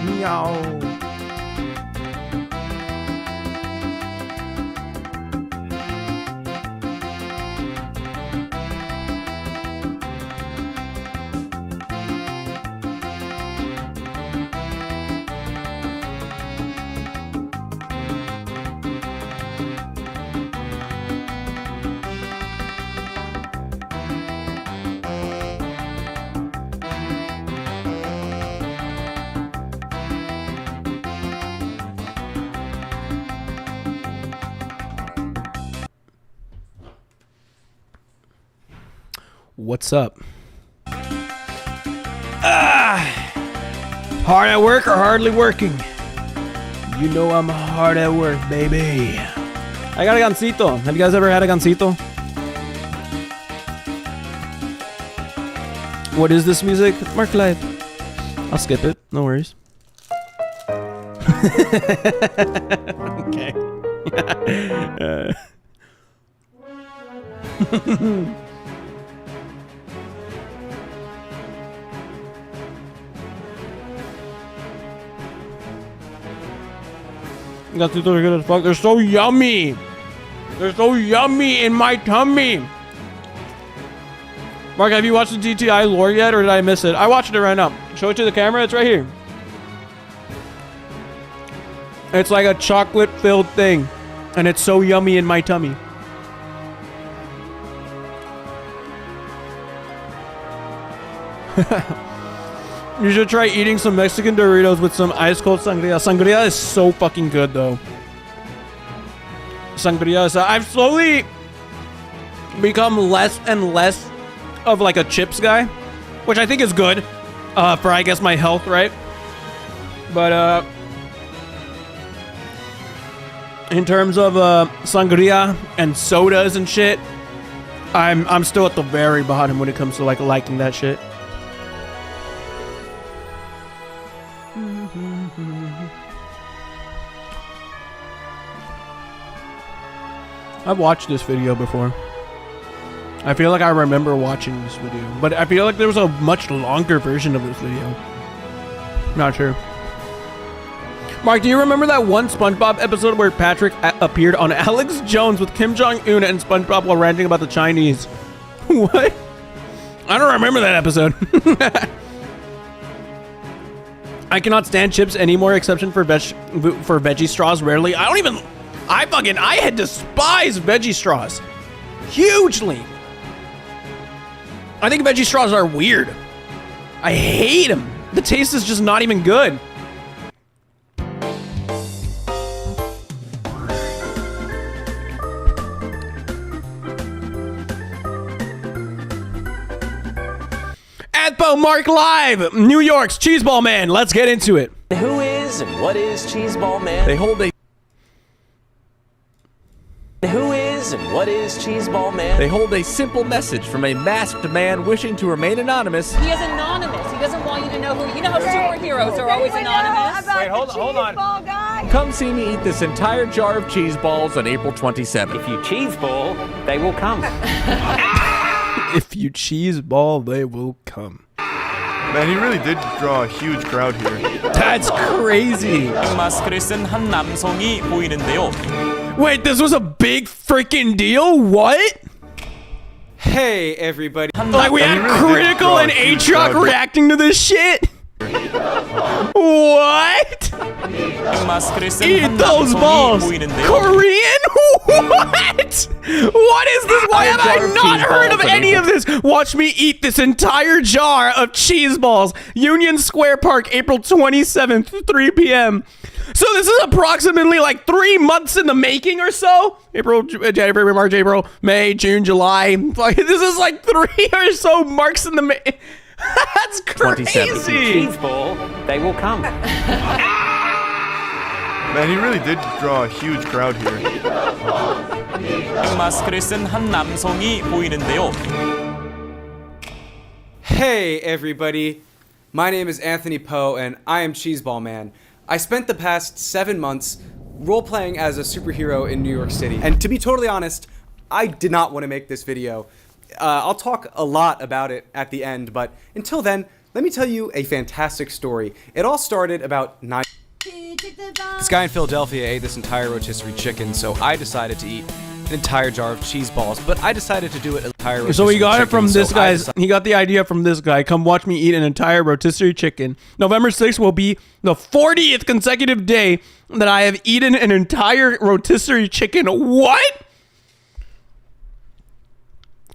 [SPEAKER 1] Meow. What's up? Hard at work or hardly working? You know I'm hard at work, baby. I got a gansito. Have you guys ever had a gansito? What is this music? Marclive. I'll skip it. No worries. Okay. Gansito are good as fuck. They're so yummy. They're so yummy in my tummy. Mark, have you watched the GTI lore yet, or did I miss it? I watched it right now. Show it to the camera. It's right here. It's like a chocolate-filled thing, and it's so yummy in my tummy. You should try eating some Mexican Doritos with some ice-cold sangria. Sangria is so fucking good, though. Sangria is... I've slowly become less and less of like a chips guy, which I think is good for, I guess, my health, right? But in terms of sangria and sodas and shit, I'm still at the very bottom when it comes to like liking that shit. I've watched this video before. I feel like I remember watching this video, but I feel like there was a much longer version of this video. Not sure. Mark, do you remember that one SpongeBob episode where Patrick appeared on Alex Jones with Kim Jong-un and SpongeBob while ranting about the Chinese? What? I don't remember that episode. I cannot stand chips anymore, exception for veggie straws. Rarely. I had despised veggie straws. Hugely. I think veggie straws are weird. I hate them. The taste is just not even good. Anthpo marclive, New York's Cheeseball Man. Let's get into it.
[SPEAKER 10] Who is and what is Cheeseball Man?
[SPEAKER 1] They hold a
[SPEAKER 10] Who is and what is Cheeseball Man?
[SPEAKER 11] They hold a simple message from a masked man wishing to remain anonymous.
[SPEAKER 12] He is anonymous. He doesn't want you to know who. You know how superheroes are always anonymous.
[SPEAKER 11] Wait, hold on. Guy? Come see me eat this entire jar of cheese balls on April 27th.
[SPEAKER 10] If you cheese ball, they will come.
[SPEAKER 1] If you cheese ball, they will come.
[SPEAKER 7] Man, he really did draw a huge crowd here.
[SPEAKER 1] That's crazy.
[SPEAKER 13] 마스크를 쓴 한 남성이 보이는데요.
[SPEAKER 1] Wait, this was a big freaking deal? What?
[SPEAKER 14] Hey, everybody.
[SPEAKER 1] Like, we had Critical and A-Truck reacting to this shit? What? Eat those balls. Korean? What? What is this? Why have I not heard of any of this? Watch me eat this entire jar of cheese balls. Union Square Park, April 27th, 3 p.m. So this is approximately like 3 months in the making or so. April, January, March, April, May, June, July. Like, this is like 3 or so marks in the making. That's crazy.
[SPEAKER 10] Cheese ball, they will come.
[SPEAKER 7] Man, he really did draw a huge crowd here.
[SPEAKER 13] 마스크를 쓴 한 남성이 보이는데요.
[SPEAKER 14] Hey, everybody. My name is anthpo, and I am Cheeseball Man. I spent the past 7 months role-playing as a superhero in New York City. And to be totally honest, I did not want to make this video. I'll talk a lot about it at the end, but until then, let me tell you a fantastic story. It all started about 9... This guy in Philadelphia ate this entire rotisserie chicken, so I decided to eat an entire jar of cheese balls, but I decided to do it entire rotisserie
[SPEAKER 1] So he got it from this
[SPEAKER 14] guy.
[SPEAKER 1] He got the idea from this guy. Come watch me eat an entire rotisserie chicken. November 6th will be the 40th consecutive day that I have eaten an entire rotisserie chicken. What?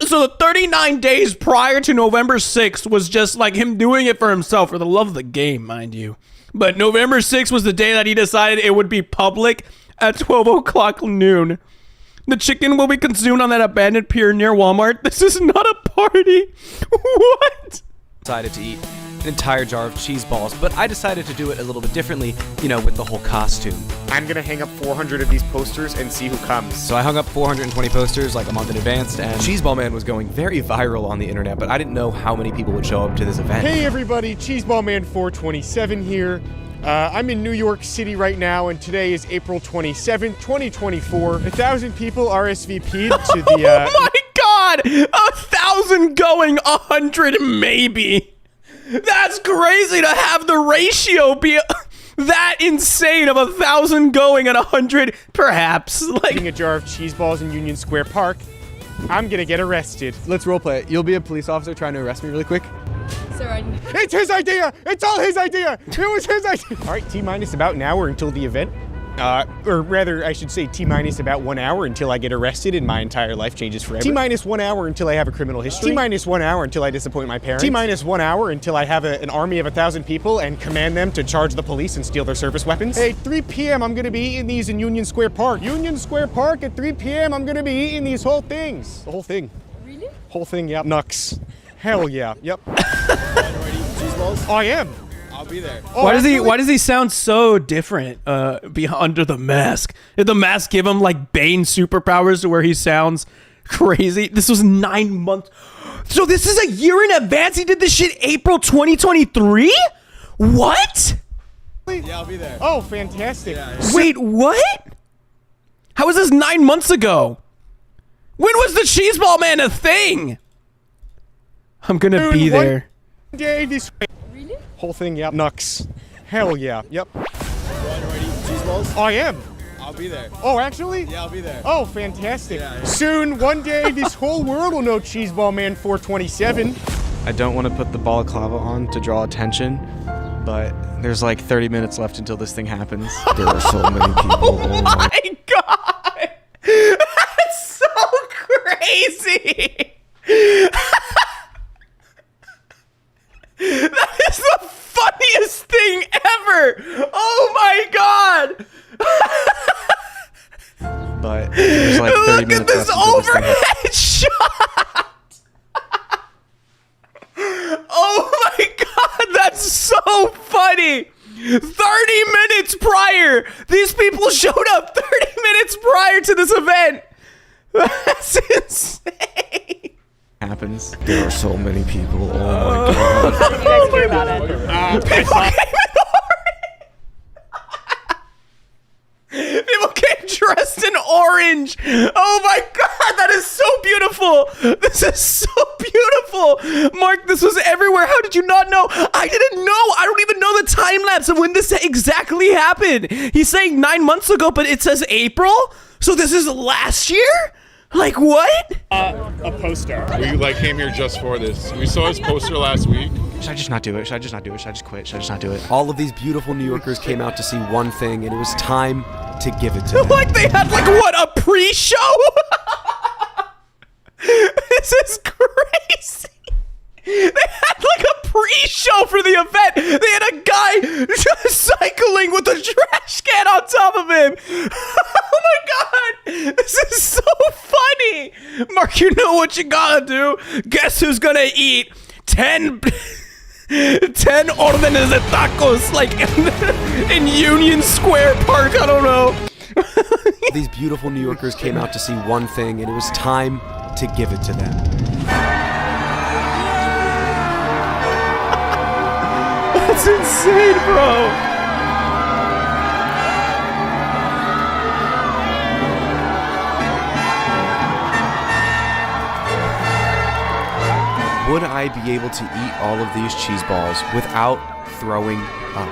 [SPEAKER 1] So the 39 days prior to November 6th was just like him doing it for himself, for the love of the game, mind you. But November 6th was the day that he decided it would be public at 12 o'clock noon. The chicken will be consumed on that abandoned pier near Walmart. This is not a party. What?
[SPEAKER 14] Decided to eat an entire jar of cheese balls, but I decided to do it a little bit differently, you know, with the whole costume.
[SPEAKER 15] I'm gonna hang up 400 of these posters and see who comes.
[SPEAKER 14] So I hung up 420 posters like a month in advance, and Cheeseball Man was going very viral on the internet, but I didn't know how many people would show up to this event.
[SPEAKER 15] Hey everybody, Cheeseball Man 427 here. I'm in New York City right now, and today is April 27th, 2024. 1,000 people RSVP'd to the,
[SPEAKER 1] Oh my god! 1,000 going, 100 maybe. That's crazy to have the ratio be that insane of 1,000 going and 100 perhaps. Like
[SPEAKER 15] eating a jar of cheese balls in Union Square Park. I'm gonna get arrested.
[SPEAKER 16] Let's roleplay it. You'll be a police officer trying to arrest me really quick.
[SPEAKER 12] Sir,
[SPEAKER 15] it's his idea! It's all his idea! It was his idea! All right, T-minus about an hour until the event. Or rather, I should say T-minus about 1 hour until I get arrested and my entire life changes forever. T-minus 1 hour until I have a criminal history. T-minus 1 hour until I disappoint my parents. T-minus 1 hour until I have an army of 1,000 people and command them to charge the police and steal their service weapons. Hey, 3 p.m. I'm gonna be eating these in Union Square Park. Union Square Park at 3 p.m. I'm gonna be eating these whole things. The whole thing.
[SPEAKER 12] Really?
[SPEAKER 15] Whole thing, yeah. Nux. Hell yeah. Yep. I am.
[SPEAKER 16] I'll be there.
[SPEAKER 15] Oh,
[SPEAKER 1] why does he sound so different under the mask? Did the mask give him like Bane superpowers to where he sounds crazy? This was 9 months. So this is a year in advance. He did this shit April 2023? What?
[SPEAKER 16] Yeah, I'll be there.
[SPEAKER 15] Oh, fantastic.
[SPEAKER 1] Wait, what? How was this 9 months ago? When was the Cheeseball Man a thing? I'm gonna be there.
[SPEAKER 15] Day this
[SPEAKER 12] Really?
[SPEAKER 15] Whole thing, yep. Nux. Hell yeah. Yep.
[SPEAKER 16] balls?
[SPEAKER 15] I am.
[SPEAKER 16] I'll be there.
[SPEAKER 15] Oh, actually?
[SPEAKER 16] Yeah, I'll be there.
[SPEAKER 15] Oh, fantastic.
[SPEAKER 16] Yeah.
[SPEAKER 15] Soon, one day, this whole world will know Cheeseball Man 427.
[SPEAKER 14] I don't want to put the balaclava on to draw attention, but there's like 30 minutes left until this thing happens. There are so many people.
[SPEAKER 1] Oh my god! That's so crazy! That is the funniest thing ever! Oh my god!
[SPEAKER 14] But there's like 30
[SPEAKER 1] Look at
[SPEAKER 14] minutes
[SPEAKER 1] this
[SPEAKER 14] left until this thing
[SPEAKER 1] overhead shot! Oh my god, that's so funny! 30 minutes prior! These people showed up 30 minutes prior to this event! That's insane!
[SPEAKER 14] happens. There are so many people. Oh my god.
[SPEAKER 12] How did you guys hear about it?
[SPEAKER 1] People came dressed in orange. Oh my god, that is so beautiful. This is so beautiful. Mark, this was everywhere. How did you not know? I didn't know. I don't even know the time lapse of when this exactly happened. He's saying 9 months ago, but it says April. So this is last year? Like what?
[SPEAKER 17] A poster. We came here just for this. We saw his poster last week.
[SPEAKER 14] Should I just not do it? Should I just not do it? Should I just quit? Should I just not do it?
[SPEAKER 18] All of these beautiful New Yorkers came out to see one thing, and it was time to give it to them.
[SPEAKER 1] Like they had what, a pre-show? This is crazy. They had a pre-show for the event. They had a guy just cycling with a trash can on top of him. Oh my god, this is so funny. Mark, you know what you gotta do. Guess who's gonna eat 10 órdenes de tacos in Union Square Park? I don't know.
[SPEAKER 18] These beautiful New Yorkers came out to see one thing, and it was time to give it to them.
[SPEAKER 1] That's insane, bro.
[SPEAKER 18] Would I be able to eat all of these cheese balls without throwing up?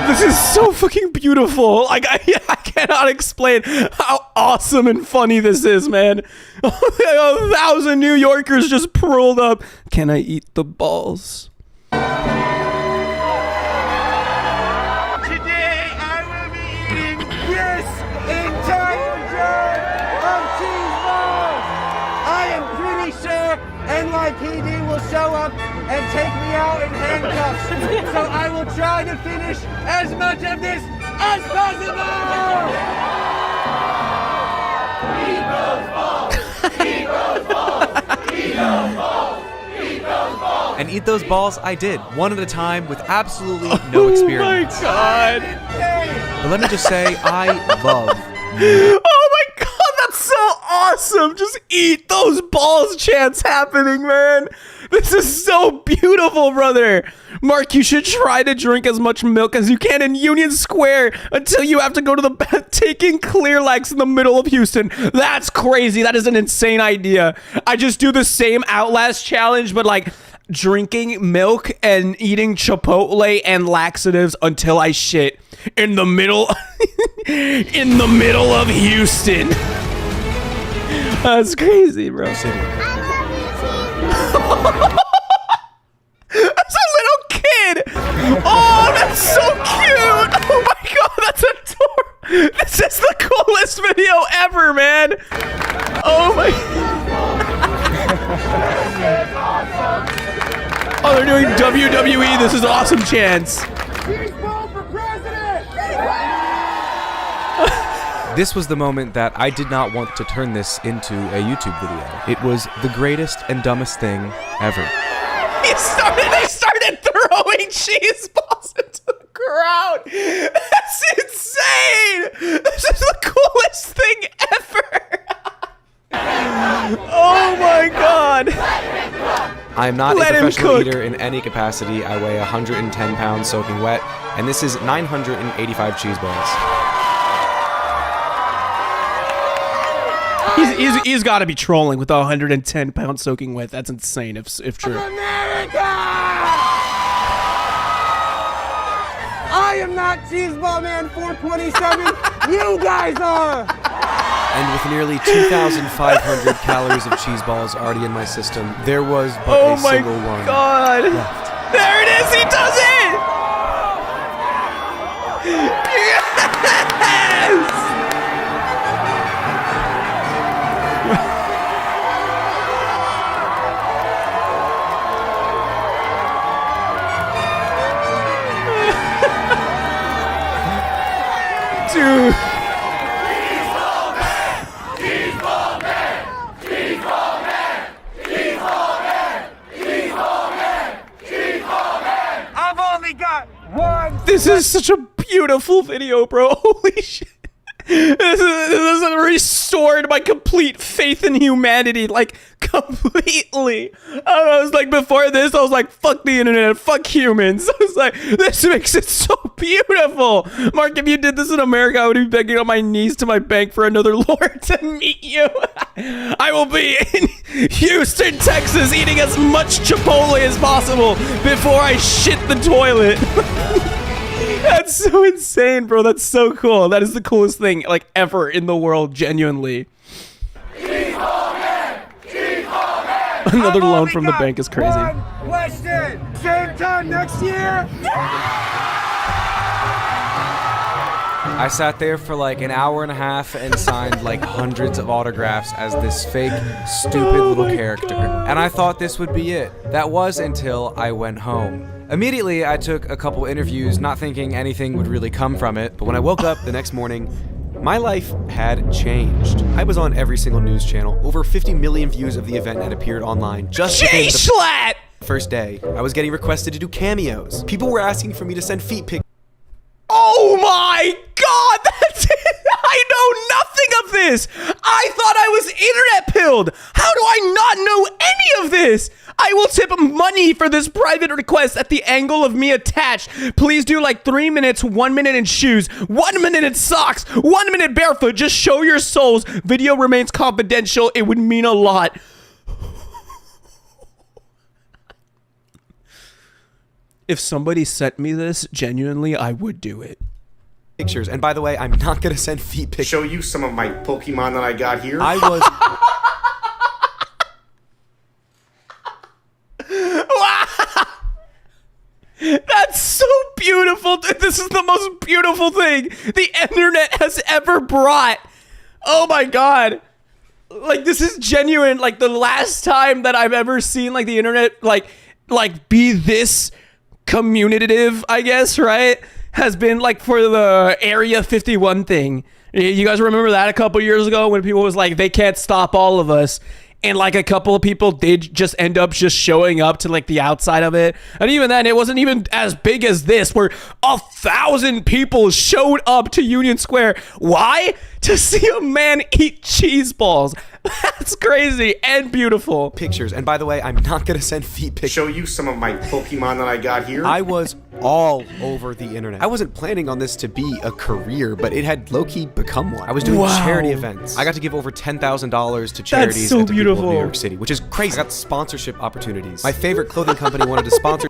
[SPEAKER 1] This is so fucking beautiful. I cannot explain how awesome and funny this is, man. 1,000 New Yorkers just pulled up. Can I eat the balls?
[SPEAKER 19] Today I will be eating this entire jar of cheese balls. I am pretty sure NYPD will show up and take me out in handcuffs. So I will try to finish as much of this as possible. Eat those balls. Eat those balls. Eat those balls. Eat those balls.
[SPEAKER 14] And eat those balls, I did, one at a time with absolutely no experience.
[SPEAKER 1] Oh my god.
[SPEAKER 14] But let me just say, I love
[SPEAKER 1] Oh my god, that's so awesome. Just eat those balls chants happening, man. This is so beautiful, brother. Mark, you should try to drink as much milk as you can in Union Square until you have to go to the taking Clear Lakes in the middle of Houston. That's crazy. That is an insane idea. I just do the same Outlast challenge, but drinking milk and eating Chipotle and laxatives until I shit in the middle in the middle of Houston. That's crazy, bro. That's a little kid. Oh, that's so cute. Oh my god, that's adorable. This is the coolest video ever, man. Oh my. Oh, they're doing WWE. This is awesome chants.
[SPEAKER 14] This was the moment that I did not want to turn this into a YouTube video. It was the greatest and dumbest thing ever.
[SPEAKER 1] They started throwing cheese balls into the crowd. That's insane. This is the coolest thing ever. Oh my god.
[SPEAKER 18] I am not
[SPEAKER 1] Let
[SPEAKER 18] a
[SPEAKER 1] him
[SPEAKER 18] professional
[SPEAKER 1] cook.
[SPEAKER 18] eater in any capacity. I weigh 110 pounds soaking wet, and this is 985 cheese balls.
[SPEAKER 1] He's got to be trolling with 110 pounds soaking wet. That's insane if true.
[SPEAKER 19] America! I I am not Cheeseball Man 427. You guys are.
[SPEAKER 18] And with nearly 2,500 calories of cheese balls already in my system, there was but
[SPEAKER 1] Oh
[SPEAKER 18] a
[SPEAKER 1] my
[SPEAKER 18] single one
[SPEAKER 1] God.
[SPEAKER 18] left.
[SPEAKER 1] There it is. He does it. Yes. Dude.
[SPEAKER 19] I've only got one.
[SPEAKER 1] This is such a beautiful video, bro. Holy shit. This is restored my complete faith in humanity, like, completely. I was like, before this, I was like, fuck the internet, fuck humans. I was like, this makes it so beautiful. Mark, if you did this in America, I would be begging on my knees to my bank for another lord to meet you. I will be in Houston, Texas, eating as much Chipotle as possible before I shit the toilet. That's so insane, bro. That's so cool. That is the coolest thing, like, ever in the world, genuinely. Another loan from the bank is crazy.
[SPEAKER 19] One question. Same time next year.
[SPEAKER 14] I sat there for like an hour and a half and signed like hundreds of autographs as this fake, stupid little character. And I thought this would be it. That was until I went home. Immediately, I took a couple interviews, not thinking anything would really come from it. But when I woke up the next morning, my life had changed. I was on every single news channel. Over 50 million views of the event had appeared online just within the first day. I was getting requested to do cameos. People were asking for me to send feet pics.
[SPEAKER 1] Oh my God, that's it. I know nothing of this. I thought I was internet pilled. How do I not know any of this? I will tip money for this private request at the angle of me attached. Please do like 3 minutes, 1 minute in shoes, 1 minute in socks, 1 minute barefoot. Just show your souls. Video remains confidential. It would mean a lot. If somebody sent me this, genuinely, I would do it.
[SPEAKER 18] Pictures. And by the way, I'm not gonna send feet pics.
[SPEAKER 9] Show you some of my Pokemon that I got here.
[SPEAKER 18] I was
[SPEAKER 1] That's so beautiful. This is the most beautiful thing the internet has ever brought. Oh my God. Like, this is genuine. Like, the last time that I've ever seen like the internet like be this communicative, I guess, right, has been like for the Area 51 thing. You guys remember that a couple years ago when people was like, they can't stop all of us, and like a couple of people did just end up just showing up to like the outside of it. And even then, it wasn't even as big as this, where 1,000 people showed up to Union Square. Why? To see a man eat cheese balls. That's crazy and beautiful.
[SPEAKER 18] Pictures. And by the way, I'm not gonna send feet pics.
[SPEAKER 9] Show you some of my Pokemon that I got here.
[SPEAKER 18] I was all over the internet. I wasn't planning on this to be a career, but it had low-key become one. I was doing charity events. I got to give over $10,000 to charities
[SPEAKER 1] so
[SPEAKER 18] and to
[SPEAKER 1] beautiful.
[SPEAKER 18] people of New York City, which is crazy. I got sponsorship opportunities. My favorite clothing company wanted to sponsor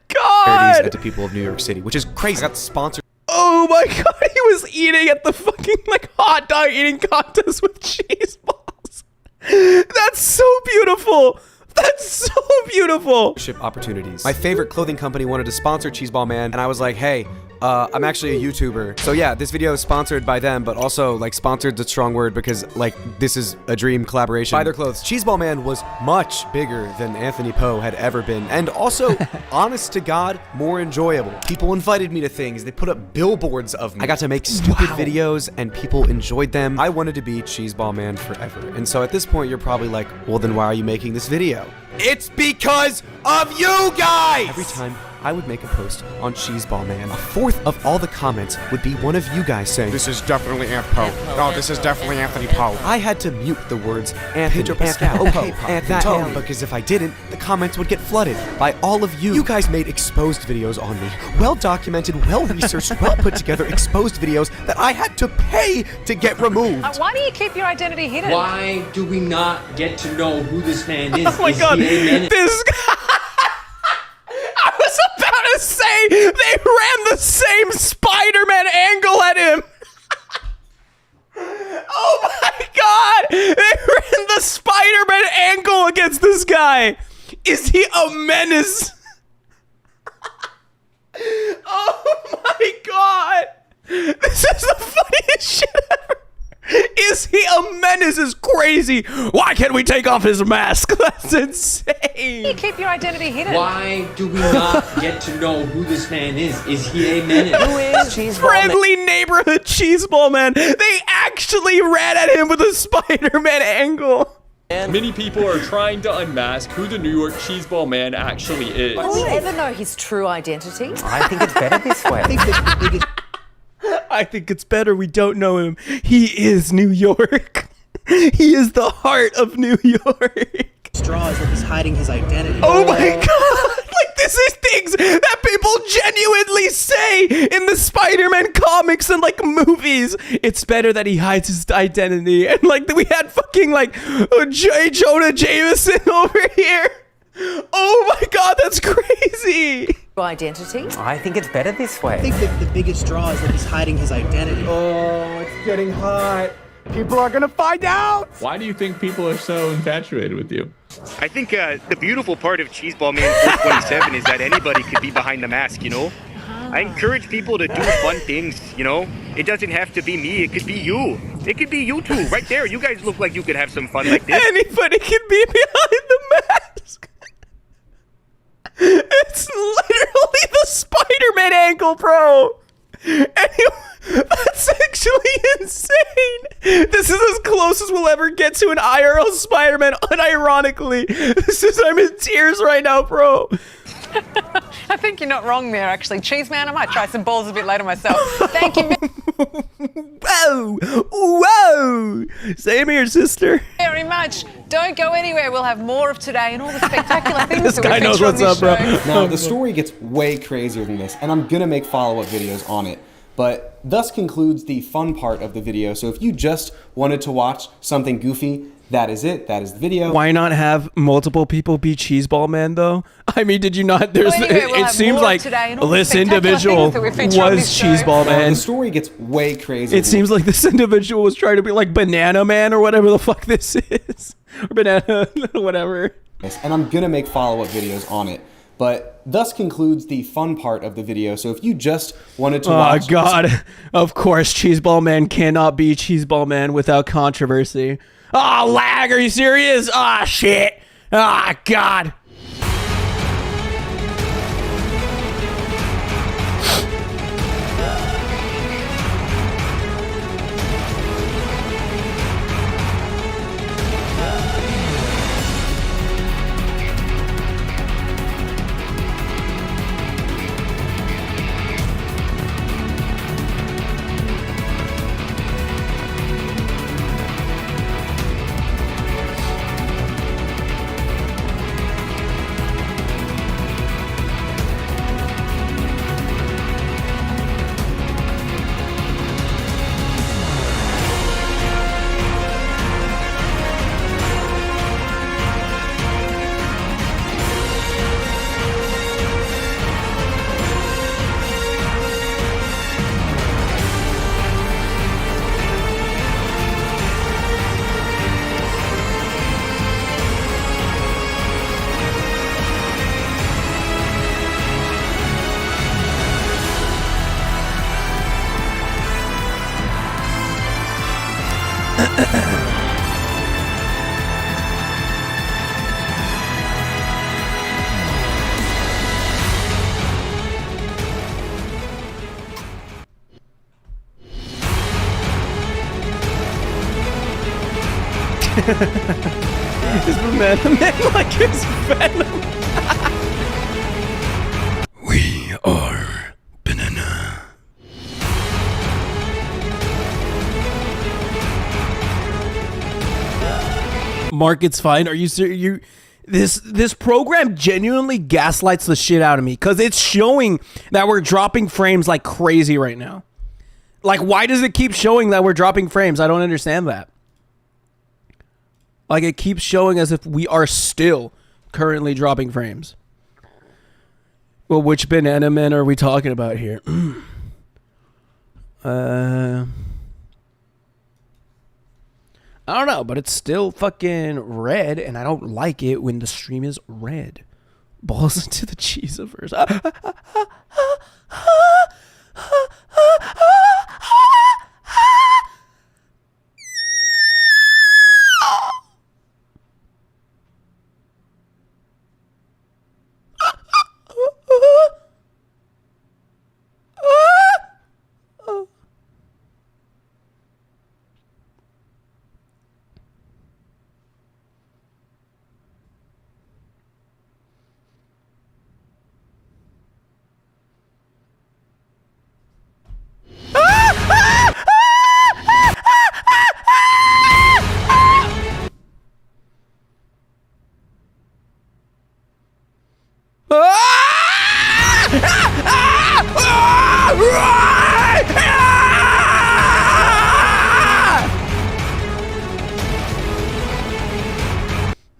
[SPEAKER 18] charities and to people of New York City, which is crazy. I got sponsored.
[SPEAKER 1] Oh my God, he was eating at the fucking like hot dog eating contest with cheese balls. That's so beautiful. That's so beautiful.
[SPEAKER 18] Opportunities. My favorite clothing company wanted to sponsor Cheeseball Man, and I was like, hey, I'm actually a YouTuber. So yeah, this video is sponsored by them, but also like sponsored's a strong word because like this is a dream collaboration. Buy their clothes. Cheeseball Man was much bigger than Anthony Poe had ever been, and also, honest to God, more enjoyable. People invited me to things. They put up billboards of me. I got to make stupid videos, and people enjoyed them. I wanted to be Cheeseball Man forever. And so at this point, you're probably like, well, then why are you making this video? It's because of you guys! Every time I would make a post on Cheeseball Man, a fourth of all the comments would be one of you guys saying,
[SPEAKER 15] This is definitely anthpo. Oh, this is definitely Anthony Poe.
[SPEAKER 18] I had to mute the words Anthony, Anthony, because if I didn't, the comments would get flooded by all of you. You guys made exposed videos on me. Well-documented, well-researched, well-put-together exposed videos that I had to pay to get removed.
[SPEAKER 12] Why do you keep your identity hidden?
[SPEAKER 20] Why do we not get to know who this man is?
[SPEAKER 1] Oh my God, this guy. I was about to say they ran the the same Spider-Man angle at him. Oh my god! They ran the Spider-Man angle against this guy. Is he a menace? Oh my god! This is the funniest shit ever. Is he a menace? Is crazy. Why can't we take off his mask? That's insane.
[SPEAKER 12] You keep your identity hidden.
[SPEAKER 20] Why do we not get to know who this man is? Is he a menace?
[SPEAKER 12] Who is Cheeseball
[SPEAKER 1] Friendly neighborhood Cheeseball Man. They actually ran at him with a Spider-Man angle.
[SPEAKER 13] Many people are trying to unmask who the New York Cheeseball Man actually is.
[SPEAKER 12] Will we ever know his true identity?
[SPEAKER 10] I think it's better this way.
[SPEAKER 1] I think it's better we don't know him. He is New York. He is the heart of New York.
[SPEAKER 21] Straws that he's hiding his identity.
[SPEAKER 1] Oh my god! Like, this is things that people genuinely say in the Spider-Man comics and like movies. It's better that he hides his identity. And like we had fucking like J. Jonah Jameson over here. Oh my god, that's crazy.
[SPEAKER 12] Identity?
[SPEAKER 10] I think it's better this way.
[SPEAKER 21] I think that the biggest straw is that he's hiding his identity.
[SPEAKER 15] Oh, it's getting hot. People are gonna find out.
[SPEAKER 13] Why do you think people are so infatuated with you?
[SPEAKER 22] I think the beautiful part of Cheeseball Man 427 is that anybody could be behind the mask, you know? I encourage people to do fun things, you know? It doesn't have to be me, it could be you. It could be you too, right there. You guys look like you could have some fun like this.
[SPEAKER 1] Anybody can be behind the mask. It's literally the Spider-Man angle, bro. That's actually insane. This is as close as we'll ever get to an IRL Spider-Man, unironically. I'm in tears right now, bro.
[SPEAKER 12] I think you're not wrong there, actually. Cheese Man, I might try some balls a bit later myself. Thank you
[SPEAKER 1] Whoa. Whoa. Same here, sister.
[SPEAKER 12] very much. Don't go anywhere. We'll have more of today and all the spectacular things
[SPEAKER 1] This
[SPEAKER 12] that we
[SPEAKER 1] guy knows
[SPEAKER 12] feature on
[SPEAKER 1] what's
[SPEAKER 12] this
[SPEAKER 1] up, bro.
[SPEAKER 12] show.
[SPEAKER 18] Now, the story gets way crazier than this, and I'm gonna make follow-up videos on it. But thus concludes the fun part of the video. So if you just wanted to watch something goofy, that is it. That is the video.
[SPEAKER 1] Why not have multiple people be Cheeseball Man, though? I mean, did you not? There's.
[SPEAKER 12] Well, anyway, we'll
[SPEAKER 1] it
[SPEAKER 12] have
[SPEAKER 1] seems
[SPEAKER 12] more
[SPEAKER 1] like
[SPEAKER 12] today and all the
[SPEAKER 1] this
[SPEAKER 12] spectacular
[SPEAKER 1] individual
[SPEAKER 12] things that we feature on
[SPEAKER 1] was
[SPEAKER 12] this show.
[SPEAKER 1] Cheeseball
[SPEAKER 18] Now,
[SPEAKER 1] Man.
[SPEAKER 18] the story gets way crazier.
[SPEAKER 1] It seems like this individual was trying to be like Banana Man or whatever the fuck this is. Or Banana, whatever.
[SPEAKER 18] And I'm gonna make follow-up videos on it. But thus concludes the fun part of the video. So if you just wanted to watch...
[SPEAKER 1] Oh, God. Of course, Cheeseball Man cannot be Cheeseball Man without controversy. Oh, lag. Are you serious? Ah, shit. Ah, God. Is Banana Man like his Venom? We are Banana. Marc, it's fine. Are you serious? This program genuinely gaslights the shit out of me because it's showing that we're dropping frames like crazy right now. Like, why does it keep showing that we're dropping frames? I don't understand that. Like, it keeps showing as if we are still currently dropping frames. Well, which banana men are we talking about here? I don't know, but it's still fucking red, and I don't like it when the stream is red. Balls into the cheesiverse.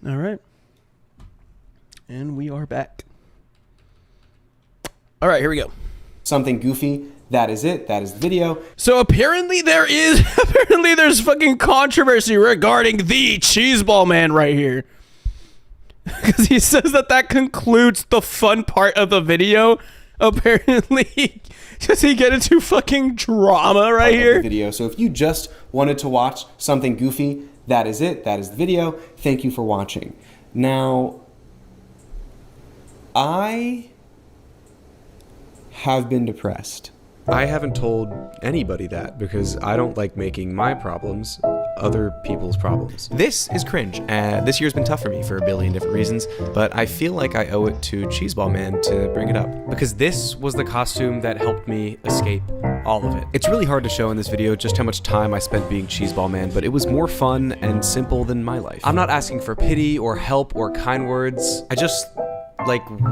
[SPEAKER 1] All right. And we are back. All right, here we go.
[SPEAKER 18] Something goofy. That is it. That is the video.
[SPEAKER 1] So apparently there's fucking controversy regarding the cheeseball man right here. Because he says that concludes the fun part of the video. Apparently, does he get into fucking drama right here?
[SPEAKER 18] Video. So if you just wanted to watch something goofy, that is it. That is the video. Thank you for watching. Now, I have been depressed. I haven't told anybody that because I don't like making my problems other people's problems. This is cringe. This year's been tough for me for a billion different reasons, but I feel like I owe it to Cheeseball Man to bring it up because this was the costume that helped me escape all of it. It's really hard to show in this video just how much time I spent being Cheeseball Man, but it was more fun and simple than my life. I'm not asking for pity or help or kind words. I just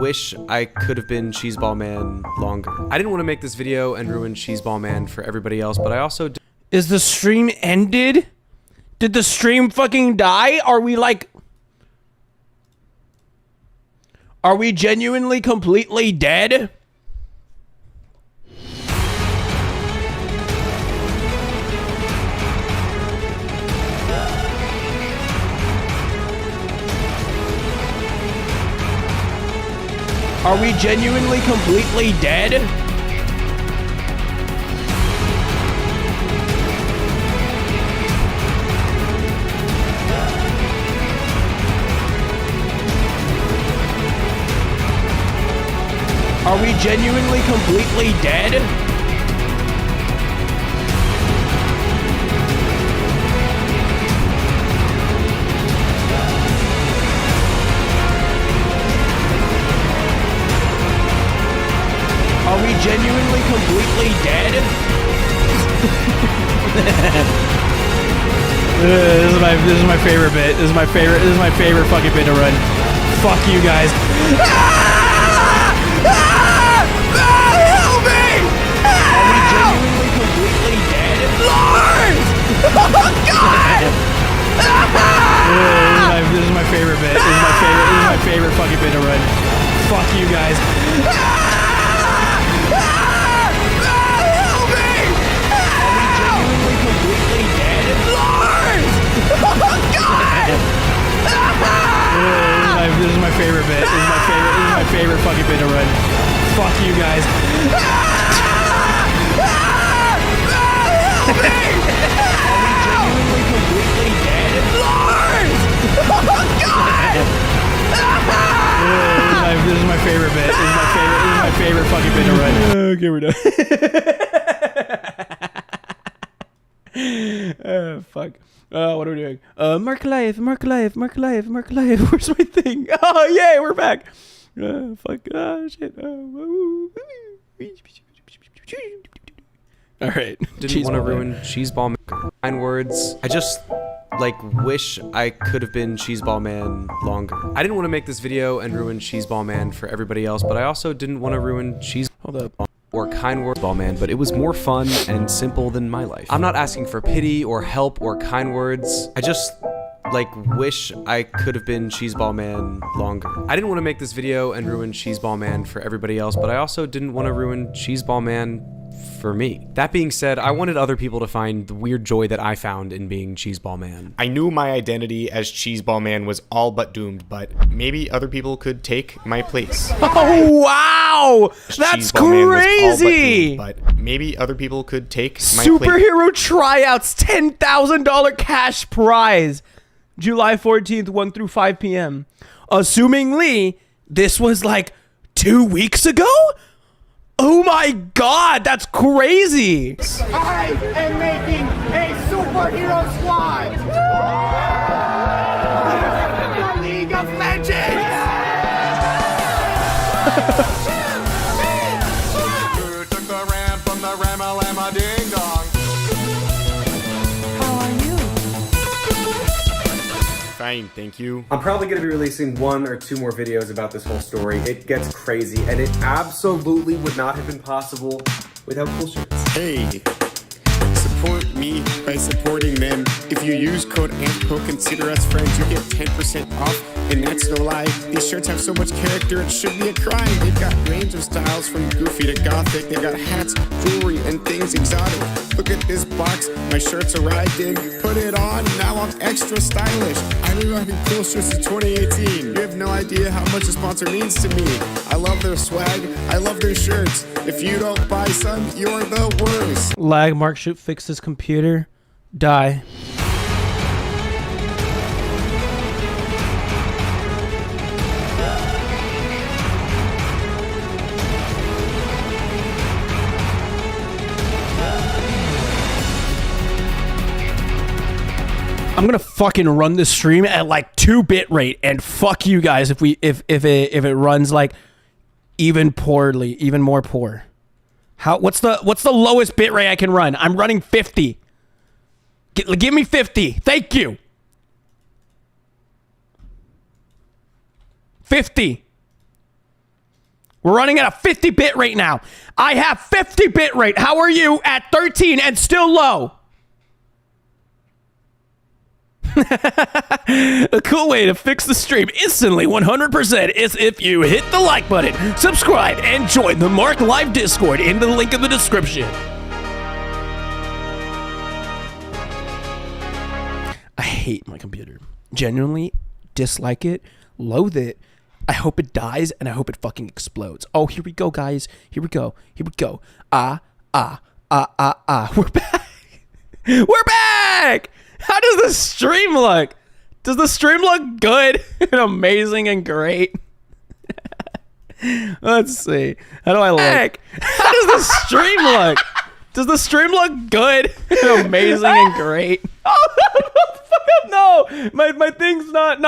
[SPEAKER 18] wish I could have been Cheeseball Man longer. I didn't want to make this video and ruin Cheeseball Man for everybody else, but I also
[SPEAKER 1] Is the stream ended? Did the stream fucking die? Are we genuinely completely dead? Are we genuinely completely dead? Are we genuinely completely dead? Are we genuinely completely dead? This is my favorite bit. This is my favorite fucking bit to run. Fuck you guys. Help me! Are we genuinely completely dead? Lord! Oh God! This is my favorite bit. This is my favorite fucking bit to run. Fuck you guys. Help me! Are we genuinely completely dead? Lord! Oh God! This is my favorite bit. This is my favorite fucking bit to run. Fuck you guys. Help me! Are we genuinely completely dead? Lord! Oh God! This is my favorite bit. This is my favorite fucking bit to run. Okay, we're done. Fuck. What are we doing? Marclive. Where's my thing? Oh, yay, we're back. Fuck. Shit. All right.
[SPEAKER 18] Didn't want to ruin Cheeseball Man. Kind words. I just wish I could have been Cheeseball Man longer. I didn't want to make this video and ruin Cheeseball Man for everybody else, but I also didn't want to ruin
[SPEAKER 1] Hold up.
[SPEAKER 18] or kind words, Ball Man, but it was more fun and simple than my life. I'm not asking for pity or help or kind words. I just like wish I could have been Cheeseball Man longer. I didn't want to make this video and ruin Cheeseball Man for everybody else, but I also didn't want to ruin Cheeseball Man for me. That being said, I wanted other people to find the weird joy that I found in being Cheeseball Man.
[SPEAKER 15] I knew my identity as Cheeseball Man was all but doomed, but maybe other people could take my place.
[SPEAKER 1] Oh, wow! That's
[SPEAKER 15] Cheeseball Man was all but
[SPEAKER 1] crazy!
[SPEAKER 15] doomed, but maybe other people could take my place.
[SPEAKER 1] Superhero tryouts, $10,000 cash prize. July 14th, 1 through 5 p.m. Assumingly, this was like 2 weeks ago? Oh my god, that's crazy!
[SPEAKER 19] I am making a superhero squad! The League of Legends! Who took the ram from the Rama Ding Dong?
[SPEAKER 12] How are you?
[SPEAKER 15] Fine, thank you.
[SPEAKER 18] I'm probably going to be releasing 1 or 2 more videos about this whole story. It gets crazy, and it absolutely would not have been possible without cool shirts.
[SPEAKER 2] Hey, support me by supporting them. If you use code anthpo, consider us friends, you get 10% off, and that's no lie. These shirts have so much character, it should be a crime. They've got range of styles from goofy to gothic. They've got hats, jewelry, and things exotic. Look at this box my shirts arrived in. Put it on, now I'm extra stylish. I've been rocking cool shirts since 2018. You have no idea how much a sponsor means to me. I love their swag, I love their shirts. If you don't buy some, you're the worst.
[SPEAKER 1] Lag, Mark should fix his computer. Die. I'm gonna fucking run this stream at like 2 bit rate and fuck you guys if it runs like even more poor. What's the lowest bit rate I can run? I'm running 50. Give me 50. Thank you. 50. We're running at a 50 bit rate now. I have 50 bit rate. How are you at 13 and still low? A cool way to fix the stream instantly 100% is if you hit the like button, subscribe, and join the MarcLive Discord in the link in the description. I hate my computer. Genuinely dislike it, loathe it. I hope it dies and I hope it fucking explodes. Oh, here we go, guys. Here we go. Here we go. We're back. We're back. How does the stream look? Does the stream look good and amazing and great? Let's see. How do I look? How does the stream look? Does the stream look good and amazing and great? Oh, fuck up, no. My thing's not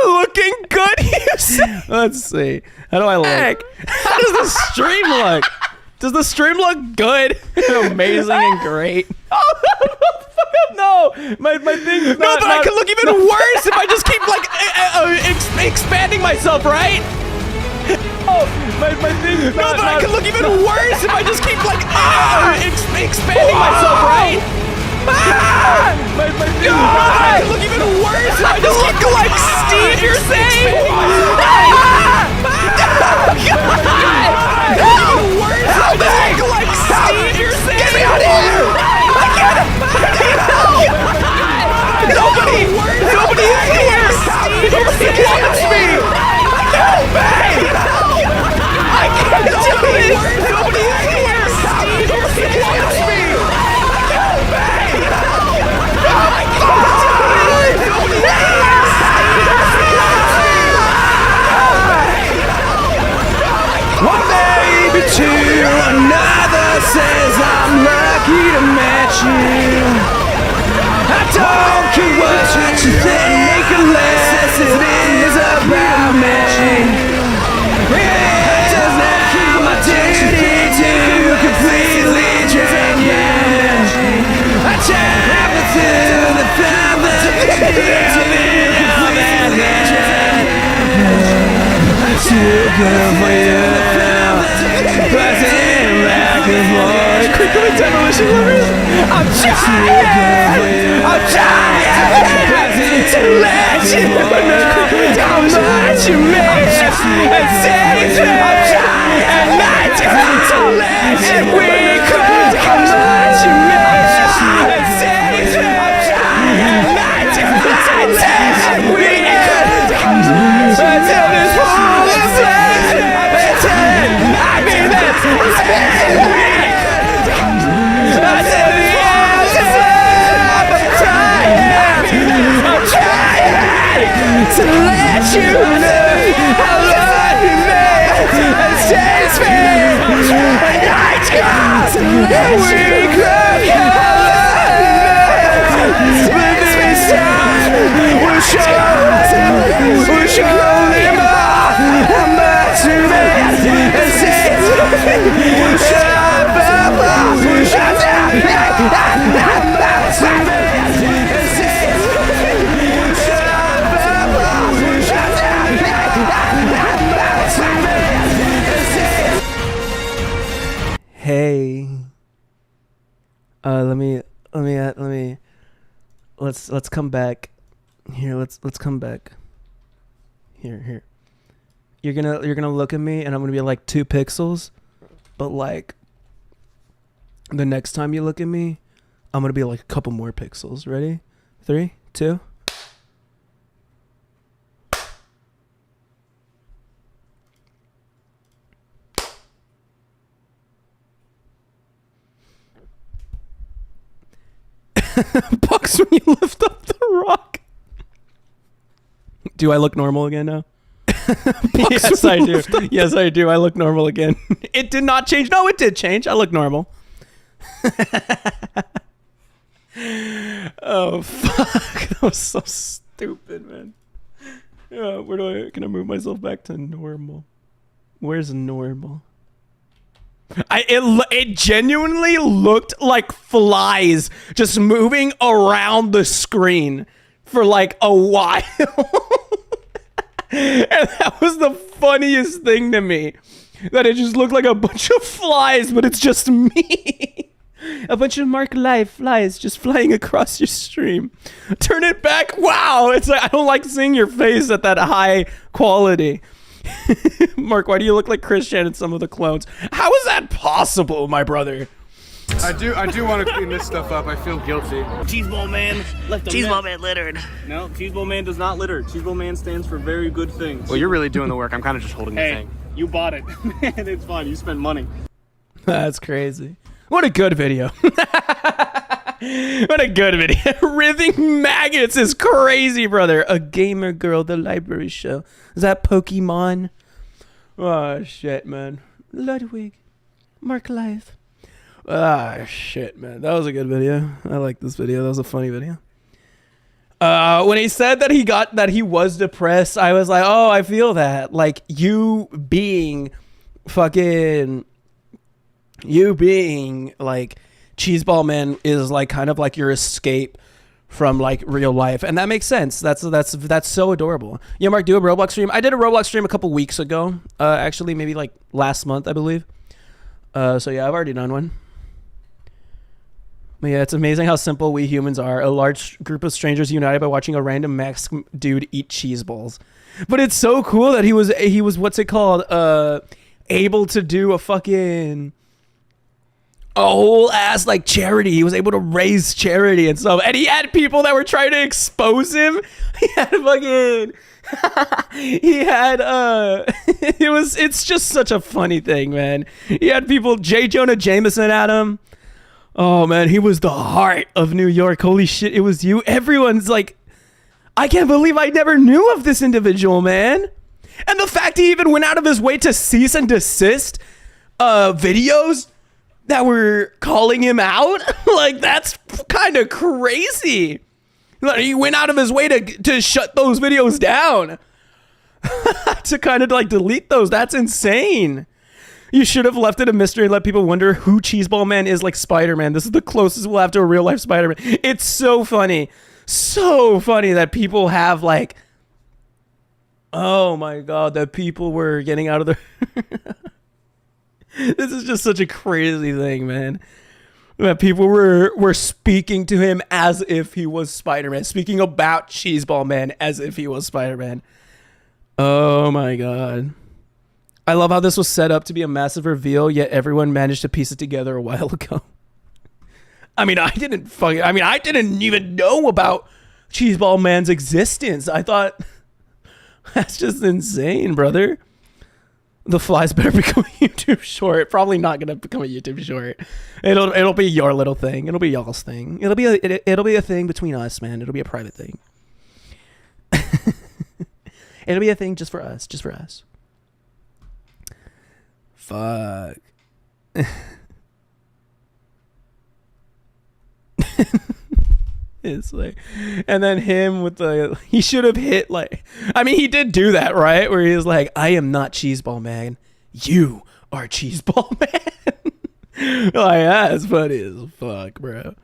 [SPEAKER 1] looking good, you say? Let's see. How do I look? How does the stream look? Does the stream look good and amazing and great? Oh, fuck up, no. My thing's not... No, but I can look even worse if I just keep, like, expanding myself, right? Oh, my thing's not... No, but I can look even worse if I just keep, like, expanding myself, right? My thing's not... I can look even worse if I just keep, like, Steve, you're saying? Get me out of here! I can't! Nobody is here! Nobody wants me! Help me! I can't do this! Nobody is here! Nobody wants me! Help me! I can't do this! Nobody is here! One baby to another says I'm lucky to match you. I don't care what you think unless it is about me. It does not keep my duty to completely drain you. I travel through the family I'm too good for you. Buzzing back and forth. becoming demolition lovers? I'm trying to let you know how much you mean. And save me. And not to let you. And we could how much you mean. And save me. And not to let we until this whole is I mean that's until the end I'm trying to let you know how long you made and saves me and night comes and we could but this time we'll show them all how much you made and saves me Hey, let's come back here. Let's come back here. You're gonna look at me and I'm gonna be like 2 pixels, but like the next time you look at me, I'm gonna be like a couple more pixels. Ready? 3, 2. Bucks when you lift up the rock. Do I look normal again now? Yes, I do. Yes, I do. I look normal again. It did not change. No, it did change. I look normal. Oh, fuck. That was so stupid, man. Yeah, can I move myself back to normal? Where's normal? It genuinely looked like flies just moving around the screen for like a while. And that was the funniest thing to me. That it just looked like a bunch of flies, but it's just me. A bunch of marclive flies just flying across your stream. Turn it back. Wow. It's like, I don't like seeing your face at that high quality. Mark, why do you look like Christian in some of the clones? How is that possible, my brother?
[SPEAKER 16] I do want to clean this stuff up. I feel guilty.
[SPEAKER 3] Cheeseball man left a
[SPEAKER 16] Cheeseball
[SPEAKER 3] man littered.
[SPEAKER 16] No, Cheeseball man does not litter. Cheeseball man stands for very good things.
[SPEAKER 14] Well, you're really doing the work. I'm kind of just holding the thing.
[SPEAKER 16] You bought it. Man, it's fine. You spent money.
[SPEAKER 1] That's crazy. What a good video. What a good video. Writhing Maggots is crazy, brother. A gamer girl, the library show. Is that Pokemon? Oh, shit, man. Ludwig. Marclive. Ah, shit, man. That was a good video. I like this video. That was a funny video. When he said that he was depressed, I was like, oh, I feel that. Like, you being like Cheeseball Man is like kind of like your escape from like real life, and that makes sense. That's so adorable. Yeah, Mark, do a Roblox stream. I did a Roblox stream a couple weeks ago. Actually, maybe like last month, I believe. So yeah, I've already done one. But yeah, it's amazing how simple we humans are. A large group of strangers united by watching a random masked dude eat cheese balls. But it's so cool that he was what's it called? Able to do a whole ass like charity. He was able to raise charity and stuff. And he had people that were trying to expose him. He had it's just such a funny thing, man. He had people, J. Jonah Jameson at him. Oh man, he was the heart of New York. Holy shit, it was you. Everyone's like, I can't believe I never knew of this individual, man. And the fact he even went out of his way to cease and desist videos that were calling him out, like that's kind of crazy. Like, he went out of his way to shut those videos down. To kind of like delete those. That's insane. You should have left it a mystery and let people wonder who Cheeseball Man is, like Spider-Man. This is the closest we'll have to a real life Spider-Man. It's so funny. So funny that people have like, oh my God, that people were getting out of their... This is just such a crazy thing, man. that people were speaking to him as if he was Spider-Man, speaking about Cheeseball Man as if he was Spider-Man. Oh my god. I love how this was set up to be a massive reveal, yet everyone managed to piece it together a while ago. I mean, I didn't even know about Cheeseball Man's existence. I thought, that's just insane, brother. The Flies better become a YouTube short. Probably not gonna become a YouTube short. It'll be your little thing. It'll be y'all's thing. It'll be a thing between us, man. It'll be a private thing. It'll be a thing just for us. Just for us. Fuck. It's like, and then him with the, he should have hit like, I mean, he did do that, right? Where he was like, I am not Cheeseball Man. You are Cheeseball Man. Like, that's funny as fuck, bro.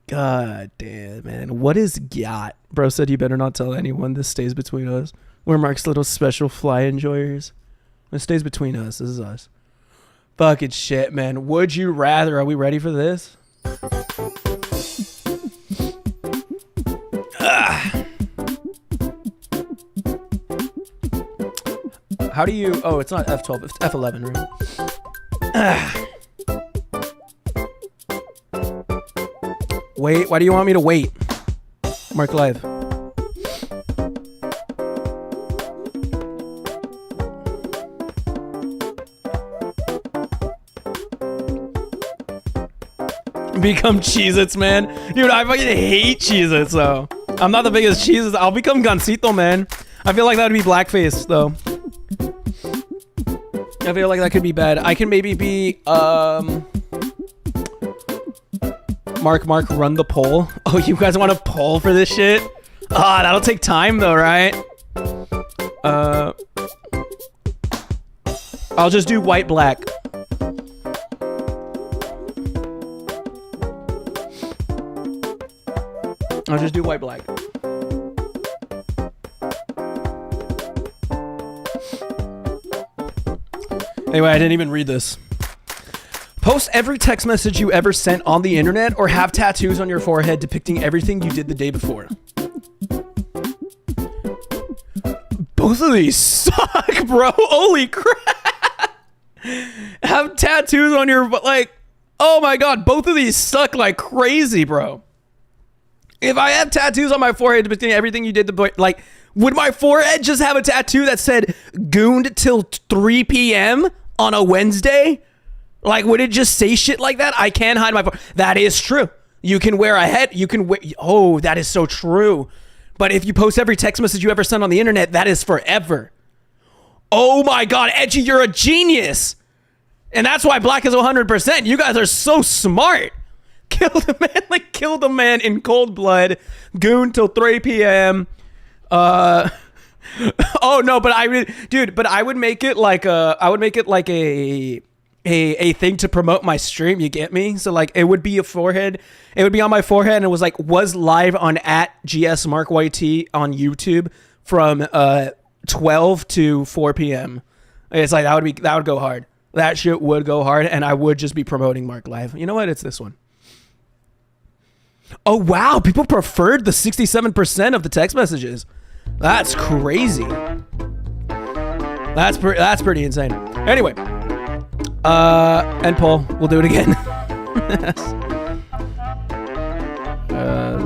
[SPEAKER 1] God damn, man. What is Gyat? Bro said you better not tell anyone. This stays between us. We're Marc's little special fly enjoyers. It stays between us. This is us. Fucking shit, man. Would you rather? Are we ready for this? How do you... Oh, it's not F12. It's F11, right? Wait. Why do you want me to wait? Marclive. Become Cheez-Its, man. Dude, I fucking hate Cheez-Its, though. I'm not the biggest Cheez-Its. I'll become Gansito, man. I feel like that would be blackface, though. I feel like that could be bad. I can maybe be, Marc, run the poll. Oh, you guys want a poll for this shit? Ah, that'll take time, though, right? I'll just do white-black. I'll just do white-black. Anyway, I didn't even read this. Post every text message you ever sent on the internet or have tattoos on your forehead depicting everything you did the day before. Both of these suck, bro. Holy crap. Have tattoos on your... Like, oh my god. Both of these suck like crazy, bro. If I have tattoos on my forehead depicting everything you did the... Like, would my forehead just have a tattoo that said gooned till 3 p.m. on a Wednesday? Like, would it just say shit like that? I can't hide my forehead. That is true. You can wear a head. You can wear... Oh, that is so true. But if you post every text message you ever sent on the internet, that is forever. Oh my god, Edgy, you're a genius. And that's why black is 100%. You guys are so smart. Killed a man, like killed a man in cold blood. Goon till 3 p.m. Oh no, but I would make it like a thing to promote my stream. You get me? So like it would be a forehead. It would be on my forehead, and it was like was live on @GSMarcYT on YouTube from 12 to 4 p.m. It's like that would go hard. That shit would go hard, and I would just be promoting Marclive. You know what? It's this one. Oh wow, people preferred the 67% of the text messages. That's crazy. That's pretty insane. Anyway, end poll. We'll do it again.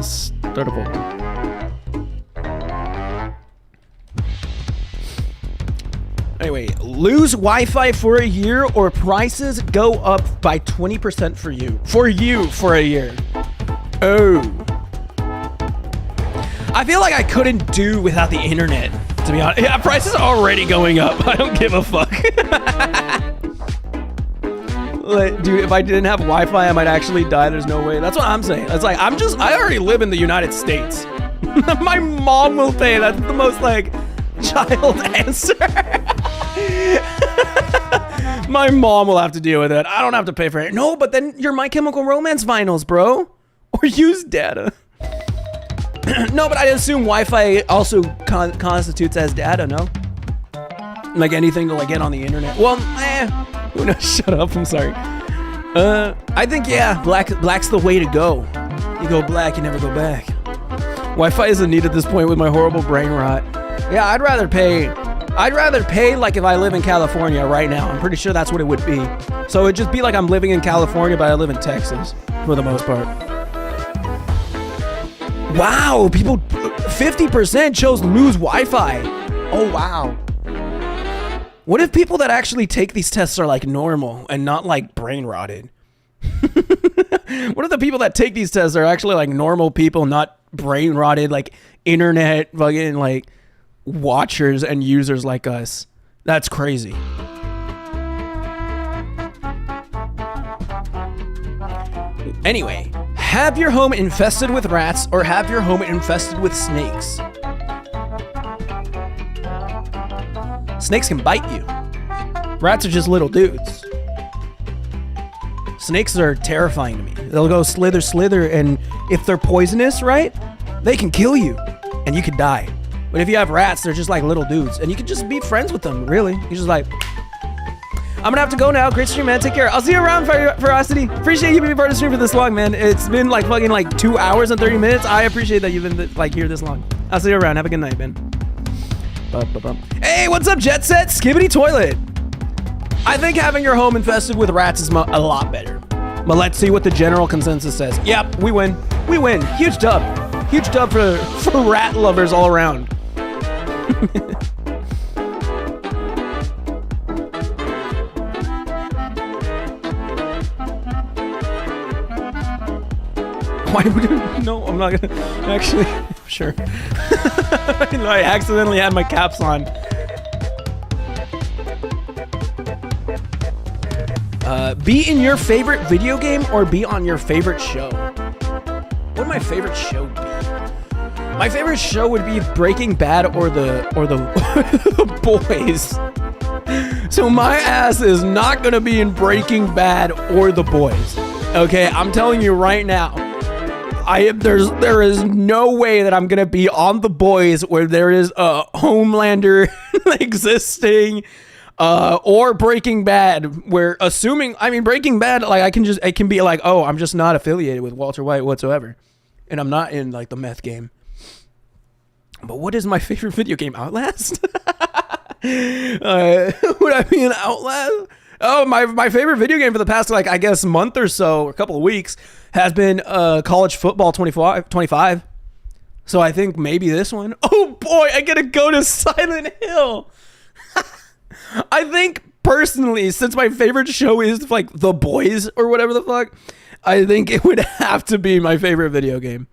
[SPEAKER 1] Start a poll. Anyway, lose Wi-Fi for a year or prices go up by 20% for you. For a year. Oh. I feel like I couldn't do without the internet, to be honest. Yeah, prices are already going up. I don't give a fuck. Like, dude, if I didn't have Wi-Fi, I might actually die. There's no way. That's what I'm saying. It's like, I already live in the United States. My mom will pay. That's the most, like, child answer. My mom will have to deal with it. I don't have to pay for it. No, but then your My Chemical Romance vinyls, bro. Or use data. No, but I assume Wi-Fi also constitutes as data, no? Like anything to like get on the internet. Well, who knows? Shut up, I'm sorry. I think, yeah, black's the way to go. You go black, you never go back. Wi-Fi isn't needed at this point with my horrible brain rot. Yeah, I'd rather pay like if I live in California right now. I'm pretty sure that's what it would be. So it'd just be like I'm living in California, but I live in Texas for the most part. Wow, people, 50% chose lose Wi-Fi. Oh, wow. What if people that actually take these tests are like normal and not like brain rotted? What if the people that take these tests are actually like normal people, not brain rotted, like internet fucking like watchers and users like us? That's crazy. Anyway, have your home infested with rats or have your home infested with snakes? Snakes can bite you. Rats are just little dudes. Snakes are terrifying to me. They'll go slither, slither, and if they're poisonous, right, they can kill you, and you could die. But if you have rats, they're just like little dudes, and you can just be friends with them, really. You're just like, I'm gonna have to go now. Great stream, man. Take care. I'll see you around, Ferocity. Appreciate you being part of the stream for this long, man. It's been like fucking like 2 hours and 30 minutes. I appreciate that you've been like here this long. I'll see you around. Have a good night, man. Hey, what's up, Jet Set? Skibbity Toilet. I think having your home infested with rats is a lot better. But let's see what the general consensus says. Yep, we win. We win. Huge dub. Huge dub for rat lovers all around. Why would you? No, I'm not gonna. Actually, sure. I accidentally had my caps on. Be in your favorite video game or be on your favorite show? What would my favorite show be? My favorite show would be Breaking Bad or the The Boys. So my ass is not gonna be in Breaking Bad or The Boys. Okay, I'm telling you right now. There is no way that I'm gonna be on The Boys where there is a Homelander existing, or Breaking Bad where Breaking Bad, like it can be like, oh, I'm just not affiliated with Walter White whatsoever, and I'm not in like the meth game. But what is my favorite video game? Outlast? Would I be in Outlast? Oh, my favorite video game for the past, like, I guess, month or so, or a couple of weeks, has been College Football 25. So I think maybe this one. Oh boy, I get to go to Silent Hill. I think personally, since my favorite show is like The Boys or whatever the fuck, I think it would have to be my favorite video game.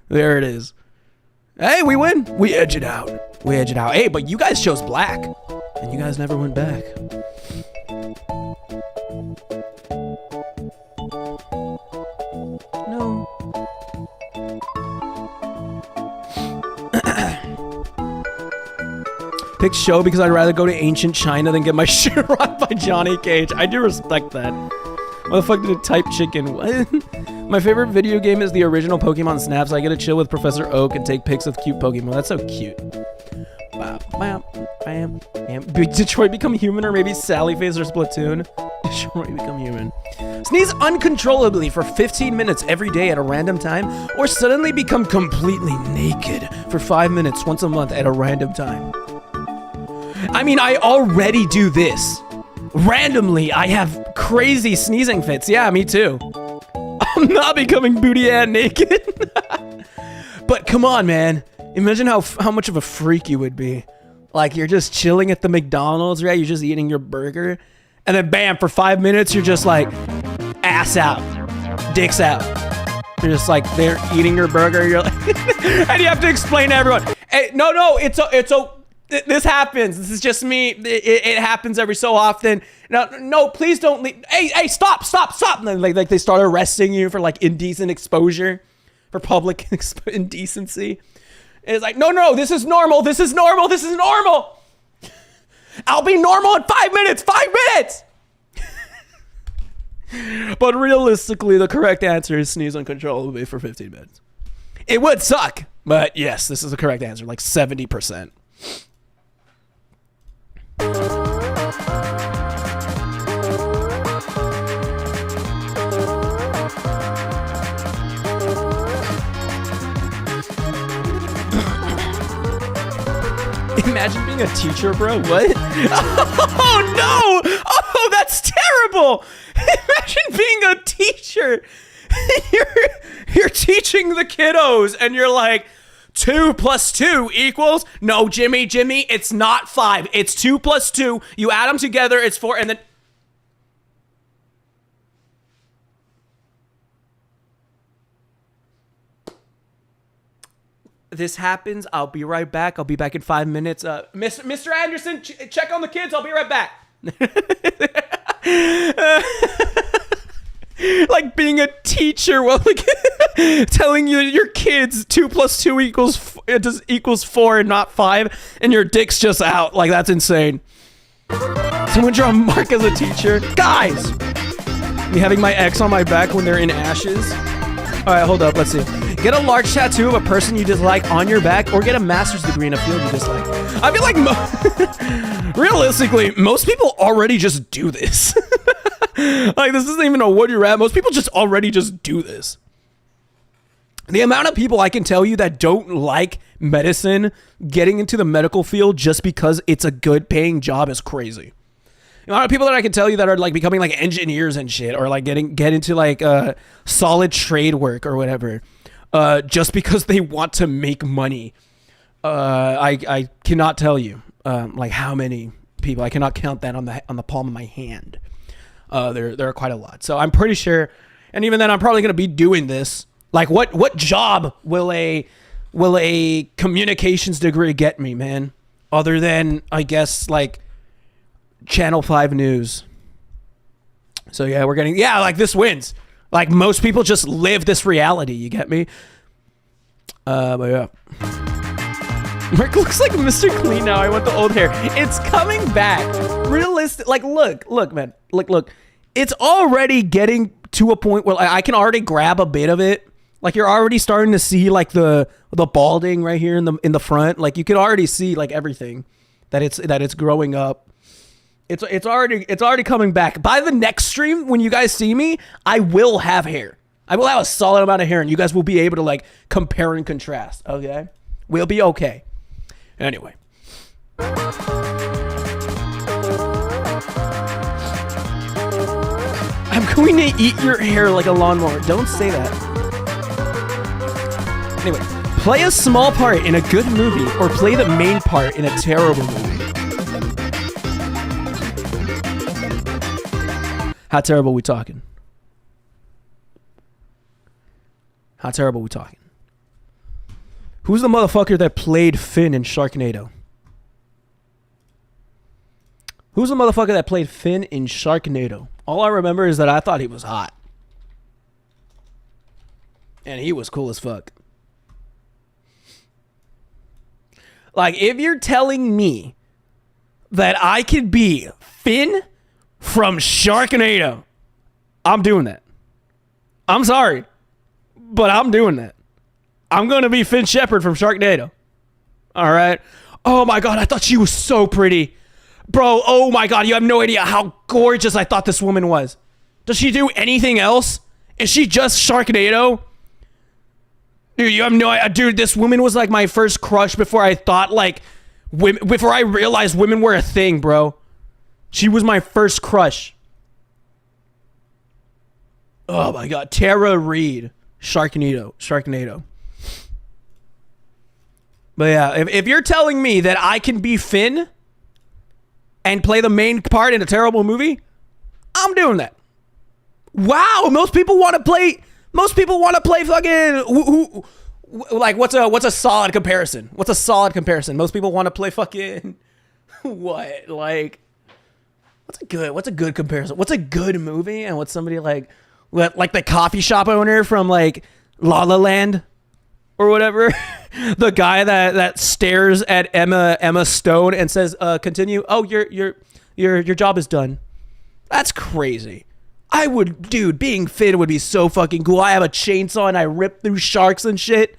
[SPEAKER 1] There it is. Hey, we win. We edge it out. Hey, but you guys chose black, and you guys never went back. No. Pick show because I'd rather go to ancient China than get my shit rocked by Johnny Cage. I do respect that. What the fuck did it type chicken? What? My favorite video game is the original Pokemon Snap, so I get to chill with Professor Oak and take pics of cute Pokemon. That's so cute. Detroit Become Human, or maybe Sally Face or Splatoon. Detroit Become Human. Sneeze uncontrollably for 15 minutes every day at a random time, or suddenly become completely naked for 5 minutes once a month at a random time. I mean, I already do this. Randomly, I have crazy sneezing fits. Yeah, me too. I'm not becoming booty and naked. But come on, man. Imagine how much of a freak you would be. Like, you're just chilling at the McDonald's, right? You're just eating your burger. And then bam, for 5 minutes, you're just like, ass out, dicks out. You're just like, they're eating your burger. You're like, and you have to explain to everyone, hey, no, this happens. This is just me. It happens every so often. No, please don't leave. Hey, stop. And then like they start arresting you for like indecent exposure, for public indecency. And it's like, no, this is normal. I'll be normal in 5 minutes. 5 minutes. But realistically, the correct answer is sneeze uncontrollably for 15 minutes. It would suck, but yes, this is the correct answer, like 70%. 。Imagine being a teacher, bro. What? Oh no! Oh, that's terrible. Imagine being a teacher. You're teaching the kiddos, and you're like, 2 + 2 equals. No, Jimmy, it's not 5. It's 2 + 2. You add them together, it's 4, and then. This happens. I'll be right back. I'll be back in 5 minutes. Mr. Anderson, check on the kids. I'll be right back. Like being a teacher while like telling you your kids 2 + 2 equals 4 and not 5, and your dick's just out. Like, that's insane. Someone draw Mark as a teacher. Guys! Me having my ex on my back when they're in ashes. Alright, hold up, let's see. Get a large tattoo of a person you dislike on your back, or get a master's degree in a field you dislike. I feel like realistically, most people already just do this. Like, this isn't even a would you rather. Most people just already just do this. The amount of people I can tell you that don't like medicine getting into the medical field just because it's a good paying job is crazy. The amount of people that I can tell you that are like becoming like engineers and shit, or like get into like solid trade work or whatever, just because they want to make money. I cannot tell you like how many people. I cannot count that on the palm of my hand. There are quite a lot. So I'm pretty sure, and even then, I'm probably gonna be doing this. Like, what job will a communications degree get me, man? Other than, I guess, like Channel 5 News. So yeah, we're getting, yeah, like this wins. Like, most people just live this reality. You get me? But yeah. Mark looks like Mr. Clean now. I want the old hair. It's coming back. Realistic. Like, look, man. Look. It's already getting to a point where I can already grab a bit of it. Like, you're already starting to see like the balding right here in the front. Like, you can already see like everything that it's growing up. It's already coming back. By the next stream, when you guys see me, I will have hair. I will have a solid amount of hair, and you guys will be able to like compare and contrast. Okay, we'll be okay. Anyway. I'm going to eat your hair like a lawnmower. Don't say that. Anyway, play a small part in a good movie, or play the main part in a terrible movie. How terrible we talking? How terrible we talking? Who's the motherfucker that played Finn in Sharknado? Who's the motherfucker that played Finn in Sharknado? All I remember is that I thought he was hot. And he was cool as fuck. Like, if you're telling me that I could be Finn from Sharknado, I'm doing that. I'm sorry, but I'm doing that. I'm going to be Finn Shepard from Sharknado. All right? Oh my God, I thought she was so pretty. Bro, oh my God, you have no idea how gorgeous I thought this woman was. Does she do anything else? Is she just Sharknado? Dude, you have no idea. Dude, this woman was like my first crush before I thought like, before I realized women were a thing, bro. She was my first crush. Oh my God, Tara Reid, Sharknado. But yeah, if you're telling me that I can be Finn and play the main part in a terrible movie, I'm doing that. Wow, most people want to play fucking like what's a solid comparison? What's a solid comparison? Most people want to play fucking what? Like what's a good comparison? What's a good movie and what's somebody like the coffee shop owner from like La La Land or whatever? The guy that stares at Emma Stone and says, "Continue." Oh, your job is done. That's crazy. Being Finn would be so fucking cool. I have a chainsaw and I rip through sharks and shit.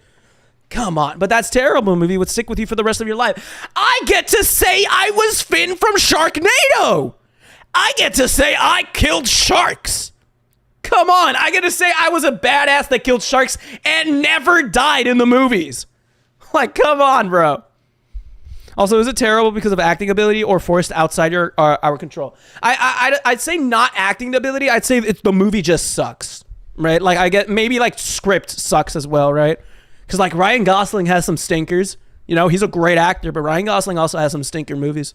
[SPEAKER 1] Come on, but that's terrible. Movie would stick with you for the rest of your life. I get to say I was Finn from Sharknado. I get to say I killed sharks. Come on, I get to say I was a badass that killed sharks and never died in the movies. Like, come on, bro. Also, is it terrible because of acting ability or forced outside our control? I'd say not acting ability. I'd say the movie just sucks, right? Like I get maybe like script sucks as well, right? Because like Ryan Gosling has some stinkers. You know, he's a great actor, but Ryan Gosling also has some stinker movies.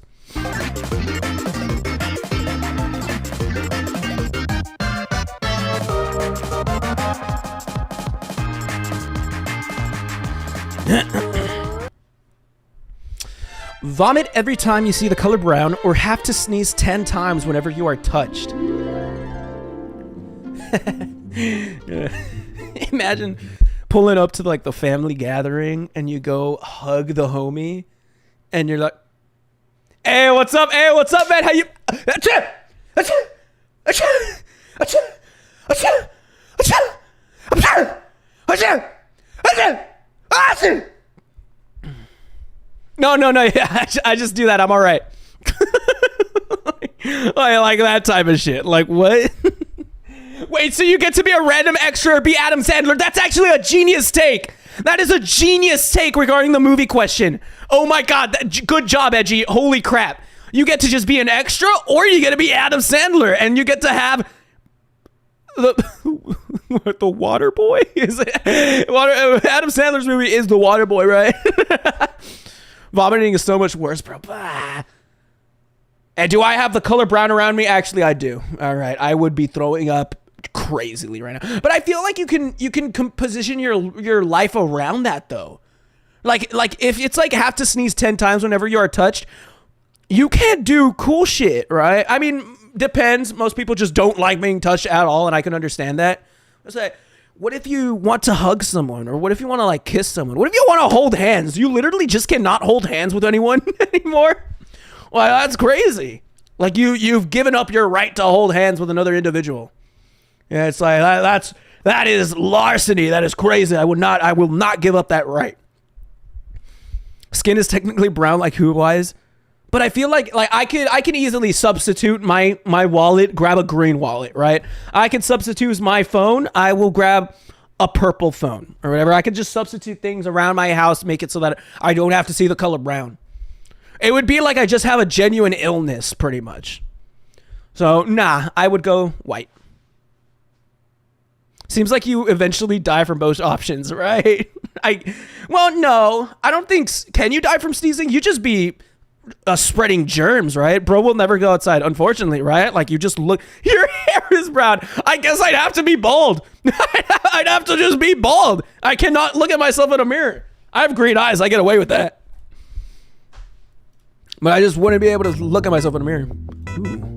[SPEAKER 1] Vomit every time you see the color brown or have to sneeze 10 times whenever you are touched. Imagine pulling up to like the family gathering and you go hug the homie and you're like, hey, what's up? Hey, what's up, man? How you? No, yeah, I just do that. I'm all right. I like that type of shit. Like, what? Wait, so you get to be a random extra or be Adam Sandler? That's actually a genius take. That is a genius take regarding the movie question. Oh my God, good job, Edgy. Holy crap. You get to just be an extra or you get to be Adam Sandler and you get to have the Water Boy? Is it? Adam Sandler's movie is The Water Boy, right? Vomiting is so much worse, bro. Bah. And do I have the color brown around me? Actually, I do. All right. I would be throwing up crazily right now. But I feel like you can position your life around that though. Like if it's like have to sneeze 10 times whenever you are touched, you can't do cool shit, right? I mean, depends. Most people just don't like being touched at all, and I can understand that. It's like, what if you want to hug someone, or what if you want to like kiss someone? What if you want to hold hands? You literally just cannot hold hands with anyone anymore. Well, that's crazy. Like you've given up your right to hold hands with another individual. Yeah, it's like that is larceny. That is crazy. I will not give up that right. Skin is technically brown like Who-Wise, but I feel like I can easily substitute my wallet, grab a green wallet, right? I can substitute my phone. I will grab a purple phone or whatever. I can just substitute things around my house, make it so that I don't have to see the color brown. It would be like I just have a genuine illness, pretty much. So, nah, I would go white. Seems like you eventually die from both options, right? Well, no, I don't think. Can you die from sneezing? You just be spreading germs, right? Bro will never go outside, unfortunately, right? Like you just look, your hair is brown. I guess I'd have to be bald. I'd have to just be bald. I cannot look at myself in a mirror. I have green eyes. I get away with that. But I just wouldn't be able to look at myself in a mirror. Ooh.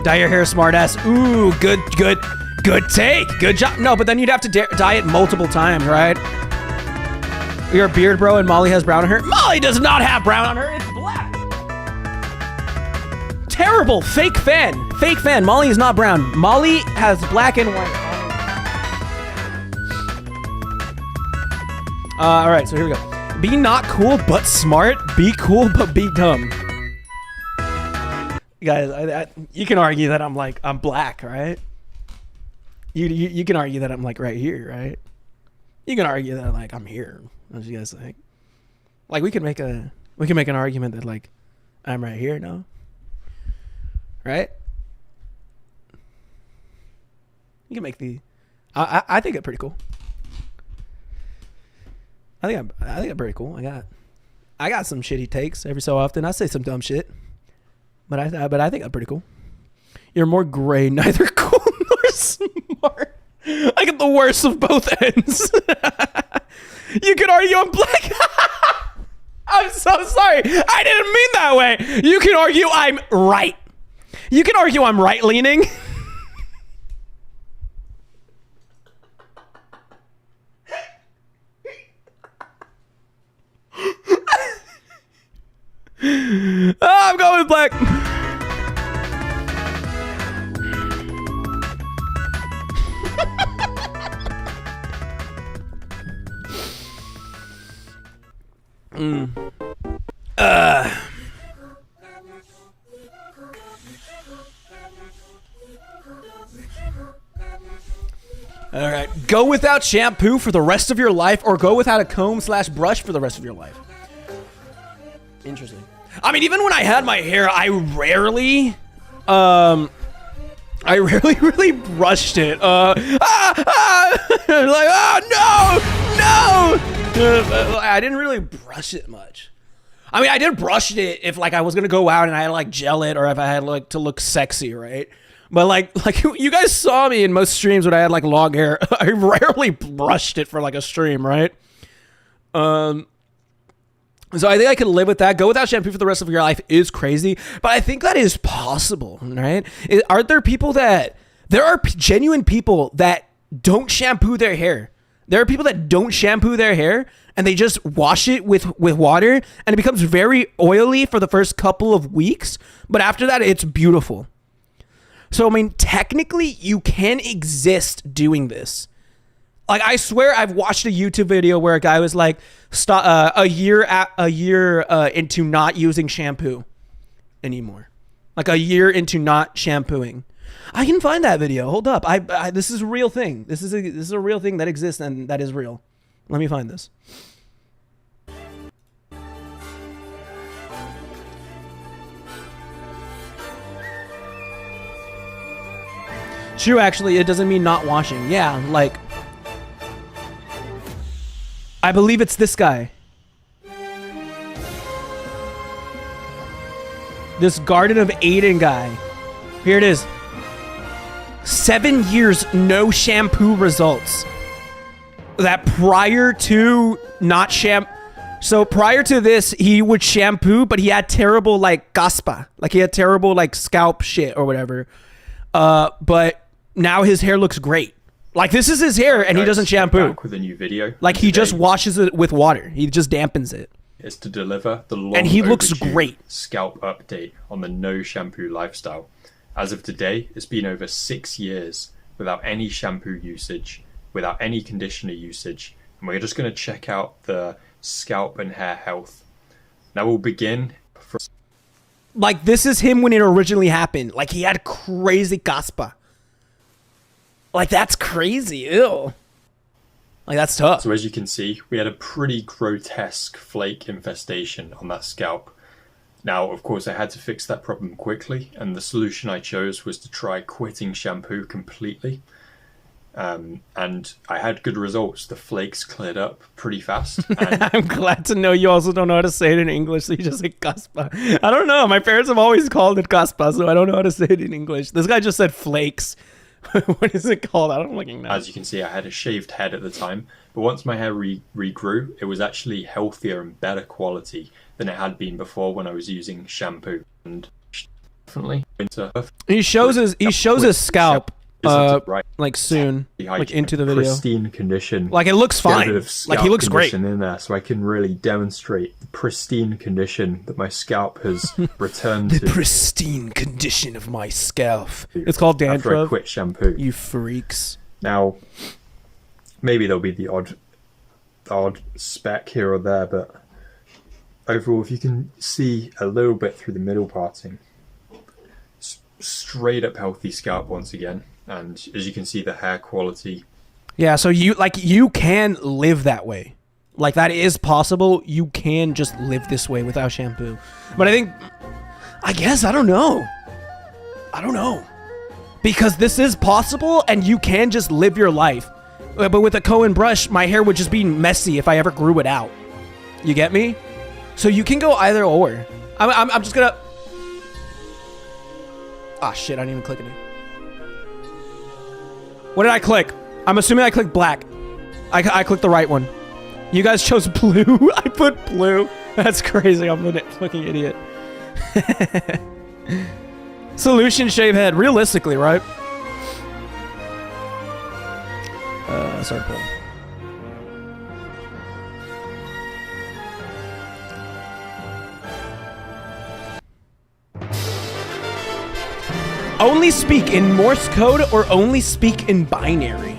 [SPEAKER 1] Dye your hair, smartass. Ooh, good take. Good job. No, but then you'd have to dye it multiple times, right? You're a beard bro and Molly has brown hair. Molly does not have brown on her. It's black. Terrible. Fake fan. Fake fan. Molly is not brown. Molly has black and white. All right, so here we go. Be not cool but smart. Be cool but be dumb. Guys, you can argue that I'm black, right? You can argue that I'm like right here, right? You can argue that like I'm here. What do you guys think? Like we can make an argument that like I'm right here, no? Right? You can make the I think it's pretty cool. I think I'm pretty cool. I got some shitty takes every so often. I say some dumb shit. But I think I'm pretty cool. You're more gray, neither cool nor smart. I get the worst of both ends. You could argue I'm black. I'm so sorry. I didn't mean that way. You can argue I'm right. You can argue I'm right-leaning. I'm going with black. All right, go without shampoo for the rest of your life, or go without a comb/brush for the rest of your life. Interesting. I mean, even when I had my hair, I rarely really brushed it. Like, oh no! I didn't really brush it much. I mean, I did brush it if like I was gonna go out and I had to like gel it, or if I had like to look sexy, right? But like you guys saw me in most streams when I had like long hair. I rarely brushed it for like a stream, right? So I think I could live with that. Go without shampoo for the rest of your life is crazy, but I think that is possible, right? Aren't there people that there are genuine people that don't shampoo their hair? There are people that don't shampoo their hair and they just wash it with water and it becomes very oily for the first couple of weeks, but after that it's beautiful. So, I mean, technically, you can exist doing this. Like, I swear I've watched a YouTube video where a guy was like, a year into not using shampoo anymore. Like, a year into not shampooing. I can find that video. Hold up. This is a real thing. This is a real thing that exists and that is real. Let me find this. True, actually, it doesn't mean not washing. Yeah, like, I believe it's this guy. This Garden of Eden guy. Here it is. 7 years, no shampoo results. That prior to not so prior to this, he would shampoo, but he had terrible, like, caspa. Like, he had terrible, like, scalp shit or whatever. But now his hair looks great. Like, this is his hair and he doesn't shampoo.
[SPEAKER 13] Back with a new video.
[SPEAKER 1] Like, he just washes it with water. He just dampens it.
[SPEAKER 13] Is to deliver the long
[SPEAKER 1] and he looks great
[SPEAKER 13] scalp update on the no shampoo lifestyle. As of today, it's been over 6 years without any shampoo usage, without any conditioner usage, and we're just going to check out the scalp and hair health. Now we'll begin.
[SPEAKER 1] Like, this is him when it originally happened. Like, he had crazy caspa. Like, that's crazy. Ew. Like, that's tough.
[SPEAKER 13] So as you can see, we had a pretty grotesque flake infestation on that scalp. Now, of course, I had to fix that problem quickly, and the solution I chose was to try quitting shampoo completely. And I had good results. The flakes cleared up pretty fast. And
[SPEAKER 1] I'm glad to know you also don't know how to say it in English, so you just say caspa. I don't know. My parents have always called it caspa, so I don't know how to say it in English. This guy just said flakes. What is it called? I don't fucking know.
[SPEAKER 13] As you can see, I had a shaved head at the time, but once my hair regrew, it was actually healthier and better quality than it had been before when I was using shampoo. And definitely winter.
[SPEAKER 1] He shows his scalp like soon, like into the video.
[SPEAKER 13] Pristine condition.
[SPEAKER 1] Like, it looks fine. Like, he looks great
[SPEAKER 13] in there, so I can really demonstrate the pristine condition that my scalp has returned to.
[SPEAKER 1] The pristine condition of my scalp. It's called dandruff.
[SPEAKER 13] After I quit shampoo.
[SPEAKER 1] You freaks.
[SPEAKER 13] Now, maybe there'll be the odd speck here or there, but overall, if you can see a little bit through the middle parting, straight up healthy scalp once again. And as you can see, the hair quality.
[SPEAKER 1] Yeah, so you can live that way. Like, that is possible. You can just live this way without shampoo. But I guess, I don't know. Because this is possible and you can just live your life. But with a comb and brush, my hair would just be messy if I ever grew it out. You get me? So you can go either or. I'm just gonna... Ah, shit, I didn't even click it. What did I click? I'm assuming I clicked black. I clicked the right one. You guys chose blue? I put blue. That's crazy. I'm a fucking idiot. Solution shave head. Realistically, right? Sorry, Paul. Only speak in Morse code or only speak in binary?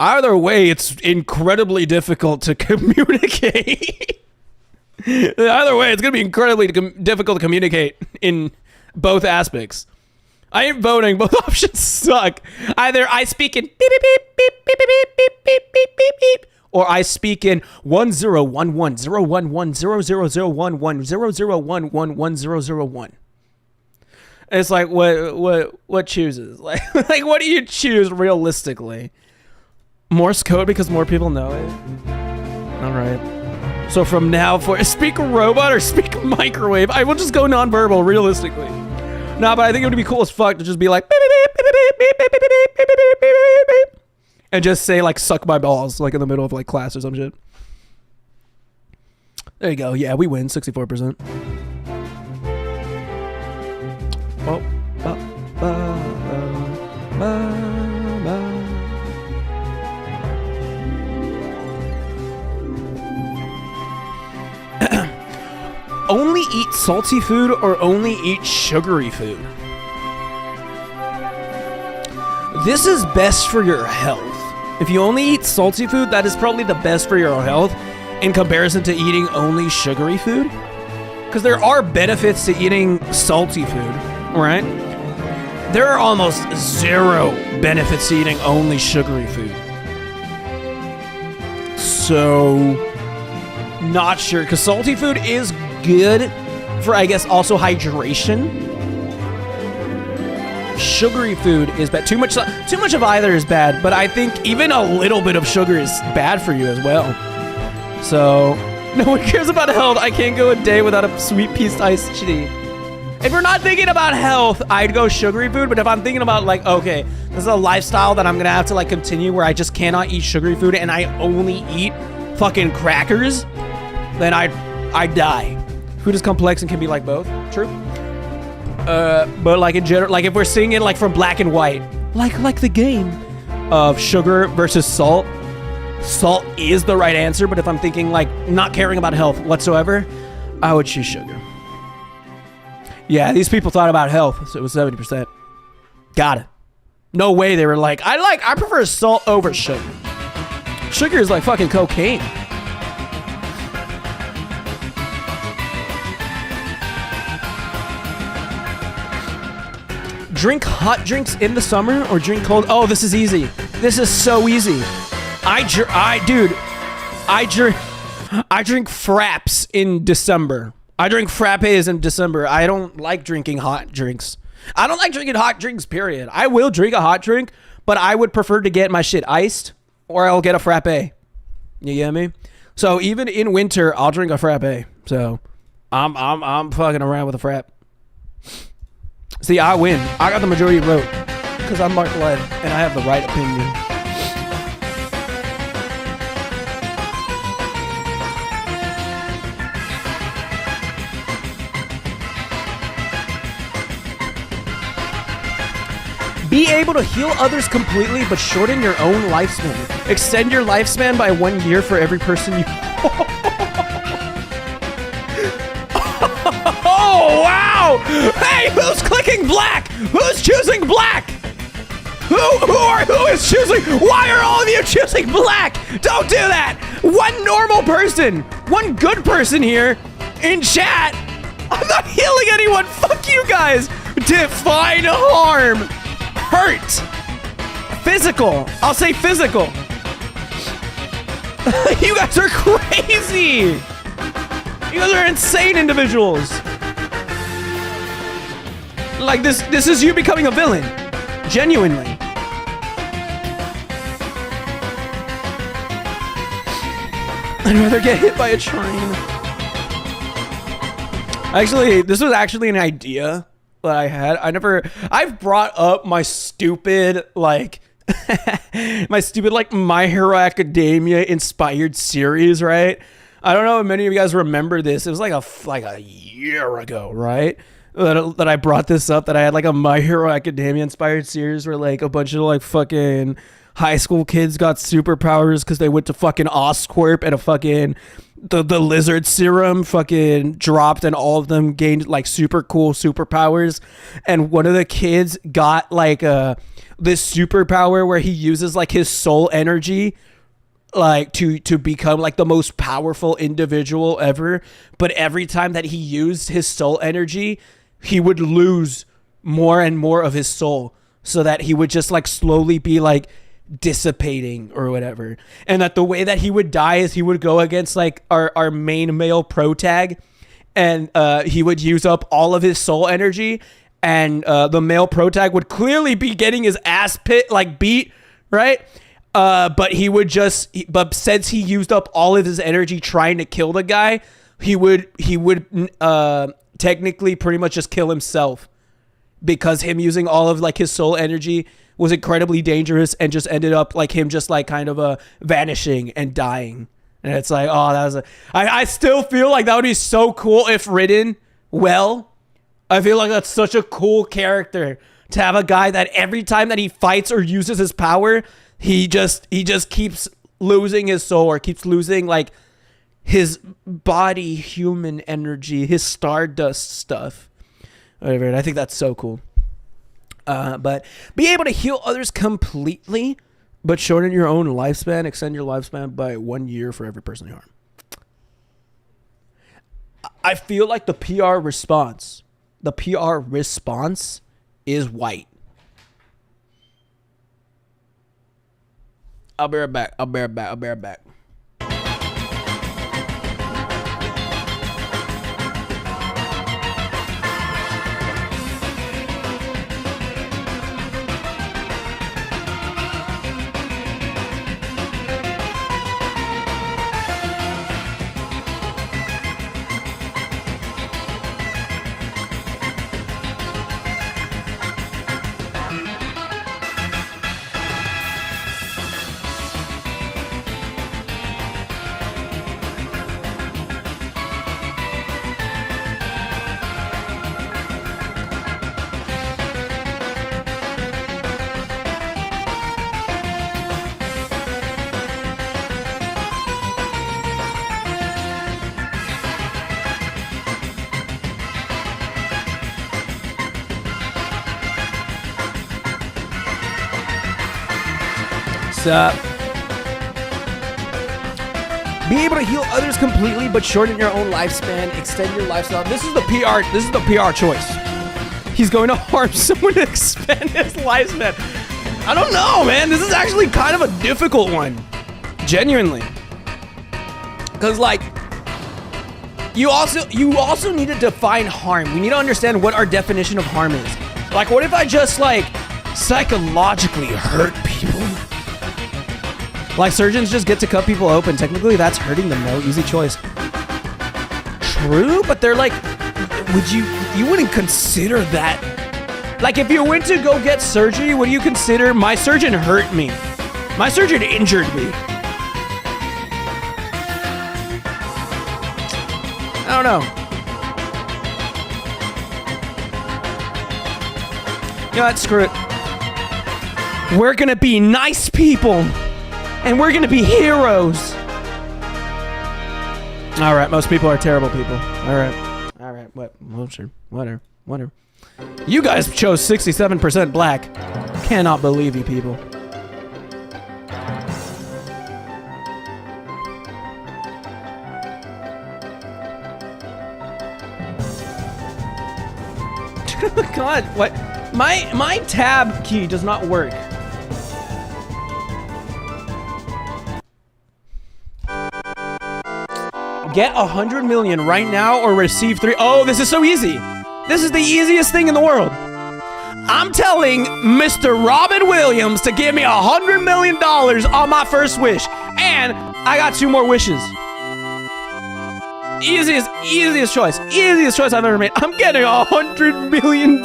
[SPEAKER 1] Either way, it's incredibly difficult to communicate. Either way, it's going to be incredibly difficult to communicate in both aspects. I ain't voting. Both options suck. Either I speak in beep, beep, beep, beep, beep, beep, beep, beep, beep, beep, beep, or I speak in 101101100011001101. It's like what chooses? Like what do you choose realistically? Morse code because more people know it. All right. So from now for speak robot or speak microwave, I will just go nonverbal realistically. Nah, but I think it would be cool as fuck to just be like beep, beep, beep, beep, beep, beep, beep, beep, beep, beep, beep, beep, and just say like suck my balls like in the middle of like class or some shit. There you go. Yeah, we win 64%. Oh, only eat salty food or only eat sugary food? This is best for your health. If you only eat salty food, that is probably the best for your health in comparison to eating only sugary food. Because there are benefits to eating salty food, right? There are almost zero benefits to eating only sugary food. So, not sure. Because salty food is good for, I guess, also hydration. Sugary food is bad. Too much of either is bad, but I think even a little bit of sugar is bad for you as well. So, no one cares about health. I can't go a day without a sweet piece iced tea. If we're not thinking about health, I'd go sugary food, but if I'm thinking about like, okay, this is a lifestyle that I'm gonna have to like continue where I just cannot eat sugary food and I only eat fucking crackers, then I'd die. Food is complex and can be like both. True. But like in general, like if we're seeing it like from black and white, like the game of sugar versus salt, salt is the right answer. But if I'm thinking like not caring about health whatsoever, I would choose sugar. Yeah, these people thought about health, so it was 70%. Got it. No way they were like, I prefer salt over sugar. Sugar is like fucking cocaine. Drink hot drinks in the summer or drink cold? Oh, this is easy. This is so easy. I drink fraps in December. I drink frappes in December. I don't like drinking hot drinks. I don't like drinking hot drinks, period. I will drink a hot drink, but I would prefer to get my shit iced or I'll get a frappe. You get me? So even in winter, I'll drink a frappe. So I'm fucking around with a frap. See, I win. I got the majority vote because I'm Marclive and I have the right opinion. Be able to heal others completely, but shorten your own lifespan. Extend your lifespan by 1 year for every person you... Oh, wow! Hey, who's clicking black? Who's choosing black? Who is choosing? Why are all of you choosing black? Don't do that! One normal person, one good person here in chat. I'm not healing anyone. Fuck you guys. Define harm. Hurt. Physical. I'll say physical. You guys are crazy. You guys are insane individuals. Like this is you becoming a villain. Genuinely. I'd rather get hit by a train. Actually, this was actually an idea that I had. I've brought up my stupid, like, My Hero Academia inspired series, right? I don't know if many of you guys remember this. It was like a year ago, right? That I brought this up, that I had like a My Hero Academia inspired series where like a bunch of like fucking high school kids got superpowers because they went to fucking Oscorp and a fucking the lizard serum fucking dropped, and all of them gained like super cool superpowers. And one of the kids got like this superpower where he uses like his soul energy like to become like the most powerful individual ever. But every time that he used his soul energy, he would lose more and more of his soul, so that he would just like slowly be like dissipating or whatever. And that the way that he would die is he would go against like our main male protag, and he would use up all of his soul energy, and the male protag would clearly be getting his ass beat, right? But he would but since he used up all of his energy trying to kill the guy, he would technically pretty much just kill himself, because him using all of like his soul energy was incredibly dangerous, and just ended up like him just like kind of vanishing and dying. And it's like, oh, that was I still feel like that would be so cool if written well. I feel like that's such a cool character to have a guy that every time that he fights or uses his power, he just keeps losing his soul, or keeps losing like his body human energy, his stardust stuff, whatever. And I think that's so cool. But be able to heal others completely, but shorten your own lifespan. Extend your lifespan by 1 year for every person you harm. I feel like the PR response is white. I'll be right back. Be able to heal others completely, but shorten your own lifespan, extend your lifestyle. This is the PR choice. He's going to harm someone to expand his lifespan. I don't know, man. This is actually kind of a difficult one. Genuinely. Because like you also need to define harm. We need to understand what our definition of harm is. Like, what if I just like psychologically hurt people? Like, surgeons just get to cut people open. Technically, that's hurting them, though. Easy choice. True, but they're like, you wouldn't consider that. Like, if you went to go get surgery, would you consider, my surgeon hurt me? My surgeon injured me. I don't know. You know what? Screw it. We're gonna be nice people. And we're gonna be heroes. All right, most people are terrible people. All right, what? Well, sure, whatever. You guys chose 67% black. Cannot believe you people. God, what? My tab key does not work. Get 100 million right now or receive 3. Oh, this is so easy. This is the easiest thing in the world. I'm telling Mr. Robin Williams to give me $100 million on my first wish. And I got 2 more wishes. Easiest choice. Easiest choice I've ever made. I'm getting $100 billion.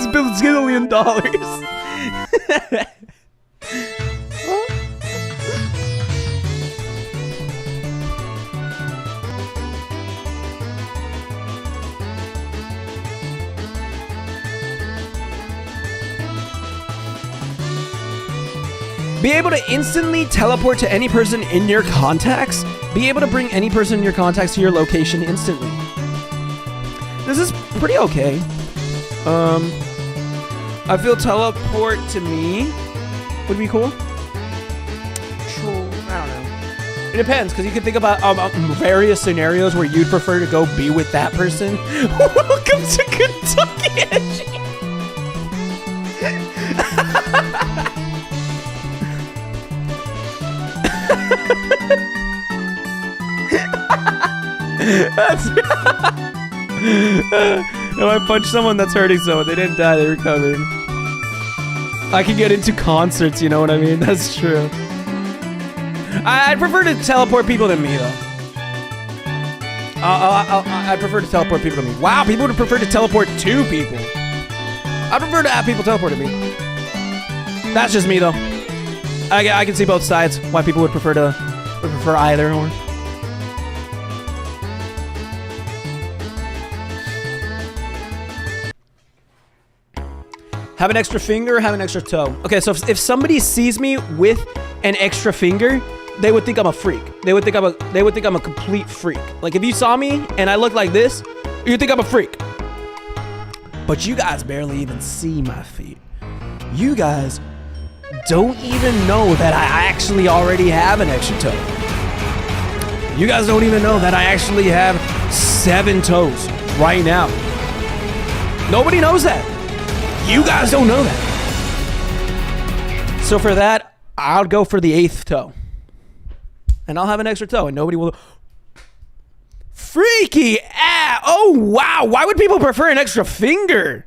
[SPEAKER 1] Be able to instantly teleport to any person in your contacts? Be able to bring any person in your contacts to your location instantly. This is pretty okay. I feel teleport to me would be cool. True. I don't know. It depends, because you can think about various scenarios where you'd prefer to go be with that person. Welcome to Kentucky, Edgy. If I punch someone that's hurting someone, they didn't die, they recovered. I can get into concerts, you know what I mean? That's true. I'd prefer to teleport people to me, though. I prefer to teleport people to me. Wow, people would prefer to teleport to people. I prefer to have people teleport to me. That's just me, though. I can see both sides. Why people would prefer either or. Have an extra finger or have an extra toe? Okay, so if somebody sees me with an extra finger, they would think I'm a freak. They would think I'm a complete freak. Like if you saw me and I look like this, you'd think I'm a freak. But you guys barely even see my feet. You guys don't even know that I actually already have an extra toe. You guys don't even know that I actually have 7 toes right now. Nobody knows that. You guys don't know that. So for that, I'll go for the 8th toe. And I'll have an extra toe and nobody will. Freaky ass. Oh, wow. Why would people prefer an extra finger?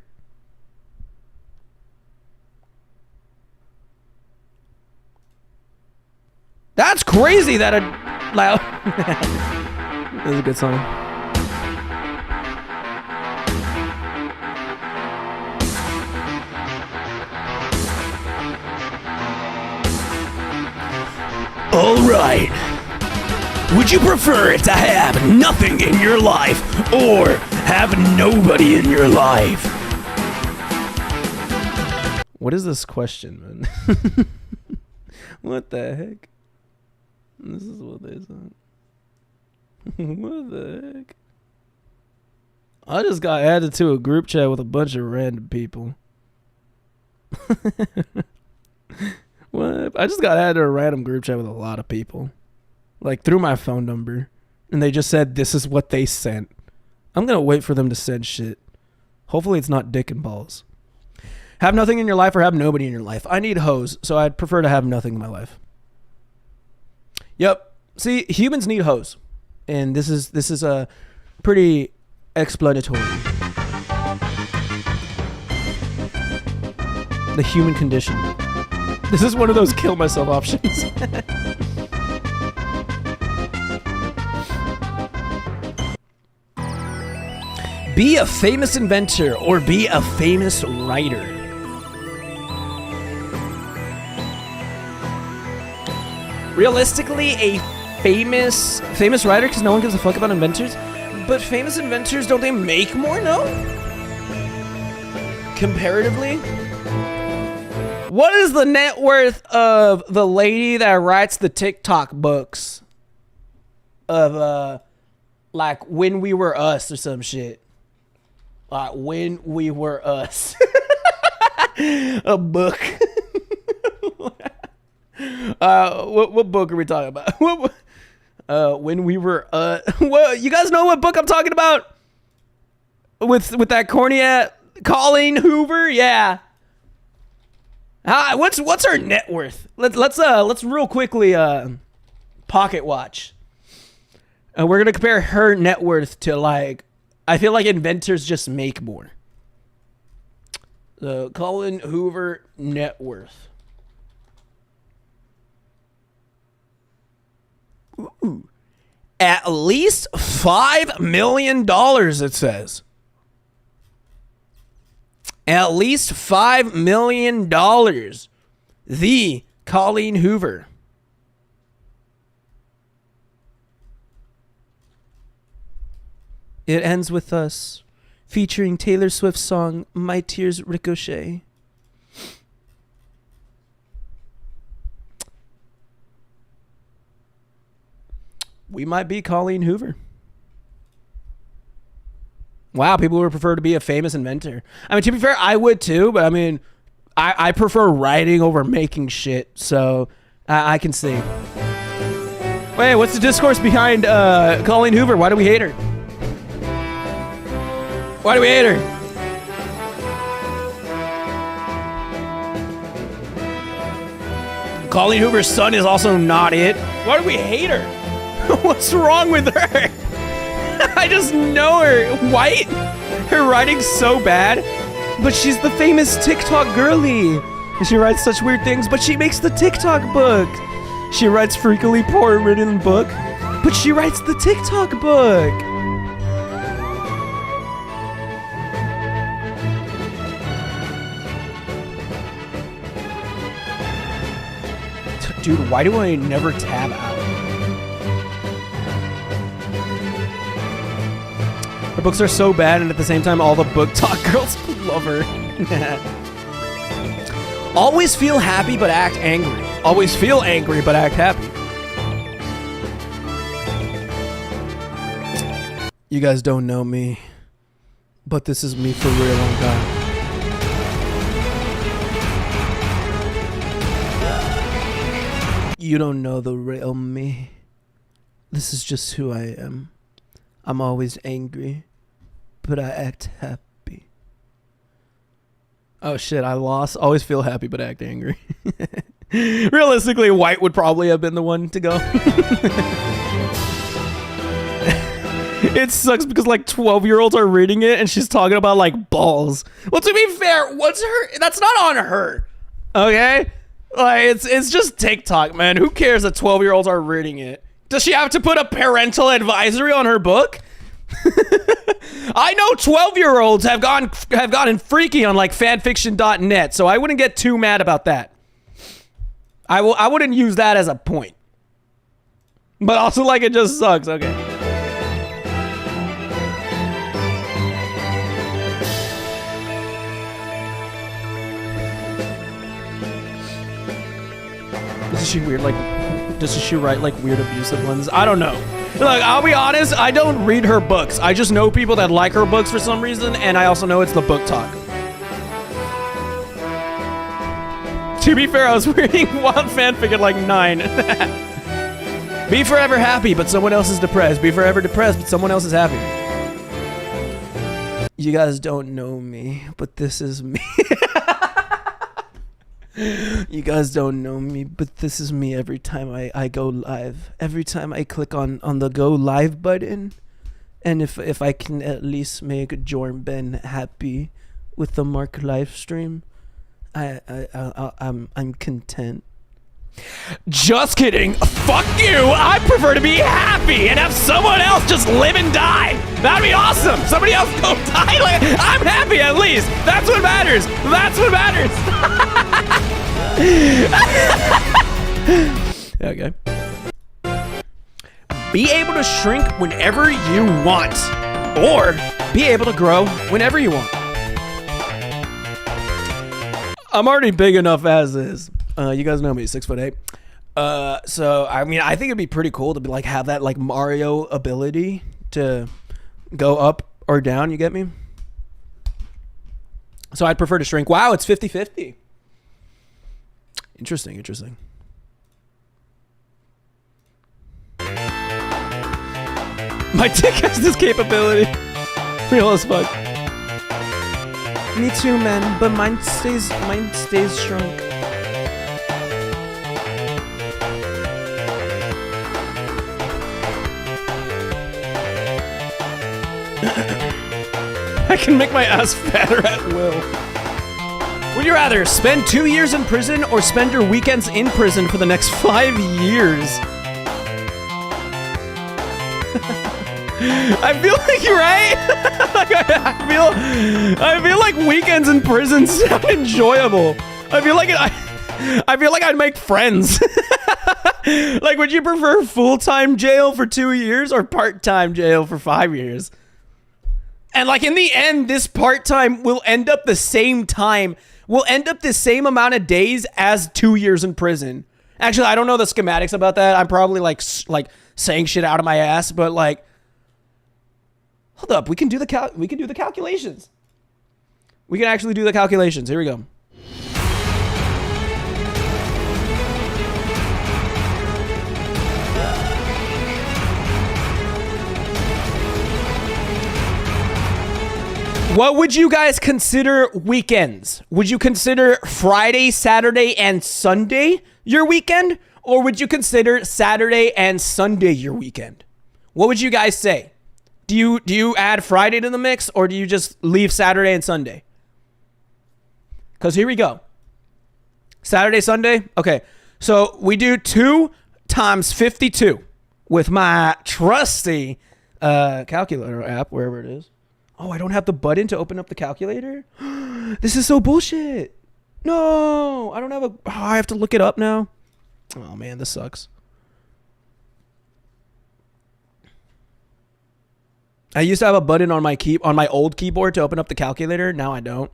[SPEAKER 1] That's crazy that a loud. That was a good song. All right. Would you prefer to have nothing in your life or have nobody in your life? What is this question, man? What the heck? This is what they said. What the heck? I just got added to a group chat with a bunch of random people. What? I just got added to a random group chat with a lot of people. Like through my phone number. And they just said this is what they sent. I'm gonna wait for them to send shit. Hopefully it's not dick and balls. Have nothing in your life or have nobody in your life. I need hoes, so I'd prefer to have nothing in my life. Yep. See, humans need hoes. And this is a pretty explanatory. The human condition. This is one of those kill myself options. Be a famous inventor or be a famous writer. Realistically, a famous writer, because no one gives a fuck about inventors. But famous inventors, don't they make more? No? Comparatively? What is the net worth of the lady that writes the TikTok books? Of, like, When We Were Us or some shit. Like, When We Were Us. A book. What book are we talking about? When We Were what, you guys know what book I'm talking about? With that corny at Colleen Hoover? Yeah. What's her net worth? Let's real quickly pocket watch. We're gonna compare her net worth to, like, I feel like inventors just make more. The Colleen Hoover net worth. Ooh. At least $5 million, it says. At least $5 million. The Colleen Hoover. It ends with us featuring Taylor Swift's song My Tears Ricochet. we might be Colleen Hoover. Wow, people would prefer to be a famous inventor. I mean, to be fair, I would too, but I mean, I prefer writing over making shit, so I can see. Wait, what's the discourse behind Colleen Hoover? Why do we hate her? Why do we hate her? Colleen Hoover's son is also not it. Why do we hate her? What's wrong with her? I just know her. White? Her writing's so bad. But she's the famous TikTok girly. And she writes such weird things, but she makes the TikTok book. She writes freakily porn-ridden book, but she writes the TikTok book. Dude, why do I never tab out? Her books are so bad, and at the same time, all the book talk girls love her. Always feel happy, but act angry. Always feel angry, but act happy. You guys don't know me, but this is me for real, oh God. You don't know the real me. This is just who I am. I'm always angry, but I act happy. Oh shit, I lost. Always feel happy, but act angry. Realistically, White would probably have been the one to go. It sucks because like 12-year-olds are reading it and she's talking about like balls. Well, to be fair, what's her? That's not on her. Okay? Like it's just TikTok, man. Who cares that 12-year-olds are reading it? Does she have to put a parental advisory on her book? I know 12-year-olds have gotten freaky on like fanfiction.net, so I wouldn't get too mad about that. I wouldn't use that as a point. But also like it just sucks. Okay. Is she weird? Like, does she write like weird abusive ones? I don't know. Look, I'll be honest, I don't read her books. I just know people that like her books for some reason, and I also know it's the book talk. To be fair, I was reading Wild Fanfic at like 9. Be forever happy, but someone else is depressed. Be forever depressed, but someone else is happy. You guys don't know me, but this is me. You guys don't know me, but this is me every time I go live. Every time I click on the go live button, and if I can at least make Jordan Ben happy with the Marc live stream, I'm content. Just kidding. Fuck you. I prefer to be happy and have someone else just live and die. That'd be awesome. Somebody else go die. I'm happy at least. That's what matters. That's what matters. Okay. Be able to shrink whenever you want, or be able to grow whenever you want. I'm already big enough as is. You guys know me, 6'8". So I mean, I think it'd be pretty cool to be like have that like Mario ability to go up or down. You get me? So I'd prefer to shrink. Wow, it's 50-50. Interesting, interesting. My dick has this capability. Real as fuck. Me too, man. But mine stays shrunk. I can make my ass fatter at will. Would you rather spend 2 years in prison or spend your weekends in prison for the next 5 years? I feel like you're right. I feel like weekends in prison sound enjoyable. I feel like I'd make friends. Like, would you prefer full-time jail for 2 years or part-time jail for 5 years? And like in the end, this part-time will end up the same time. Will end up the same amount of days as 2 years in prison. Actually, I don't know the schematics about that. I'm probably like saying shit out of my ass, but like, hold up, we can do the calculations. We can actually do the calculations. Here we go. What would you guys consider weekends? Would you consider Friday, Saturday, and Sunday your weekend? Or would you consider Saturday and Sunday your weekend? What would you guys say? Do you add Friday to the mix, or do you just leave Saturday and Sunday? Because here we go. Saturday, Sunday? Okay, so we do 2 times 52 with my trusty calculator app, wherever it is. Oh, I don't have the button to open up the calculator? This is so bullshit. No, I don't have I have to look it up now. Oh man, this sucks. I used to have a button on my old keyboard to open up the calculator. Now I don't.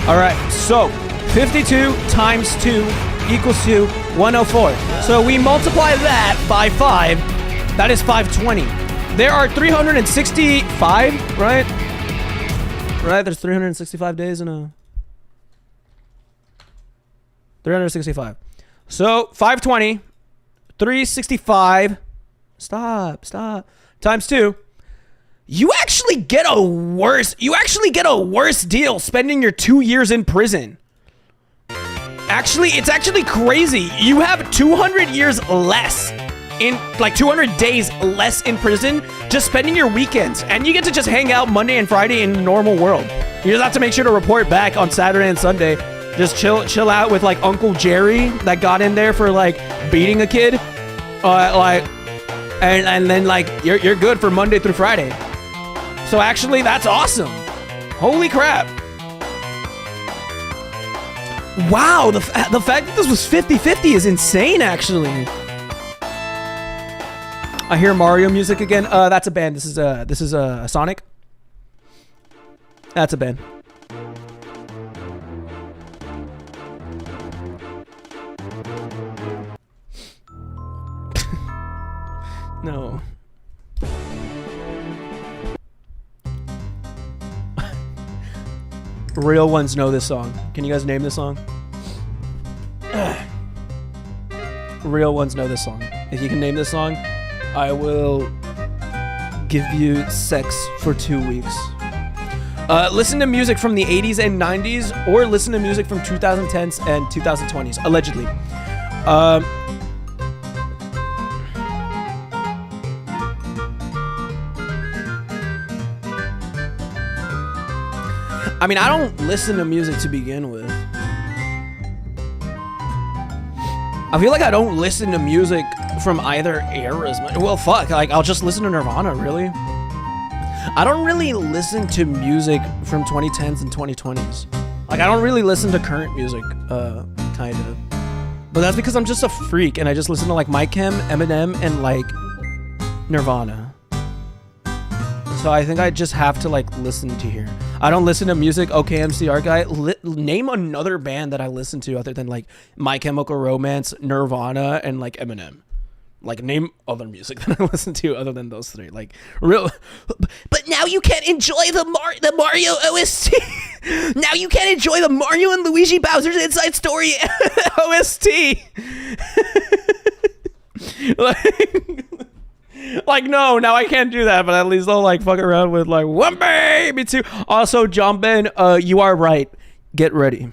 [SPEAKER 1] All right, so 52 times 2 equals to 104. So we multiply that by 5. That is 520. There are 365, right? Right, there's 365 days in a... 365. So 520, 365, stop, times 2. You actually get a worse deal spending your 2 years in prison. Actually, it's actually crazy. You have 200 years less in, like 200 days less in prison just spending your weekends, and you get to just hang out Monday and Friday in the normal world. You just have to make sure to report back on Saturday and Sunday. Just chill out with like Uncle Jerry that got in there for like beating a kid, and then like you're good for Monday through Friday. So actually, that's awesome. Holy crap. Wow, the fact that this was 50-50 is insane, actually. I hear Mario music again. That's a band. This is Sonic. That's a band. No. Real ones know this song. Can you guys name this song? Real ones know this song. If you can name this song, I will give you sex for 2 weeks. Listen to music from the 80s and 90s, or listen to music from 2010s and 2020s, allegedly. I mean, I don't listen to music to begin with. I feel like I don't listen to music from either eras. Well, fuck, like, I'll just listen to Nirvana, really. I don't really listen to music from 2010s and 2020s. Like, I don't really listen to current music, kind of. But that's because I'm just a freak, and I just listen to, like, My Chem, Eminem, and, like, Nirvana. So I think I just have to, like, listen to here. I don't listen to music. Okay, MCR guy. Name another band that I listen to other than, like, My Chemical Romance, Nirvana, and, like, Eminem. Like, name other music that I listen to other than those three. Like, real. But now you can't enjoy the Mario OST. Now you can't enjoy the Mario and Luigi Bowser's Inside Story OST. Like, no, now I can't do that, but at least I'll, like, fuck around with, like, one baby too. Also, John Ben, you are right. Get ready.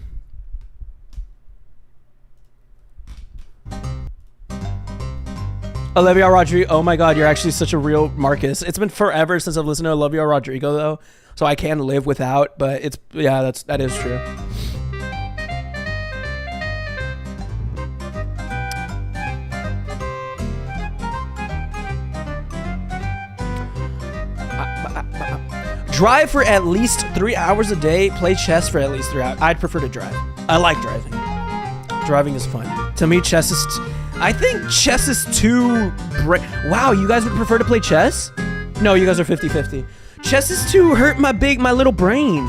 [SPEAKER 1] Olivia Rodrigo. Oh my god, you're actually such a real Marcus. It's been forever since I've listened to Olivia Rodrigo, though, so I can live without, but it's, yeah, that is true. Drive for at least 3 hours a day. Play chess for at least 3 hours. I'd prefer to drive. I like driving. Driving is fun. To me, chess is... I think chess is too... Wow, you guys would prefer to play chess? No, you guys are 50-50. Chess is too hurt my little brain.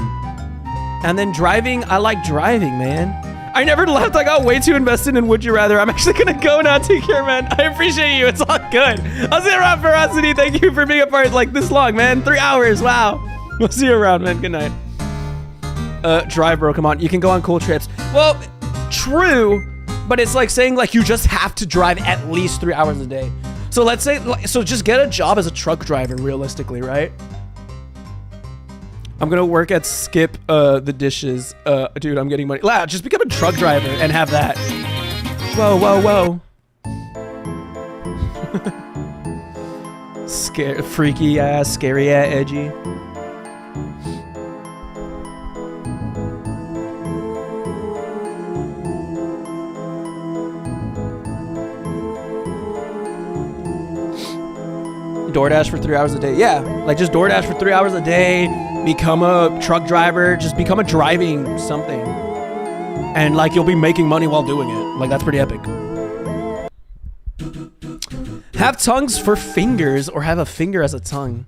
[SPEAKER 1] And then driving, I like driving, man. I never left. I got way too invested in Would You Rather. I'm actually gonna go now. Take care, man. I appreciate you. It's all good. I'll see you around, Ferocity. Thank you for being a part like this long, man. 3 hours. Wow. We'll see you around, man. Good night. Drive, bro. Come on. You can go on cool trips. Well, true, but it's like saying like you just have to drive at least 3 hours a day. So let's say, so just get a job as a truck driver, realistically, right? I'm gonna work at Skip the dishes. Dude, I'm getting money. Just become a truck driver and have that. Whoa, whoa, whoa. Freaky ass, scary ass, edgy. DoorDash for 3 hours a day. Yeah, like just DoorDash for 3 hours a day. Become a truck driver. Just become a driving something. And like you'll be making money while doing it. Like that's pretty epic. Have tongues for fingers or have a finger as a tongue.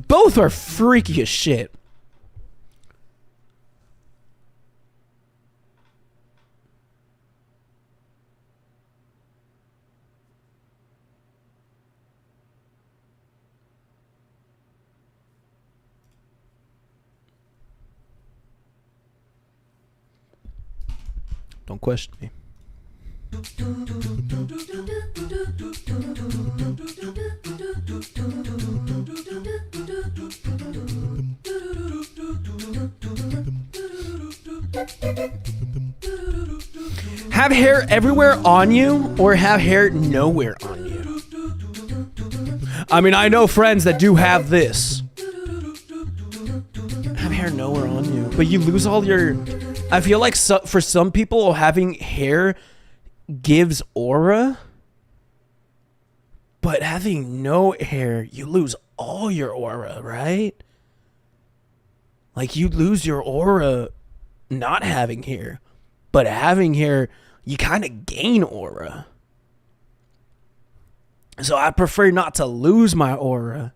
[SPEAKER 1] Both are freaky as shit. Don't question me. Have hair everywhere on you or have hair nowhere on you? I mean, I know friends that do have this. Have hair nowhere on you, but you lose all your... I feel like for some people, having hair gives aura, but having no hair, you lose all your aura, right? Like you lose your aura not having hair, but having hair, you kind of gain aura. So I prefer not to lose my aura,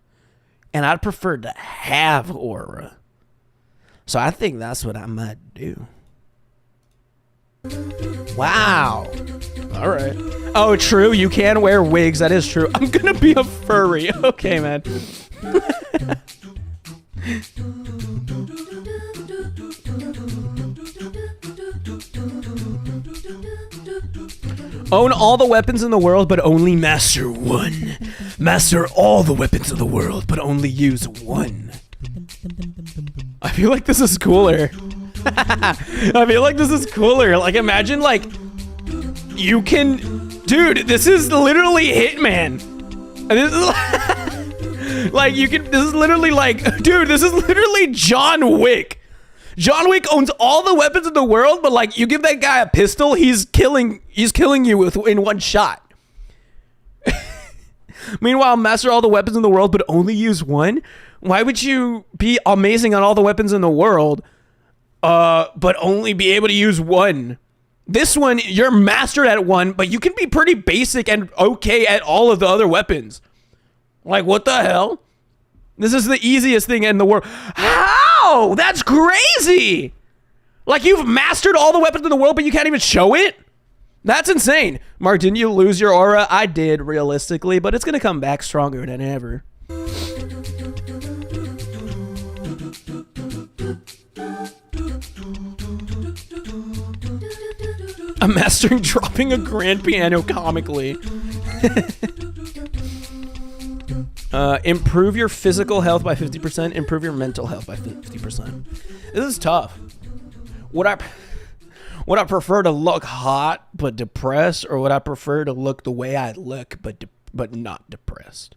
[SPEAKER 1] and I'd prefer to have aura. So I think that's what I might do. Wow. All right. Oh, true. You can wear wigs. That is true. I'm gonna be a furry. Okay, man. Own all the weapons in the world, but only master one. Master all the weapons of the world, but only use one. I feel like this is cooler. I feel like this is cooler. Like, imagine, like, you can... Dude, this is literally Hitman. This is like, you can... This is literally like... Dude, this is literally John Wick. John Wick owns all the weapons in the world, but, like, you give that guy a pistol, he's killing you in one shot. Meanwhile, master all the weapons in the world, but only use one? Why would you be amazing on all the weapons in the world, but only be able to use one? This one, you're mastered at one, but you can be pretty basic and okay at all of the other weapons. Like, what the hell? This is the easiest thing in the world. How? That's crazy! Like, you've mastered all the weapons in the world, but you can't even show it? That's insane. Mark, didn't you lose your aura? I did, realistically, but it's gonna come back stronger than ever. I'm mastering dropping a grand piano comically. Improve your physical health by 50%. Improve your mental health by 50%. This is tough. Would I prefer to look hot but depressed, or would I prefer to look the way I look but not depressed?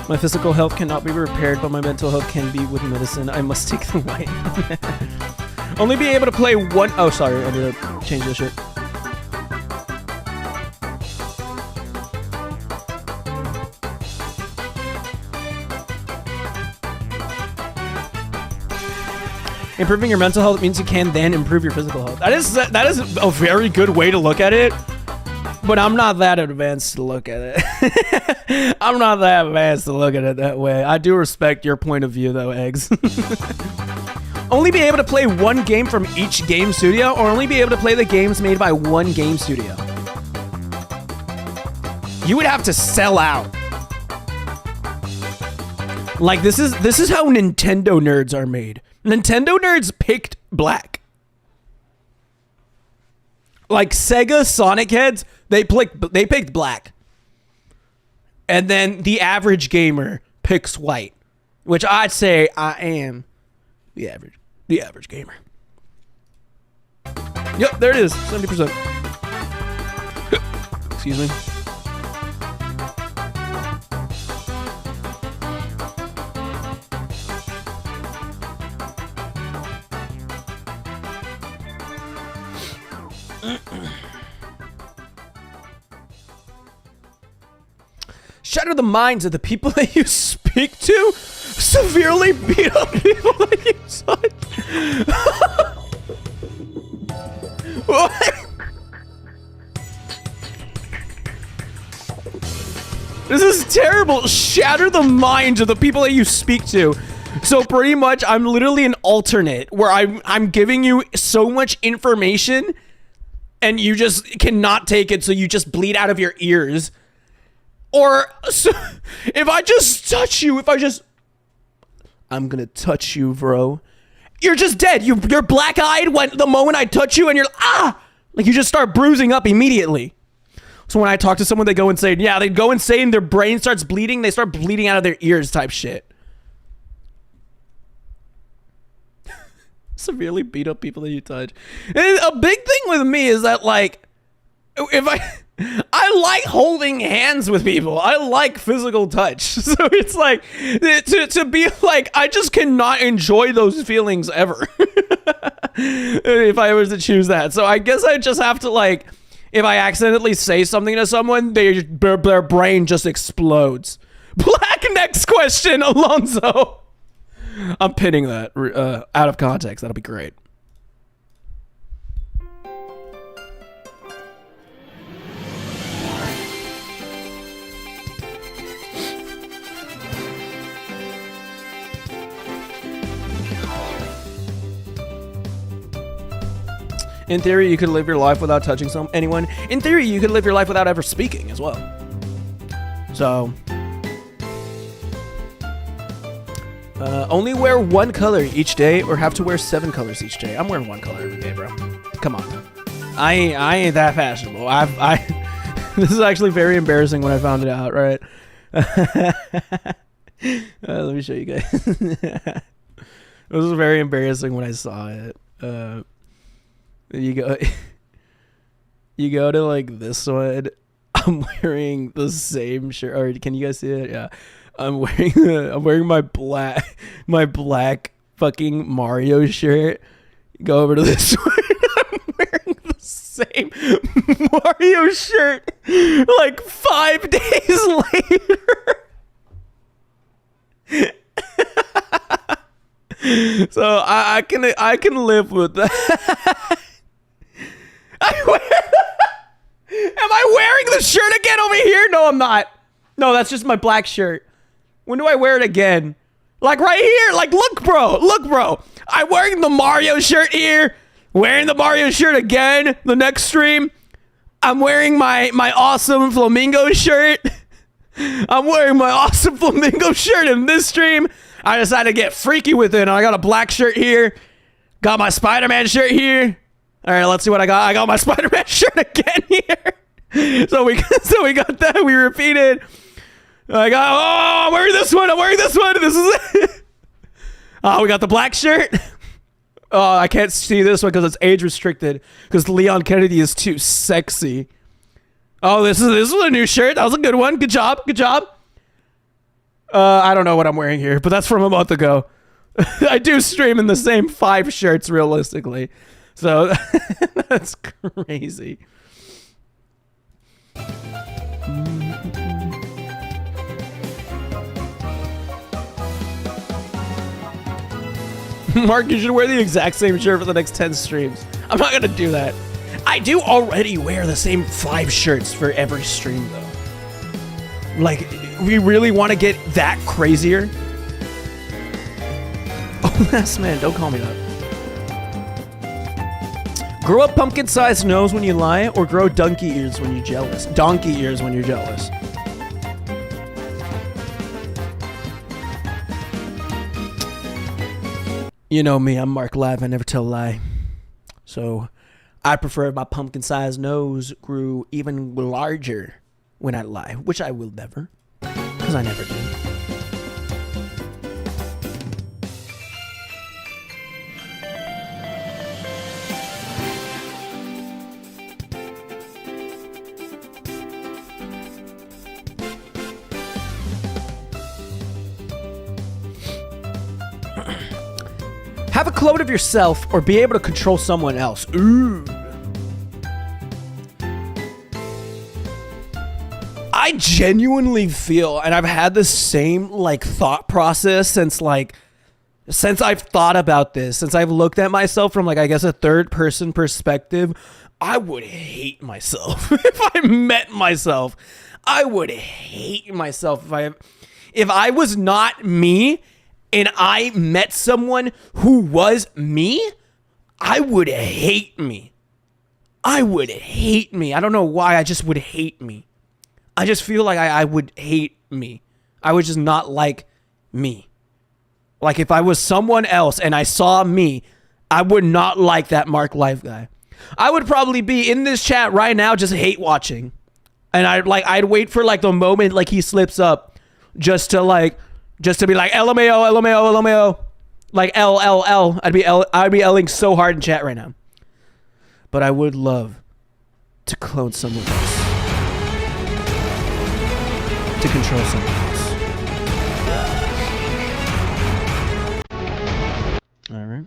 [SPEAKER 1] My physical health cannot be repaired, but my mental health can be with medicine. I must take the white. Only be able to play one... Oh, sorry. I need to change this shit. Improving your mental health means you can then improve your physical health. That is a very good way to look at it. But I'm not that advanced to look at it. I'm not that advanced to look at it that way. I do respect your point of view, though, Eggs. Only be able to play one game from each game studio, or only be able to play the games made by one game studio? You would have to sell out. Like, this is how Nintendo nerds are made. Nintendo nerds picked black. Like Sega Sonic heads, they picked black. And then the average gamer picks white, which I'd say I am the average gamer. Yep, there it is, 70%. Excuse me. Shatter the minds of the people that you speak to. Severely beat up people that you touch. What? This is terrible. Shatter the minds of the people that you speak to. So pretty much, I'm literally an alternate where I'm giving you so much information, and you just cannot take it, so you just bleed out of your ears. Or so, if I just touch you, I'm gonna touch you, bro. You're just dead. You're black-eyed when the moment I touch you, and you're like you just start bruising up immediately. So when I talk to someone, they go insane. Yeah, they go insane. Their brain starts bleeding. They start bleeding out of their ears, type shit. Severely beat up people that you touch. And a big thing with me is that, like, if I like holding hands with people. I like physical touch. So it's like, to be like, I just cannot enjoy those feelings ever. If I was to choose that. So I guess I just have to, like, if I accidentally say something to someone, their brain just explodes. Black, next question, Alonzo. I'm pinning that out of context. That'll be great. In theory, you could live your life without touching anyone. In theory, you could live your life without ever speaking as well. So, only wear one color each day, or have to wear 7 colors each day. I'm wearing one color every day, bro. Come on. I ain't that fashionable. This is actually very embarrassing when I found it out, right? Let me show you guys. It was very embarrassing when I saw it. You go to like this one. I'm wearing the same shirt. Or can you guys see it? Yeah. I'm wearing my black fucking Mario shirt. Go over to this one. I'm wearing the same Mario shirt like 5 days later. So I can live with that. Am I wearing the shirt again over here? No, I'm not. No, that's just my black shirt. When do I wear it again? Like right here. Like, look, bro. Look, bro. I'm wearing the Mario shirt here. Wearing the Mario shirt again the next stream. I'm wearing my awesome flamingo shirt. I'm wearing my awesome flamingo shirt in this stream. I decided to get freaky with it. I got a black shirt here. Got my Spider-Man shirt here. All right, let's see what I got. I got my Spider-Man shirt again here. So we got that. We repeated. I'm wearing this one. I'm wearing this one. This is it. We got the black shirt. Oh, I can't see this one because it's age restricted. Because Leon Kennedy is too sexy. Oh, this is a new shirt. That was a good one. Good job. Good job. I don't know what I'm wearing here, but that's from a month ago. I do stream in the same 5 shirts realistically. So that's crazy. Mark, you should wear the exact same shirt for the next 10 streams. I'm not gonna do that. I do already wear the same 5 shirts for every stream, though. Like, we really want to get that crazier? Oh, last man, don't call me that. Grow a pumpkin-sized nose when you lie, or grow donkey ears when you're jealous. Donkey ears when you're jealous. You know me, I'm Marclive, I never tell a lie. So, I prefer my pumpkin-sized nose grew even larger when I lie, which I will never, because I never do. Have a clone of yourself or be able to control someone else. Ooh. I genuinely feel, and I've had the same like thought process since I've thought about this, since I've looked at myself from like, I guess, a third person perspective. I would hate myself if I met myself. I would hate myself if I was not me and I met someone who was me. I would hate me. I would hate me. I don't know why. I just would hate me. I just feel like I would hate me. I would just not like me. Like if I was someone else and I saw me, I would not like that Marclive guy. I would probably be in this chat right now just hate watching. And I'd wait for like the moment like he slips up just to be like LMAO, LMAO, LMAO. Like LLL. I'd be L'ing so hard in chat right now. But I would love to clone someone else. To control someone else. All right.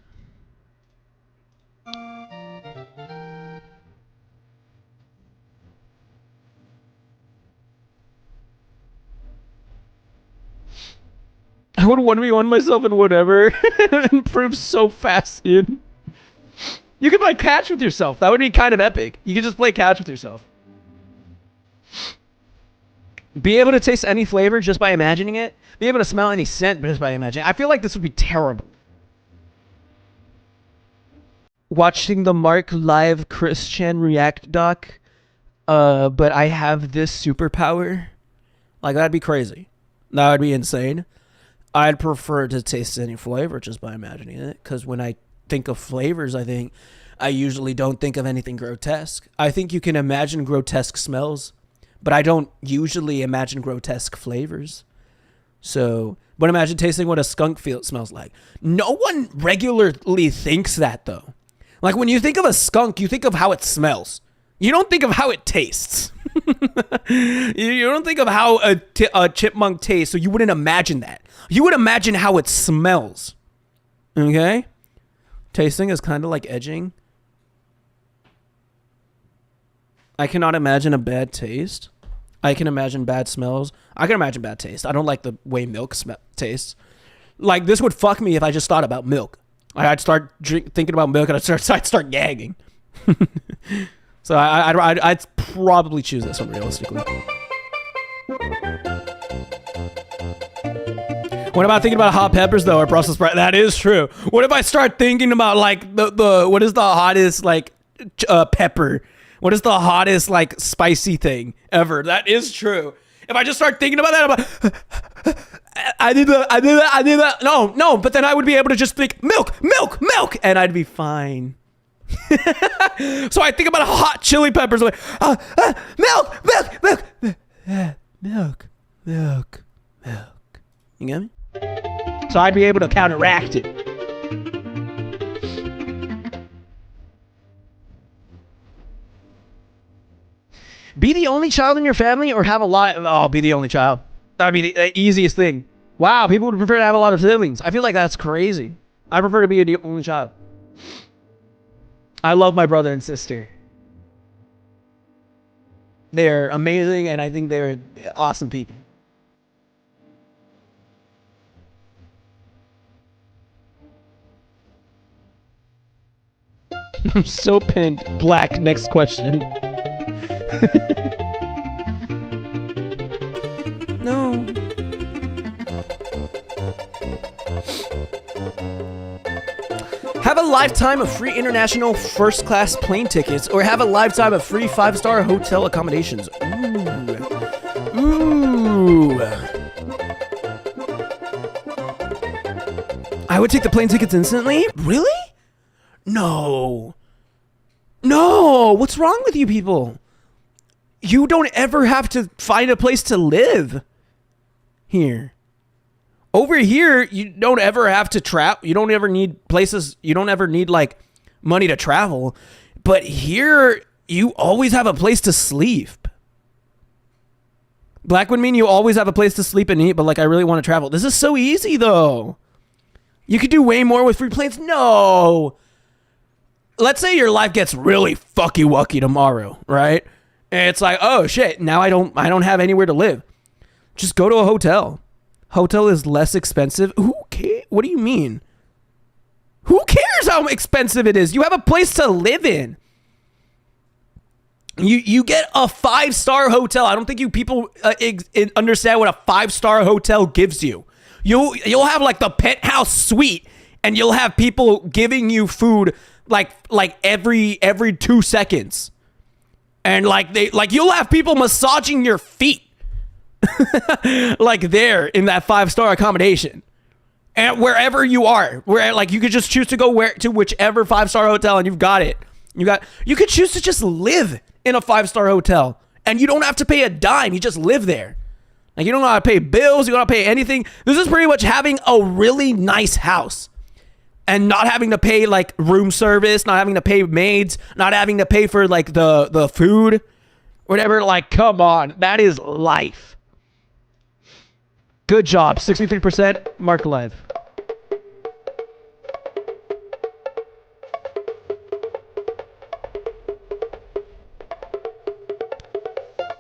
[SPEAKER 1] I would 1v1 myself in whatever and improve so fast, dude. You could play catch with yourself. That would be kind of epic. You could just play catch with yourself. Be able to taste any flavor just by imagining it. Be able to smell any scent just by imagining it. I feel like this would be terrible. Watching the Marclive Christian React doc, but I have this superpower. Like, that'd be crazy. That would be insane. I'd prefer to taste any flavor just by imagining it, because when I think of flavors, I usually don't think of anything grotesque. I think you can imagine grotesque smells, but I don't usually imagine grotesque flavors. So, but imagine tasting what a skunk smells like. No one regularly thinks that, though. Like, when you think of a skunk, you think of how it smells. You don't think of how it tastes. You don't think of how a chipmunk tastes, so you wouldn't imagine that. You would imagine how it smells. Okay? Tasting is kind of like edging. I cannot imagine a bad taste. I can imagine bad smells. I can imagine bad taste. I don't like the way milk tastes. Like, this would fuck me if I just thought about milk. I'd start thinking about milk and I'd start gagging. So I'd probably choose this one realistically. What about thinking about hot peppers though, or Brussels sprouts? That is true. What if I start thinking about like the what is the hottest like pepper? What is the hottest like spicy thing ever? That is true. If I just start thinking about that, I'm like, I did that. No, but then I would be able to just think milk, and I'd be fine. So I think about hot chili peppers, like milk. You get me? So I'd be able to counteract it. Be the only child in your family or have a lot? Oh, be the only child. That would be the easiest thing. Wow, people would prefer to have a lot of siblings. I feel like that's crazy. I prefer to be the only child. I love my brother and sister. They're amazing, and I think they're awesome people. I'm so pinned. Black, next question. No. Have a lifetime of free international first class plane tickets or have a lifetime of free 5-star hotel accommodations. Ooh. I would take the plane tickets instantly? Really? No. No. What's wrong with you people? You don't ever have to find a place to live here. Over here, you don't ever have to travel. You don't ever need places. You don't ever need like money to travel. But here, you always have a place to sleep. Black would mean you always have a place to sleep and eat, but like I really want to travel. This is so easy though. You could do way more with free planes. No. Let's say your life gets really fucky wucky tomorrow, right? And it's like, oh shit, now I don't have anywhere to live. Just go to a hotel. Hotel is less expensive. Who cares? What do you mean? Who cares how expensive it is? You have a place to live in. You get a 5-star hotel. I don't think you people understand what a 5-star hotel gives you. You'll have like the penthouse suite, and you'll have people giving you food like every 2 seconds, and you'll have people massaging your feet. Like there in that 5-star accommodation, and wherever you are, where like you could just choose to go to whichever 5-star hotel, and you've got it. You could choose to just live in a 5-star hotel, and you don't have to pay a dime. You just live there. Like you don't have to pay bills. You don't have to pay anything. This is pretty much having a really nice house, and not having to pay like room service, not having to pay maids, not having to pay for like the food, whatever. Like, come on, that is life. Good job, 63%. Marclive.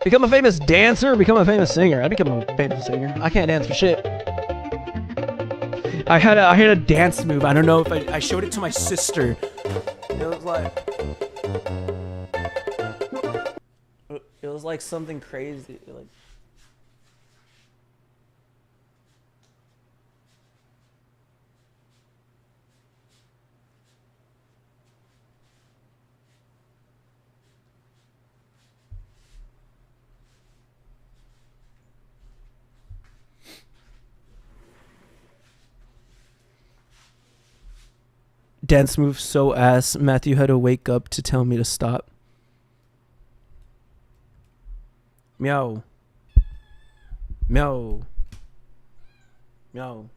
[SPEAKER 1] Become a famous dancer or become a famous singer? I'd become a famous singer. I can't dance for shit. I had a dance move. I don't know if I showed it to my sister. It was like something crazy. Like, dance move so ass. Matthew had to wake up to tell me to stop. Meow. Meow. Meow.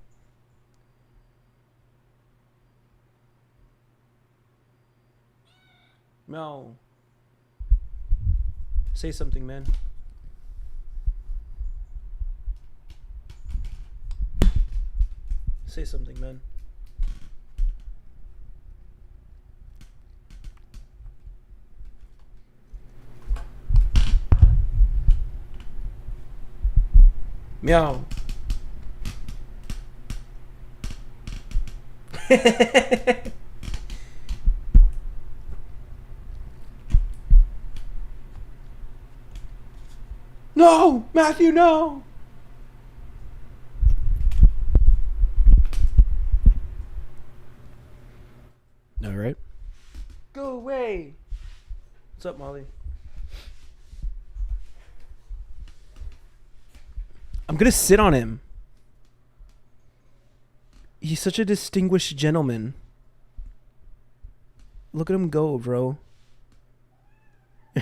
[SPEAKER 1] Meow. Say something, man. Say something, man. Meow. No, Matthew, no. All right. Go away. What's up, Molly? I'm gonna sit on him. He's such a distinguished gentleman. Look at him go, bro.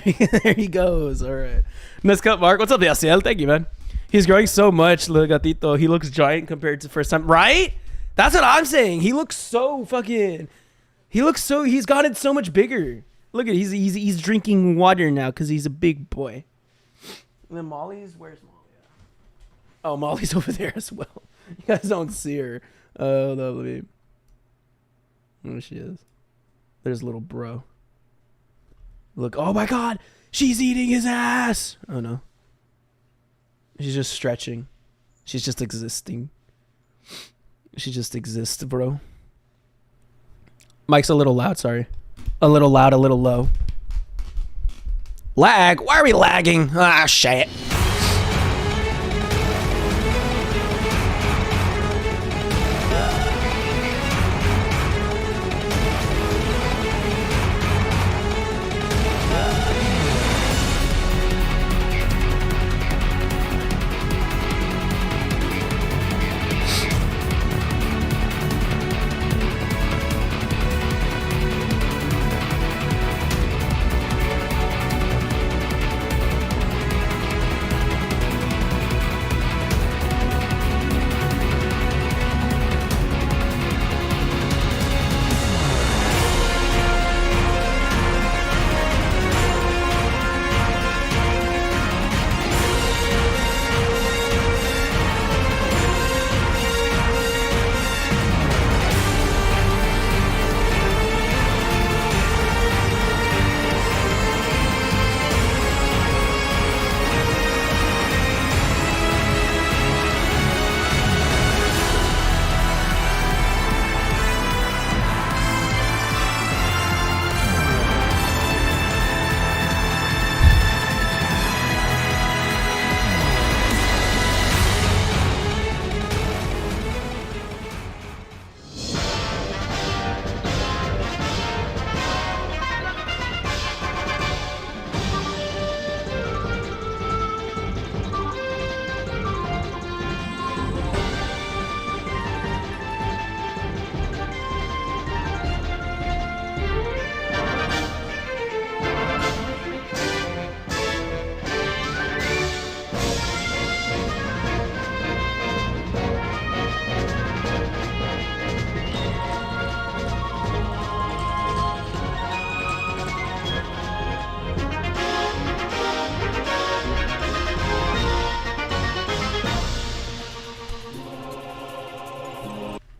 [SPEAKER 1] There he goes. All right. Nice cut, Mark. What's up, Yaciel? Thank you, man. He's growing so much, little gatito. He looks giant compared to first time. Right? That's what I'm saying. He looks so fucking... He's gotten so much bigger. Look at it. He's drinking water now because he's a big boy. And then Molly's... Where's Molly? Oh, Molly's over there as well. You guys don't see her. Oh, lovely. There she is. There's little bro. Look. Oh my God. She's eating his ass. Oh no. She's just stretching. She's just existing. She just exists, bro. Mike's a little loud. Sorry. A little loud, a little low. Lag? Why are we lagging? Ah, shit.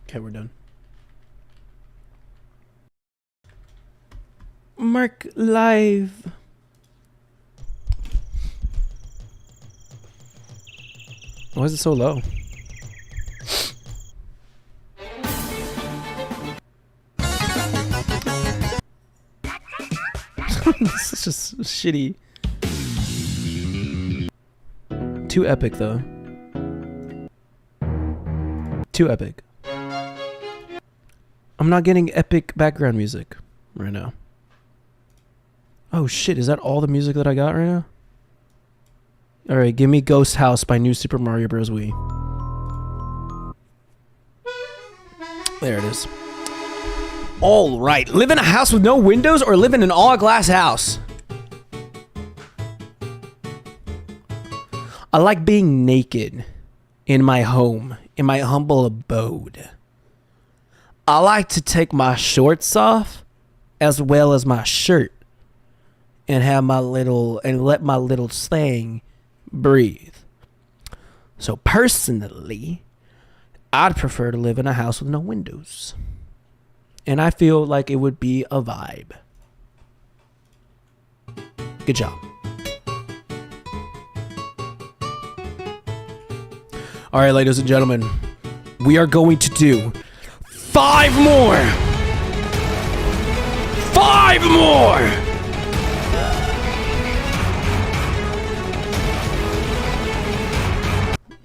[SPEAKER 1] Okay, we're done. Marclive. Why is it so low? This is just shitty. Too epic though. Too epic. I'm not getting epic background music right now. Oh shit, is that all the music that I got right now? Alright, give me Ghost House by New Super Mario Bros. Wii. There it is. Alright, live in a house with no windows or live in an all-glass house? I like being naked in my home, in my humble abode. I like to take my shorts off as well as my shirt and have my little, and let my little thing breathe. So personally, I'd prefer to live in a house with no windows. And I feel like it would be a vibe. Good job. All right, ladies and gentlemen, we are going to do 5 more. 5 more.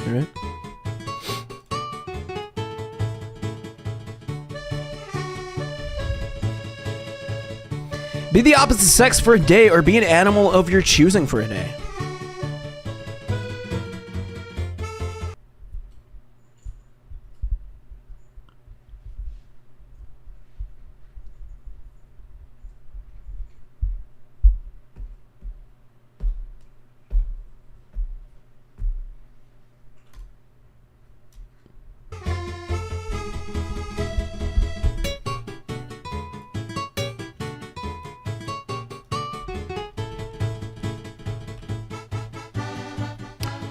[SPEAKER 1] All right. Be the opposite sex for a day or be an animal of your choosing for a day.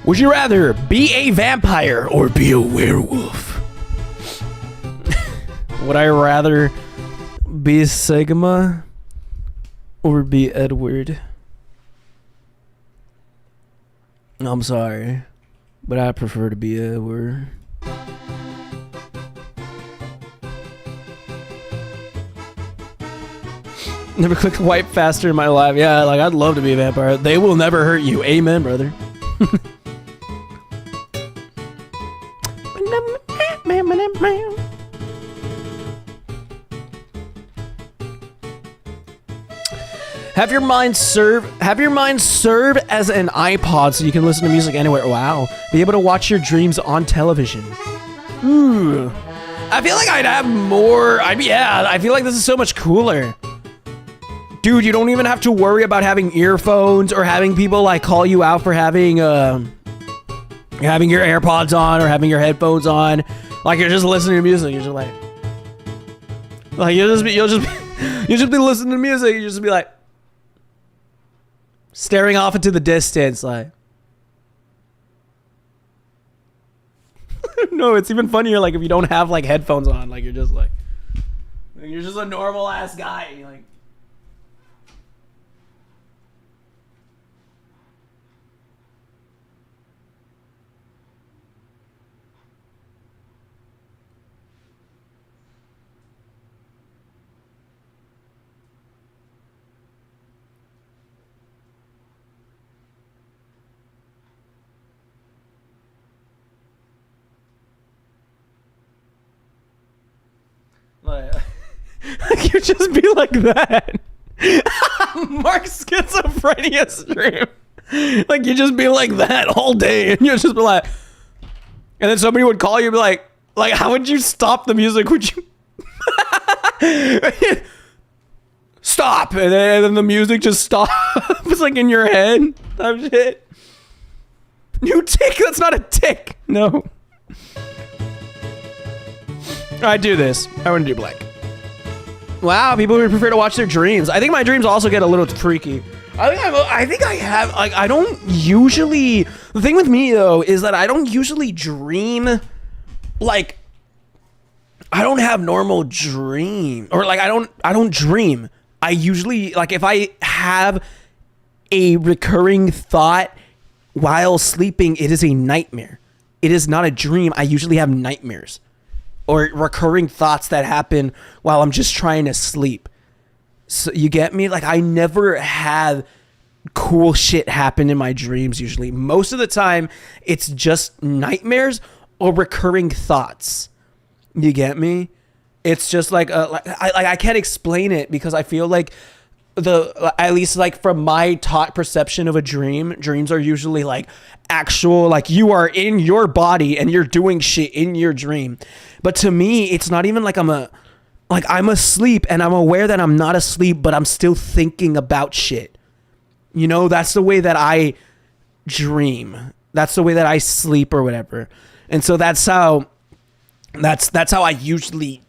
[SPEAKER 1] Would you rather be a vampire or be a werewolf? Would I rather be Sigma or be Edward? I'm sorry, but I prefer to be Edward. Never clicked wipe faster in my life. Yeah, like I'd love to be a vampire. They will never hurt you. Amen, brother. Have your mind serve as an iPod so you can listen to music anywhere. Wow. Be able to watch your dreams on television. Ooh. I feel like I'd have more. I feel like this is so much cooler. Dude, you don't even have to worry about having earphones or having people like call you out for having your AirPods on or having your headphones on. Like you're just listening to music. You're just like you'll just be listening to music. You just be like staring off into the distance, like. No, it's even funnier like if you don't have like headphones on, like you're just a normal ass guy, like. You just be like that. Marc's schizophrenia stream. Like you just be like that all day, and you just be like, and then somebody would call you, and be like how would you stop the music? Would you stop? And then the music just stops. It's like in your head. Type shit. You tick. That's not a tick. No. I do this. I wouldn't do black. Wow, people would prefer to watch their dreams. I think my dreams also get a little freaky. I don't usually. The thing with me though is that I don't usually dream. Like, I don't have normal dream, or like I don't dream. I usually like if I have a recurring thought while sleeping, it is a nightmare. It is not a dream. I usually have nightmares. Or recurring thoughts that happen while I'm just trying to sleep. So you get me? Like I never have cool shit happen in my dreams usually. Most of the time it's just nightmares or recurring thoughts. You get me? It's just like I can't explain it because I feel like at least like from my taught perception of a dream, dreams are usually like actual, like you are in your body and you're doing shit in your dream. But to me, it's not even like I'm asleep and I'm aware that I'm not asleep, but I'm still thinking about shit. You know, that's the way that I dream. That's the way that I sleep or whatever. And so that's how I usually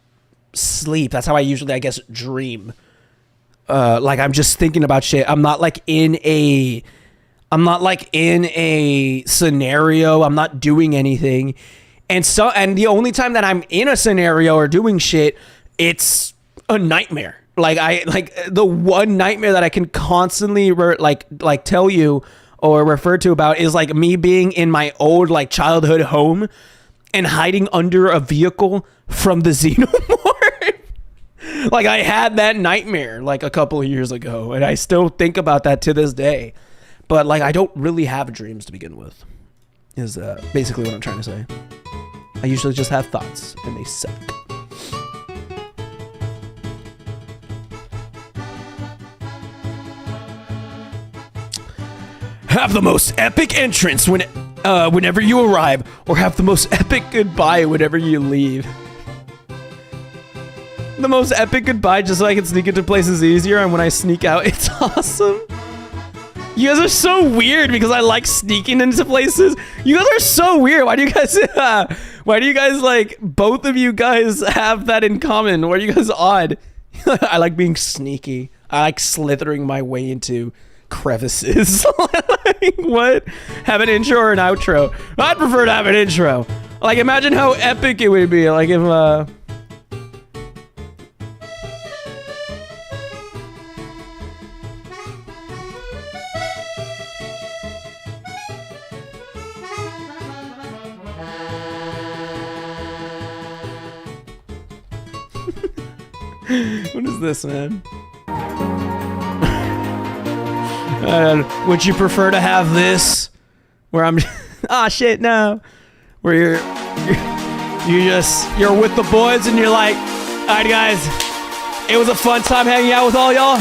[SPEAKER 1] sleep. That's how I usually, I guess, dream. Like I'm just thinking about shit. I'm not like in a scenario. I'm not doing anything. And the only time that I'm in a scenario or doing shit, it's a nightmare. Like the one nightmare that I can constantly tell you or refer to about is like me being in my old like childhood home and hiding under a vehicle from the xenomorph. Like I had that nightmare like a couple of years ago, and I still think about that to this day. But like I don't really have dreams to begin with. Is basically what I'm trying to say. I usually just have thoughts, and they suck. Have the most epic entrance whenever you arrive, or have the most epic goodbye whenever you leave. The most epic goodbye just so I can sneak into places easier, and when I sneak out, it's awesome. You guys are so weird because I like sneaking into places. You guys are so weird. Why do you guys like, both of you guys have that in common? Why are you guys odd? I like being sneaky. I like slithering my way into crevices. Like, what? Have an intro or an outro? I'd prefer to have an intro. Like, imagine how epic it would be. Like, if, what is this, man? Would you prefer to have this, where I'm, ah shit, no, where you're with the boys and you're like, all right guys, it was a fun time hanging out with all y'all.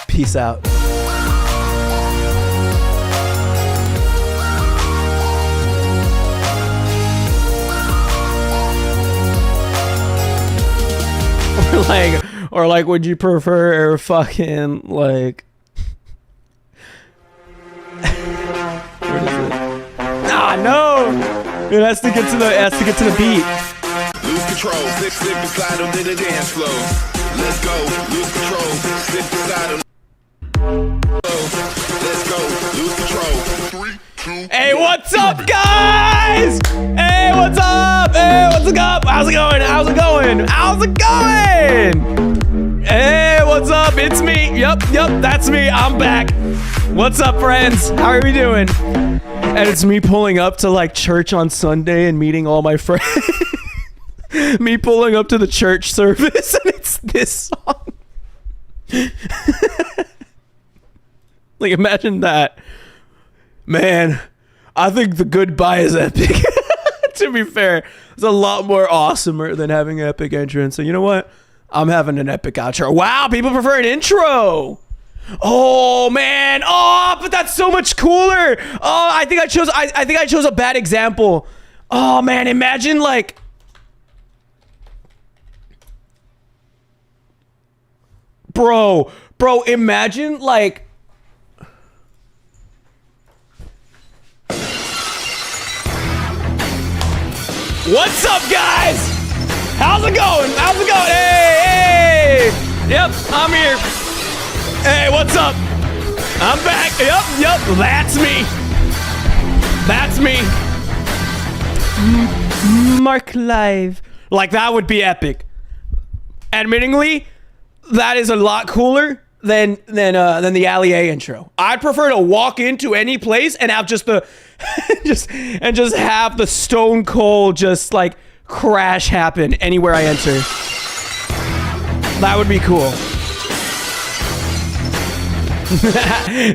[SPEAKER 1] Peace out. Or like, would you prefer fucking like? Where is it? Ah, no! It has to get to the beat.
[SPEAKER 4] Lose control, slip beside him to the dance floor. Let's go, lose control, slip beside him. Let's go, lose control. 3, 2.
[SPEAKER 1] Hey, what's up, guys? Hey, what's up? Hey, what's up? How's it going? How's it going? How's it going? Hey, what's up? It's me. Yup, that's me. I'm back. What's up, friends? How are we doing? And it's me pulling up to like church on Sunday and meeting all my friends. Me pulling up to the church service and it's this song. Like, imagine that. Man, I think the goodbye is epic. To be fair, it's a lot more awesomer than having an epic entrance. So you know what? I'm having an epic outro. Wow, people prefer an intro. Oh man. Oh, but that's so much cooler. Oh, I think I chose a bad example. Oh man, imagine like Bro, imagine like what's up, guys? How's it going? How's it going? Hey! Yep, I'm here. Hey, what's up? I'm back. Yep, that's me. That's me. Marclive. Like, that would be epic. Admittingly, that is a lot cooler than the Ali A intro. I'd prefer to walk into any place and have just the just have the stone cold just like crash happen anywhere I enter. That would be cool.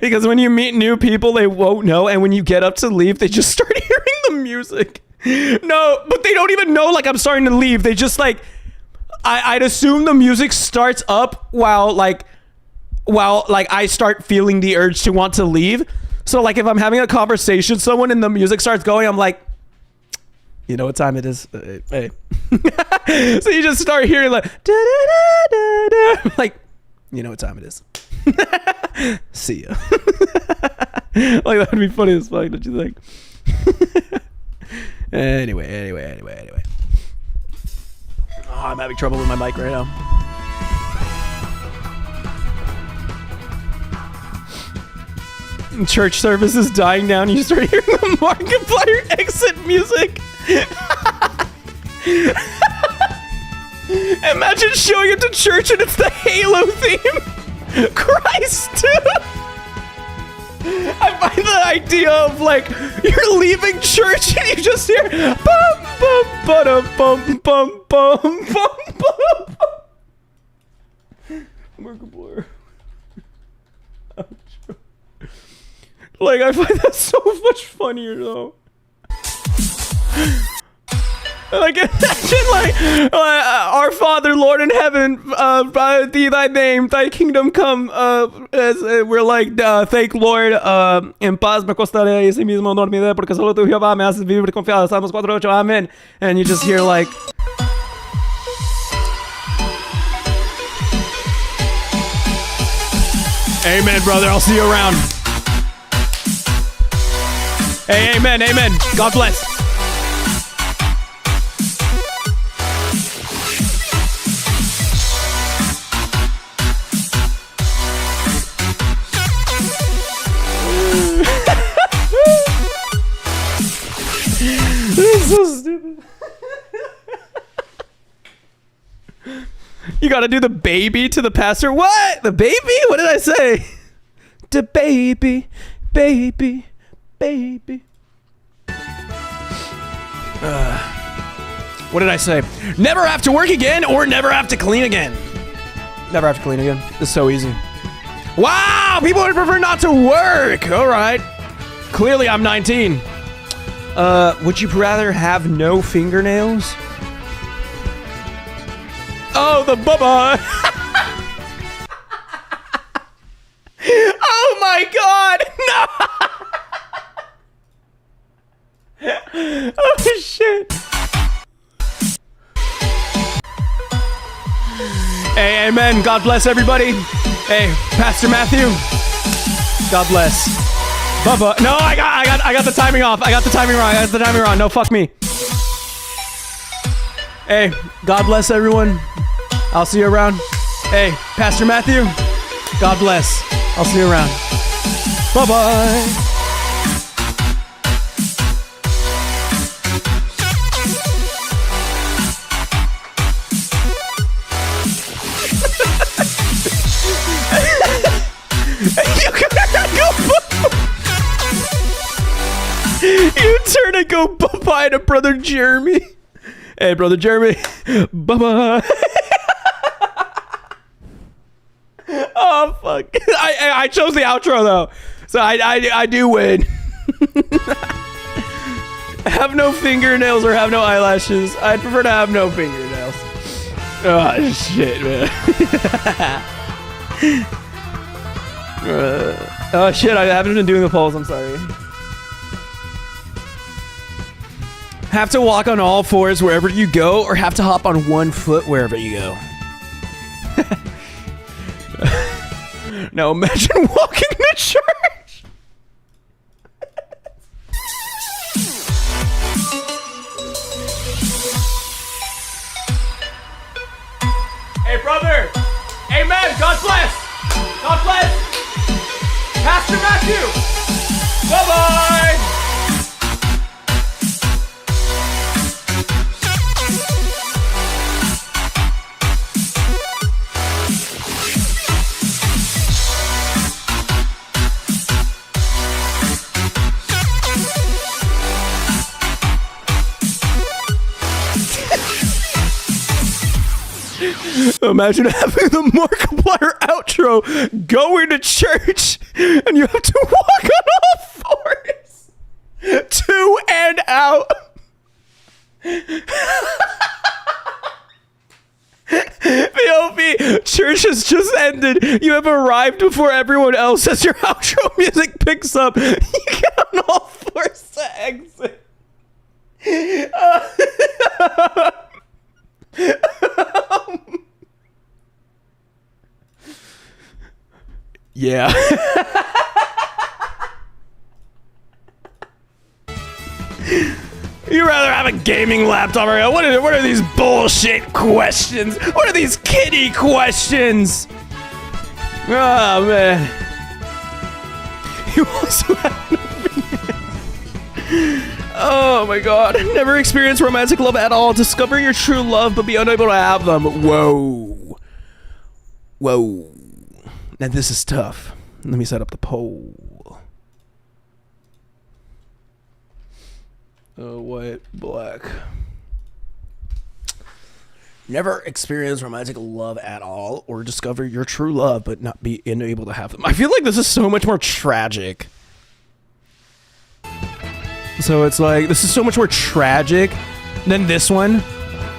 [SPEAKER 1] Because when you meet new people, they won't know, and when you get up to leave, they just start hearing the music. No, but they don't even know like I'm starting to leave. They just like I'd assume the music starts up while I start feeling the urge to want to leave. So like if I'm having a conversation with someone and the music starts going, I'm like, you know what time it is? Hey. So you just start hearing like, da, da, da, da, da. Like, you know what time it is. See ya. Like, that would be funny as fuck, don't you think? Anyway. Oh, I'm having trouble with my mic right now. Church service is dying down. You start hearing the Markiplier exit music. Imagine showing up to church and it's the Halo theme. Christ, dude. I find the idea of like you're leaving church and you just hear bum bum bum bum bum bum bum bum. Markiplier. Like, I find that so much funnier though. Like, imagine like our Father, Lord in heaven, be thy name, thy kingdom come. As we're like, thank Lord, en paz me costaré y sí mismo dormiré porque solo tu Jehová me haces vivir confiado. Salmos 4:8, amen. And you just hear like. Amen, brother. I'll see you around. Hey, amen, amen. God bless. This is so stupid. You gotta do the baby to the pastor. What? The baby? What did I say? The baby, baby. Baby. What did I say? Never have to work again or never have to clean again. Never have to clean again. It's so easy. Wow, people would prefer not to work. All right. Clearly, I'm 19. Would you rather have no fingernails? Oh, the bubba. Oh my God, no. Oh shit. Hey, amen. God bless everybody. Hey, Pastor Matthew. God bless. Bubba. No, I got the timing off. I got the timing wrong. No, fuck me. Hey, God bless everyone. I'll see you around. Hey, Pastor Matthew. God bless. I'll see you around. Bye-bye. You turn and go bye-bye to Brother Jeremy. Hey, Brother Jeremy. Bye-bye. Oh, fuck. I chose the outro, though. So I do win. Have no fingernails or have no eyelashes. I'd prefer to have no fingernails. Oh, shit, man. Oh, shit. I haven't been doing the polls. I'm sorry. Have to walk on all fours wherever you go, or have to hop on one foot wherever you go? Now imagine walking to church. Hey, brother. Amen. God bless. God bless. Pastor Matthew. Bye-bye. Imagine having the Markiplier outro going to church and you have to walk on all fours to and out. POV, church has just ended. You have arrived before everyone else as your outro music picks up. You get on all fours to exit. Yeah. You rather have a gaming laptop or what are these bullshit questions? What are these kiddie questions? Oh man. You also have no Oh my god. Never experienced romantic love at all. Discover your true love but be unable to have them. Whoa. Whoa. Now this is tough. Let me set up the poll. White, black. Never experience romantic love at all or discover your true love but not be unable to have them. I feel like this is so much more tragic. So it's like, this is so much more tragic than this one,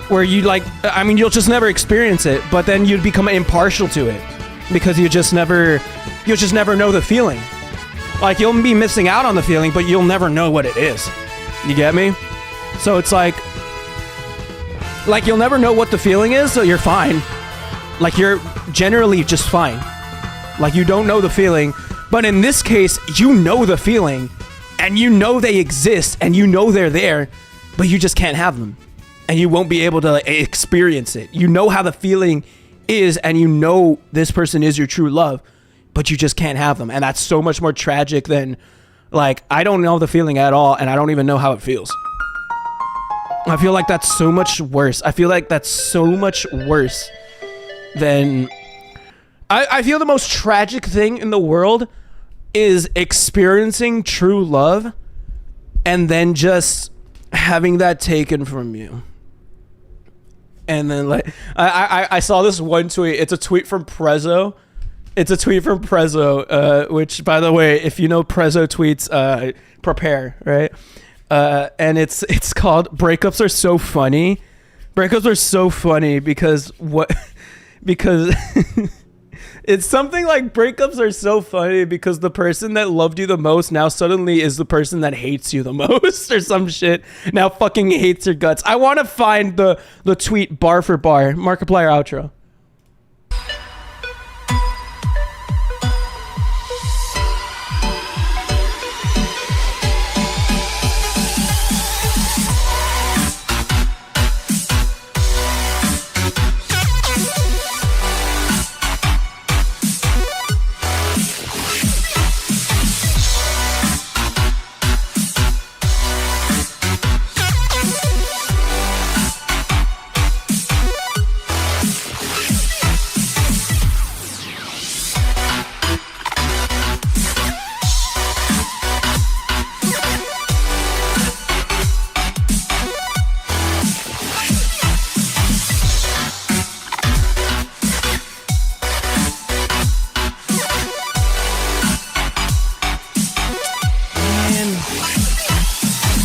[SPEAKER 1] where you like, I mean, you'll just never experience it, but then you'd become impartial to it because you'll just never know the feeling. Like, you'll be missing out on the feeling, but you'll never know what it is. You get me? So it's like you'll never know what the feeling is, so you're fine. Like, you're generally just fine. Like, you don't know the feeling, but in this case, you know the feeling, and you know they exist, and you know they're there, but you just can't have them. And you won't be able to experience it. You know how the feeling is, and you know this person is your true love, but you just can't have them. And that's so much more tragic than, like, I don't know the feeling at all, and I don't even know how it feels. I feel like that's so much worse. I feel like that's so much worse than... I feel the most tragic thing in the world is experiencing true love and then just having that taken from you. And then, like, I saw this one tweet. It's a tweet from Prezzo, It's a tweet from Prezzo, which, by the way, if you know Prezzo tweets, prepare, right? And it's called "Breakups Are So Funny." Breakups are so funny because it's something like breakups are so funny because the person that loved you the most now suddenly is the person that hates you the most or some shit. Now fucking hates your guts. I want to find the tweet bar for bar. Markiplier outro.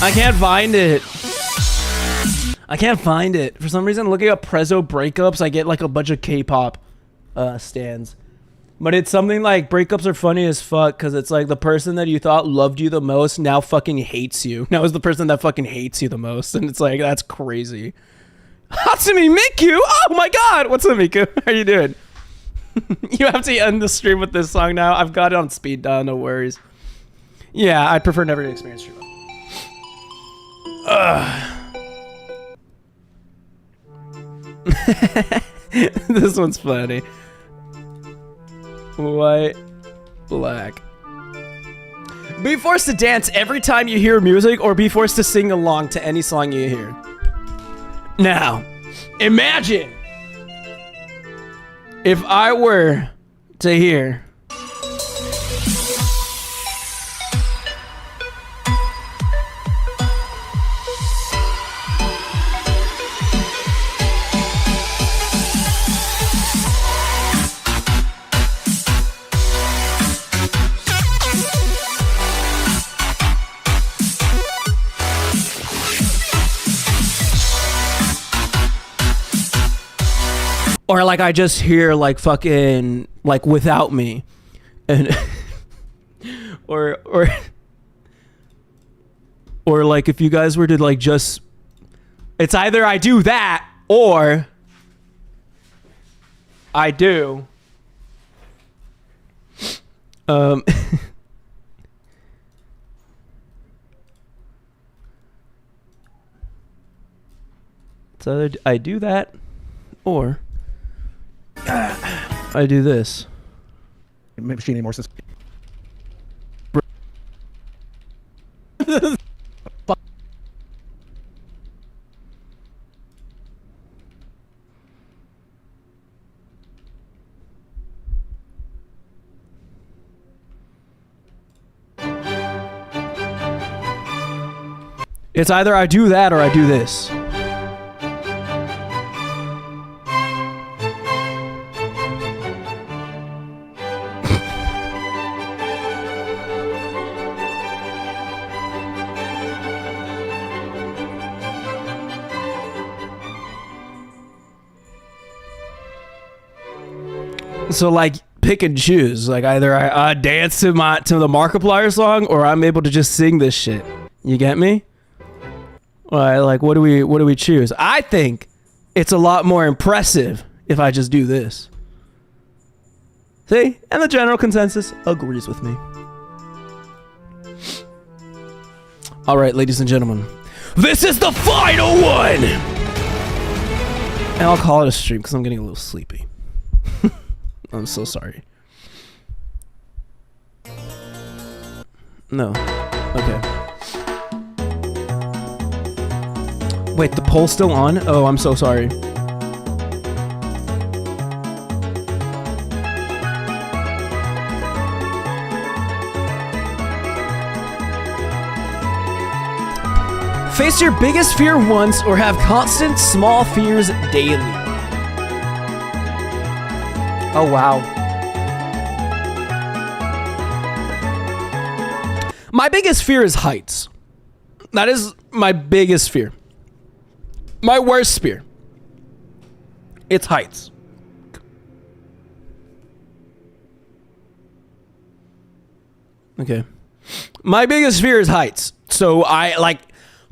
[SPEAKER 1] I can't find it. I can't find it. For some reason, looking up Prezzo breakups, I get like a bunch of K-pop stands. But it's something like breakups are funny as fuck because it's like the person that you thought loved you the most now fucking hates you. Now is the person that fucking hates you the most. And it's like, that's crazy. Hatsumi Miku! Oh my god! What's up, Miku? How are you doing? You have to end the stream with this song now. I've got it on speed dial, no worries. Yeah, I'd prefer never to experience stream. This one's funny. White, black. Be forced to dance every time you hear music or be forced to sing along to any song you hear. Now, imagine if I were to hear or like I just hear like fucking like Without Me and or like if you guys were to like just, it's either I do that or I do it's either I do that or I do this.
[SPEAKER 15] Maybe she need more sense.
[SPEAKER 1] It's either I do that or I do this. So like pick and choose. Like either I dance to the Markiplier song or I'm able to just sing this shit. You get me? Like what do we choose? I think it's a lot more impressive if I just do this. See? And the general consensus agrees with me. All right, ladies and gentlemen. This is the final one! And I'll call it a stream because I'm getting a little sleepy. I'm so sorry. No. Okay. Wait, the poll's still on? Oh, I'm so sorry. Face your biggest fear once or have constant small fears daily. Oh, wow. My biggest fear is heights. That is my biggest fear. My worst fear. It's heights. Okay. My biggest fear is heights. So I like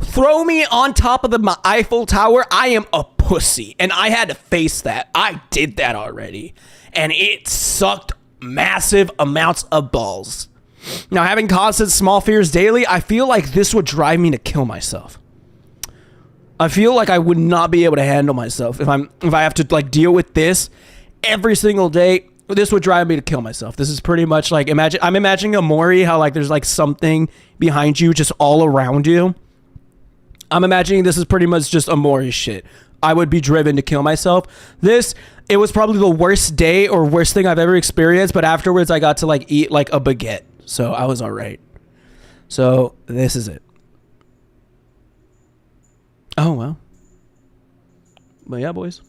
[SPEAKER 1] throw me on top of the Eiffel Tower. I am a pussy. And I had to face that. I did that already. And it sucked massive amounts of balls. Now, having constant small fears daily, I feel like this would drive me to kill myself. I feel like I would not be able to handle myself if I have to like deal with this every single day. This would drive me to kill myself. This is pretty much like I'm imagining a Mori, how like there's like something behind you just all around you. I'm imagining this is pretty much just a Mori shit. I would be driven to kill myself. It was probably the worst day or worst thing I've ever experienced, but afterwards I got to like eat like a baguette. So I was all right. So this is it. Oh, well. But yeah, boys.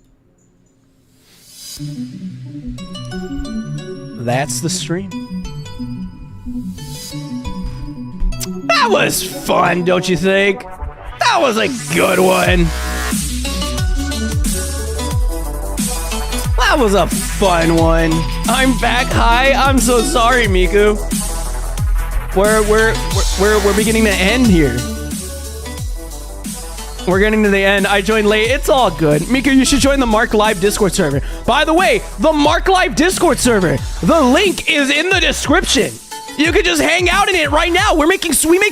[SPEAKER 1] That's the stream. That was fun, don't you think? That was a good one. That was a fun one. I'm back. Hi. I'm so sorry, Miku. We're beginning to end here. We're getting to the end. I joined late. It's all good. Miku, you should join the marclive Discord server. By the way, the marclive Discord server, the link is in the description. You could just hang out in it right now. We make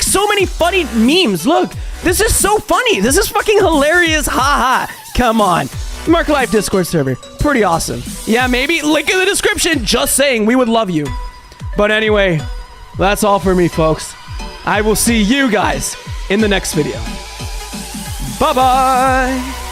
[SPEAKER 1] so many funny memes. Look, this is so funny. This is fucking hilarious. Ha ha. Come on. marclive Discord server. Pretty awesome. Yeah, maybe. Link in the description. Just saying. We would love you. But anyway, that's all for me, folks. I will see you guys in the next video. Bye-bye.